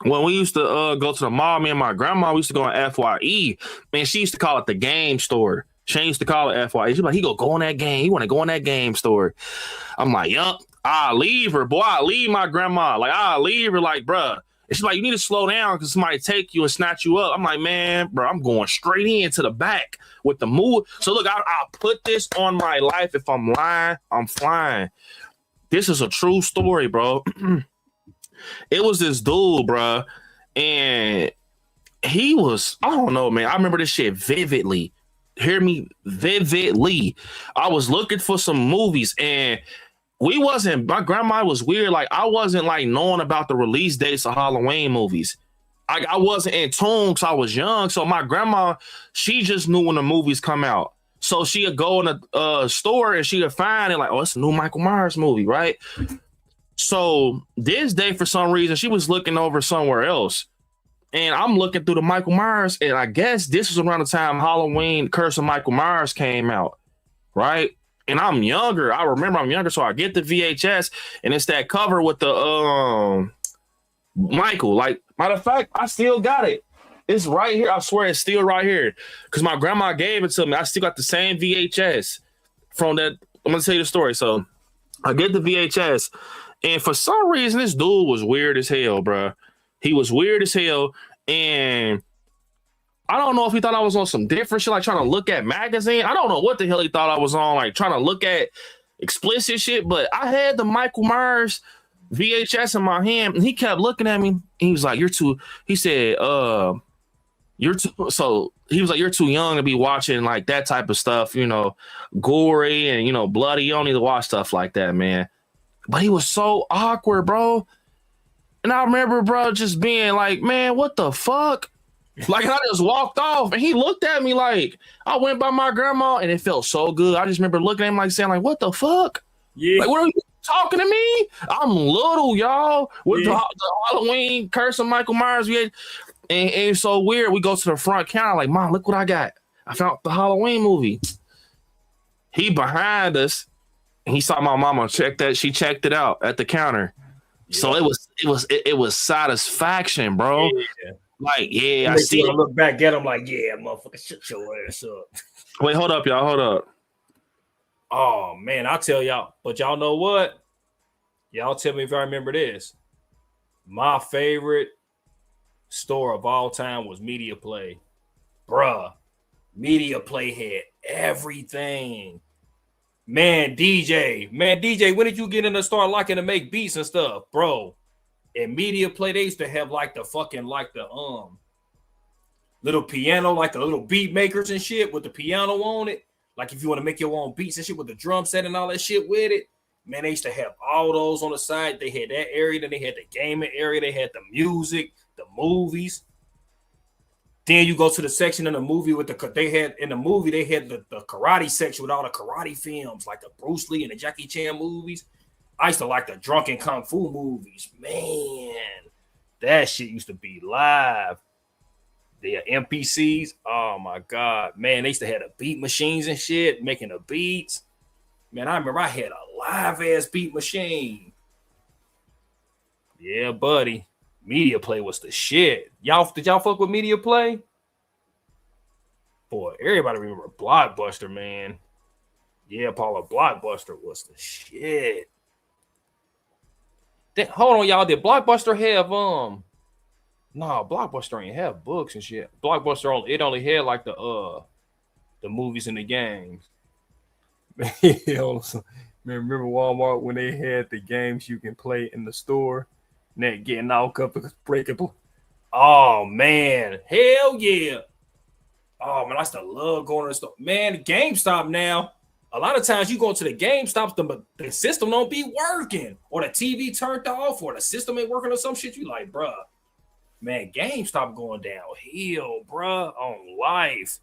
when we used to go to the mall, me and my grandma, we used to go on FYE. Man, she used to call it the game store. She used to call it FYE. She's like, he go in that game. He want to go in that game store. I'm like, yup. I'll leave her, boy. I'll leave my grandma. Like, I'll leave her, like, bruh. And she's like, you need to slow down because somebody take you and snatch you up. I'm like, man, bro, I'm going straight into the back with the move. So look, I'll put this on my life. If I'm lying, I'm flying. This is a true story, bro. It was this dude, bro, and he was, I don't know, man. I remember this shit vividly. Hear me, vividly. I was looking for some movies, and my grandma was weird. Like, I wasn't like knowing about the release dates of Halloween movies. I wasn't in tune because I was young. So my grandma, she just knew when the movies come out. So she'd go in a store and she'd find it like, oh, it's a new Michael Myers movie, right? So this day, for some reason, she was looking over somewhere else. And I'm looking through the Michael Myers, and I guess this was around the time Halloween Curse of Michael Myers came out, right? And I'm younger. I remember I'm younger, so I get the VHS, and it's that cover with the Michael. Like, matter of fact, I still got it. It's right here. I swear it's still right here. Because my grandma gave it to me. I still got the same VHS from that. I'm going to tell you the story. So I get the VHS. And for some reason, this dude was weird as hell, bro. He was weird as hell. And I don't know if he thought I was on some different shit, like trying to look at magazine. I don't know what the hell he thought I was on, like trying to look at explicit shit. But I had the Michael Myers VHS in my hand, and he kept looking at me. And he was like, "You're too." He said, "You're too." So he was like, "You're too young to be watching like that type of stuff, you know, gory and bloody. You don't need to watch stuff like that, man." But he was so awkward, bro. And I remember, bro, just being like, man, what the fuck? Like, I just walked off, and he looked at me like I went by my grandma, and it felt so good. I just remember looking at him like saying, like, what the fuck? Yeah. Like, what are you talking to me? I'm little, y'all. With the Halloween Curse of Michael Myers. And it's so weird. We go to the front counter, like, Mom, look what I got. I found the Halloween movie. He behind us. And he saw my mama check that. She checked it out at the counter. Yeah. So it was satisfaction, bro. Yeah. Like, yeah, I see. I look back at him like, yeah, motherfucker, shut your ass up. Wait, hold up, y'all. Hold up. Oh man, I'll tell y'all. But y'all know what? Y'all tell me if I remember this. My favorite store of all time was Media Play. Bruh. Media Play had everything. Man, DJ, when did you get in the start liking to make beats and stuff, bro? And Media Play, they used to have like the fucking little piano, like the little beat makers and shit with the piano on it. Like if you want to make your own beats and shit with the drum set and all that shit with it, man, they used to have all those on the side. They had that area, then they had the gaming area, they had the music, the movies. Then you go to the section in the movie with the karate section with all the karate films, like the Bruce Lee and the Jackie Chan movies. I used to like the drunken kung fu movies. Man, that shit used to be live. The NPCs, oh my God. Man, they used to have the beat machines and shit, making the beats. Man, I remember I had a live-ass beat machine. Yeah, buddy. Media Play was the shit. Did y'all fuck with Media Play? Boy, everybody remember Blockbuster, man. Yeah, Paula, Blockbuster was the shit. Hold on, y'all. Did Blockbuster have No, Blockbuster ain't have books and shit. Blockbuster only had like the movies and the games. Man, remember Walmart when they had the games you can play in the store? And that getting all up and breakable. Oh man, hell yeah. Oh man, I still love going to the store. Man, GameStop now. A lot of times you go to the GameStops, the system don't be working, or the TV turned off, or the system ain't working or some shit. You like, bruh, man, GameStop going downhill, bruh, on life.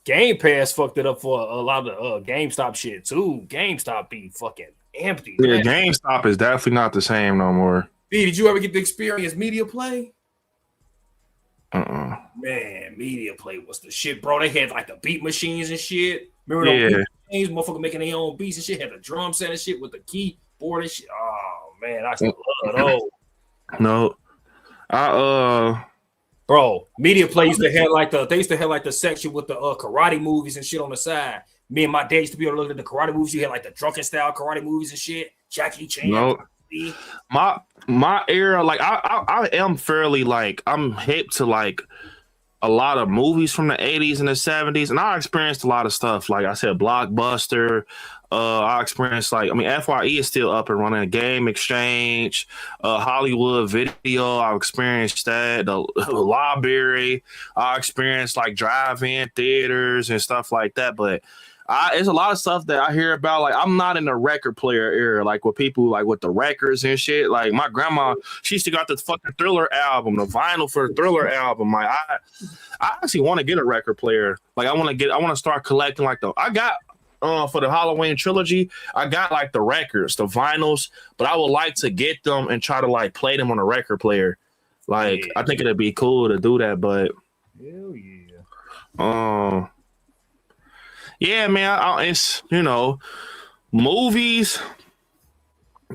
Game Pass fucked it up for a lot of GameStop shit too. GameStop be fucking empty. Yeah, man. GameStop is definitely not the same no more. B, did you ever get to experience Media Play? Uh-uh. Man, Media Play was the shit, bro. They had like the beat machines and shit. Remember those beat machines? Motherfucker making their own beats and shit. Had the drum set and shit with the keyboard and shit. Oh man, I still love those. No, Bro, Media Play used to have like the section with the karate movies and shit on the side. Me and my dad used to be able to look at the karate movies. You had like the drunken style karate movies and shit. Jackie Chan. No. My era, like I am fairly like I'm hip to like a lot of movies from the 80s and the 70s, and I experienced a lot of stuff. Like I said, Blockbuster. I experienced FYE is still up and running. Game Exchange, Hollywood Video. I experienced that. The library. I experienced like drive-in theaters and stuff like that. But it's a lot of stuff that I hear about. Like I'm not in the record player era, like with people like with the records and shit. Like my grandma, she used to got the fucking Thriller album, the vinyl for the Thriller album. Like I actually want to get a record player. Like I want to start collecting I got for the Halloween trilogy, I got like the records, the vinyls, but I would like to get them and try to like play them on a record player. Like I think it'd be cool to do that, but hell yeah. Yeah, man, it's, movies,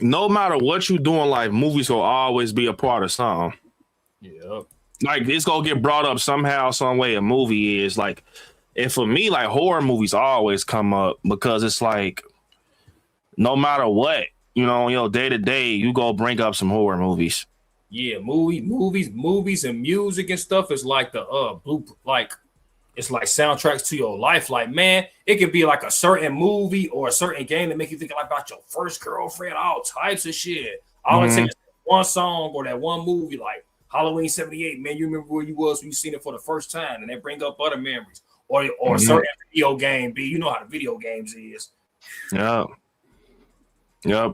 no matter what you do in life, movies will always be a part of something. Yeah. Like, it's going to get brought up somehow, some way. A movie is like, and for me, like, horror movies always come up because it's like, no matter what, day to day, you go bring up some horror movies. Yeah, movies and music and stuff is like the blueprint, like, it's like soundtracks to your life. Like, man, it could be like a certain movie or a certain game that make you think about your first girlfriend, all types of shit. All it takes is one song or that one movie, like Halloween 78. Man, you remember where you was when you seen it for the first time, and they bring up other memories. Or a certain video game, B. You know how the video games is. Yep.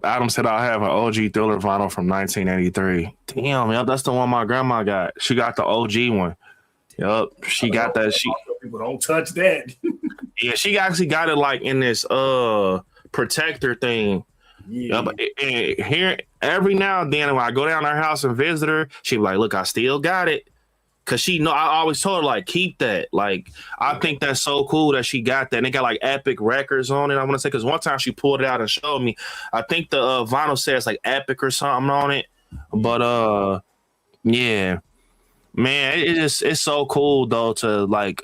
Adam said I have an OG Thriller vinyl from 1983. Damn, yep, that's the one my grandma got. She got the OG one. Yep, she got that. People don't touch that. Yeah, she actually got it like in this protector thing. Yeah. But here every now and then when I go down to her house and visit her, she be like, "Look, I still got it." Cause I always told her like, keep that. Like, I think that's so cool that she got that. And they got like Epic Records on it. I want to say, cause one time she pulled it out and showed me. I think the vinyl says like Epic or something on it. But yeah. Man, it's so cool though to like.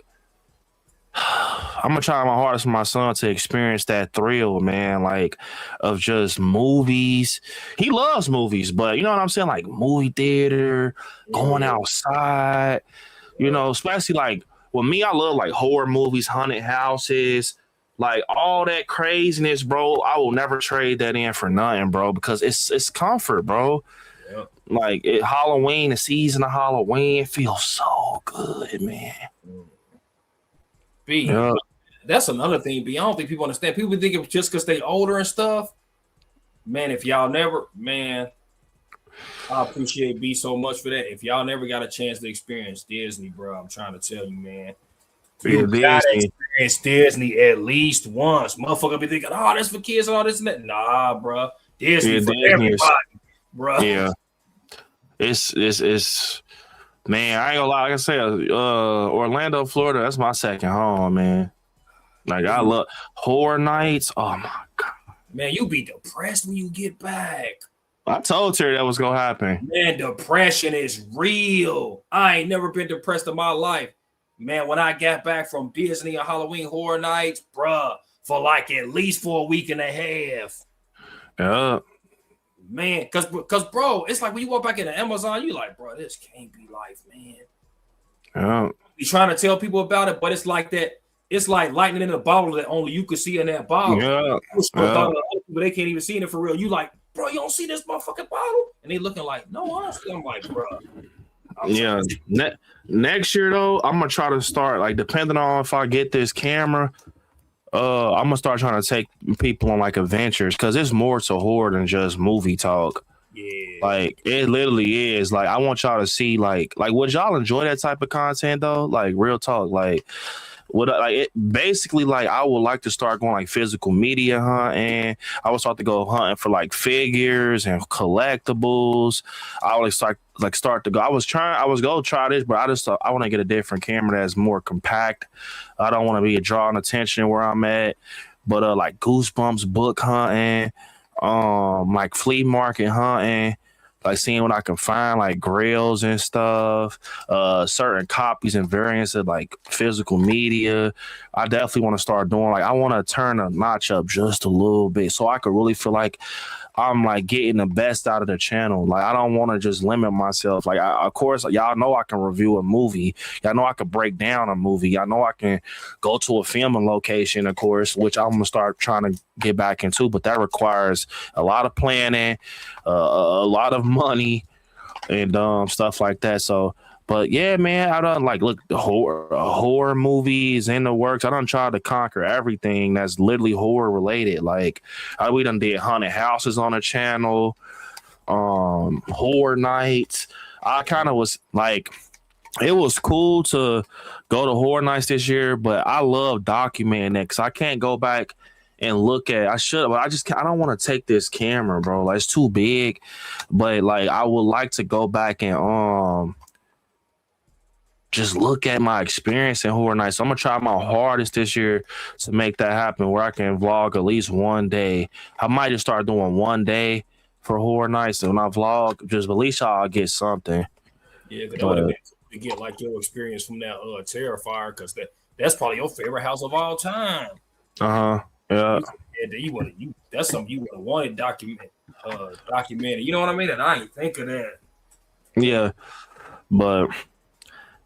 I'm gonna try my hardest for my son to experience that thrill, man. Like of just movies. He loves movies, but you know what I'm saying, like movie theater, going outside. Especially like with me, I love like horror movies, haunted houses, like all that craziness, bro. I will never trade that in for nothing, bro, because it's comfort, bro. Yep. Like Halloween, the season of Halloween feels so good, man. B, that's another thing, B. I don't think people understand. People think it's just because they older and stuff. Man, if y'all never, man, I appreciate B so much for that. If y'all never got a chance to experience Disney, bro, I'm trying to tell you, man. You gotta experience Disney at least once. Motherfucker be thinking, oh, that's for kids and all this and that. Nah, bro. Disney for everybody, bro. Yeah. It's man, I ain't gonna lie. Like I said, Orlando, Florida, that's my second home, man. Like, I love horror nights. Oh, my God. Man, you be depressed when you get back. I told Terry that was going to happen. Man, depression is real. I ain't never been depressed in my life. Man, when I got back from Disney and Halloween Horror Nights, bruh, for like at least for a week and a half. Yeah. man, because bro, it's like when you walk back into Amazon, you like, bro, this can't be life, man. You trying to tell people about it, but it's like that. It's like lightning in a bottle that only you could see in that bottle. But they can't even see it for real. You like, bro, you don't see this motherfucking bottle? And they looking like, no, honestly, I'm like, bro. Next year though, I'm gonna try to start like depending on if I get this camera. I'm gonna start trying to take people on like adventures because it's more to horror than just movie talk. Yeah, like it literally is. Like I want y'all to see like would y'all enjoy that type of content though? Like real talk, like. Basically like I would like to start going like physical media hunting. I would start to go hunting for like figures and collectibles. I would start to go. I was gonna try this, but I want to get a different camera that's more compact. I don't want to be drawing attention where I'm at. But like Goosebumps book hunting, like flea market hunting. Like seeing what I can find, like grails and stuff, certain copies and variants of like physical media. I definitely want to start doing like I want to turn a notch up just a little bit so I could really feel like I'm like getting the best out of the channel. Like I don't want to just limit myself. Like of course, y'all know I can review a movie. Y'all know I can break down a movie. Y'all know I can go to a filming location, of course, which I'm gonna start trying to get back into. But that requires a lot of planning, a lot of money, and stuff like that. So. But yeah, man, I done like look the horror movies in the works. I done tried to conquer everything that's literally horror related. Like we done did haunted houses on the channel, horror nights. I kind of was like, it was cool to go to horror nights this year, but I love documenting it because I can't go back and look at. I should, but I don't want to take this camera, bro. Like it's too big. But like I would like to go back and just look at my experience in horror nights. So I'm gonna try my hardest this year to make that happen where I can vlog at least one day. I might just start doing one day for horror nights. And when I vlog, just at least I'll get something. Yeah, that would have been to get like your experience from that Terrifier, because that's probably your favorite house of all time. Yeah. That's something you would have wanted documented. You know what I mean? And I ain't think of that. Yeah, but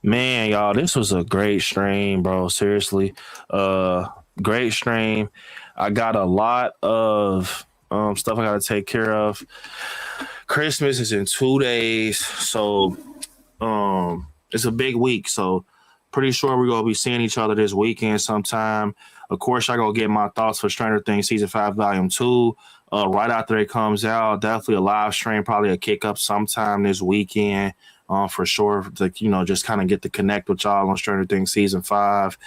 man, y'all, this was a great stream, bro. Seriously, great stream. I got a lot of stuff I got to take care of. Christmas is in 2 days, so it's a big week. So pretty sure we're gonna be seeing each other this weekend sometime. Of course, I go get my thoughts for Stranger Things Season 5 Volume 2 right after it comes out. Definitely a live stream, probably a kick up sometime this weekend. For sure, to just kind of get to connect with y'all on Stranger Things Season 5.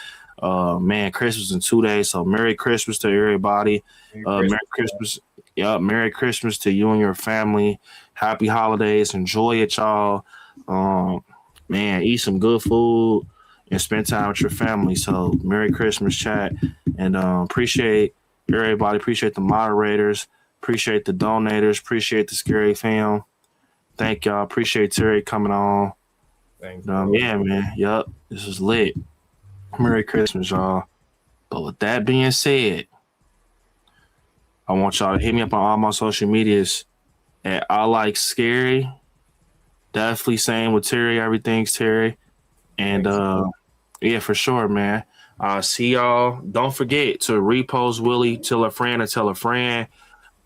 Man, Christmas in 2 days, so Merry Christmas to everybody. Merry Christmas. Yeah, Merry Christmas to you and your family. Happy holidays. Enjoy it, y'all. Man, eat some good food and spend time with your family. So Merry Christmas, chat. And appreciate everybody. Appreciate the moderators. Appreciate the donators. Appreciate the Scary fam. Thank y'all. Appreciate Terry coming on. Thank you. Yeah, man. Yup. This is lit. Merry Christmas, y'all. But with that being said, I want y'all to hit me up on all my social medias at ILIKESCARY. Definitely same with Terry. Everything's Terry. And yeah, for sure, man. See y'all. Don't forget to repost Willie, tell a friend and tell a friend.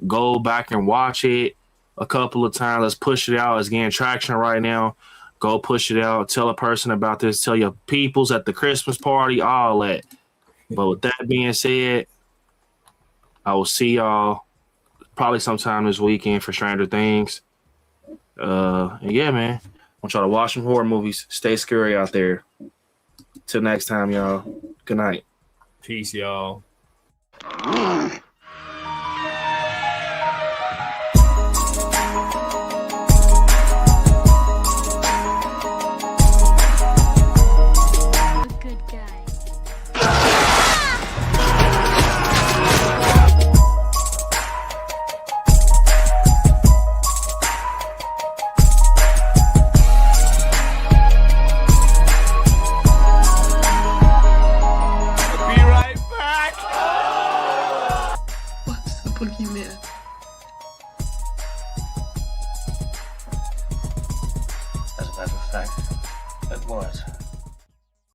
Go back and watch it a couple of times. Let's push it out. It's getting traction right now. Go push it out. Tell a person about this. Tell your peoples at the Christmas party, all that. But with that being said, I will see y'all probably sometime this weekend for Stranger Things. And yeah, man. I want y'all to watch some horror movies. Stay scary out there. Till next time, y'all. Good night. Peace, y'all. Porque, né? fact, it was.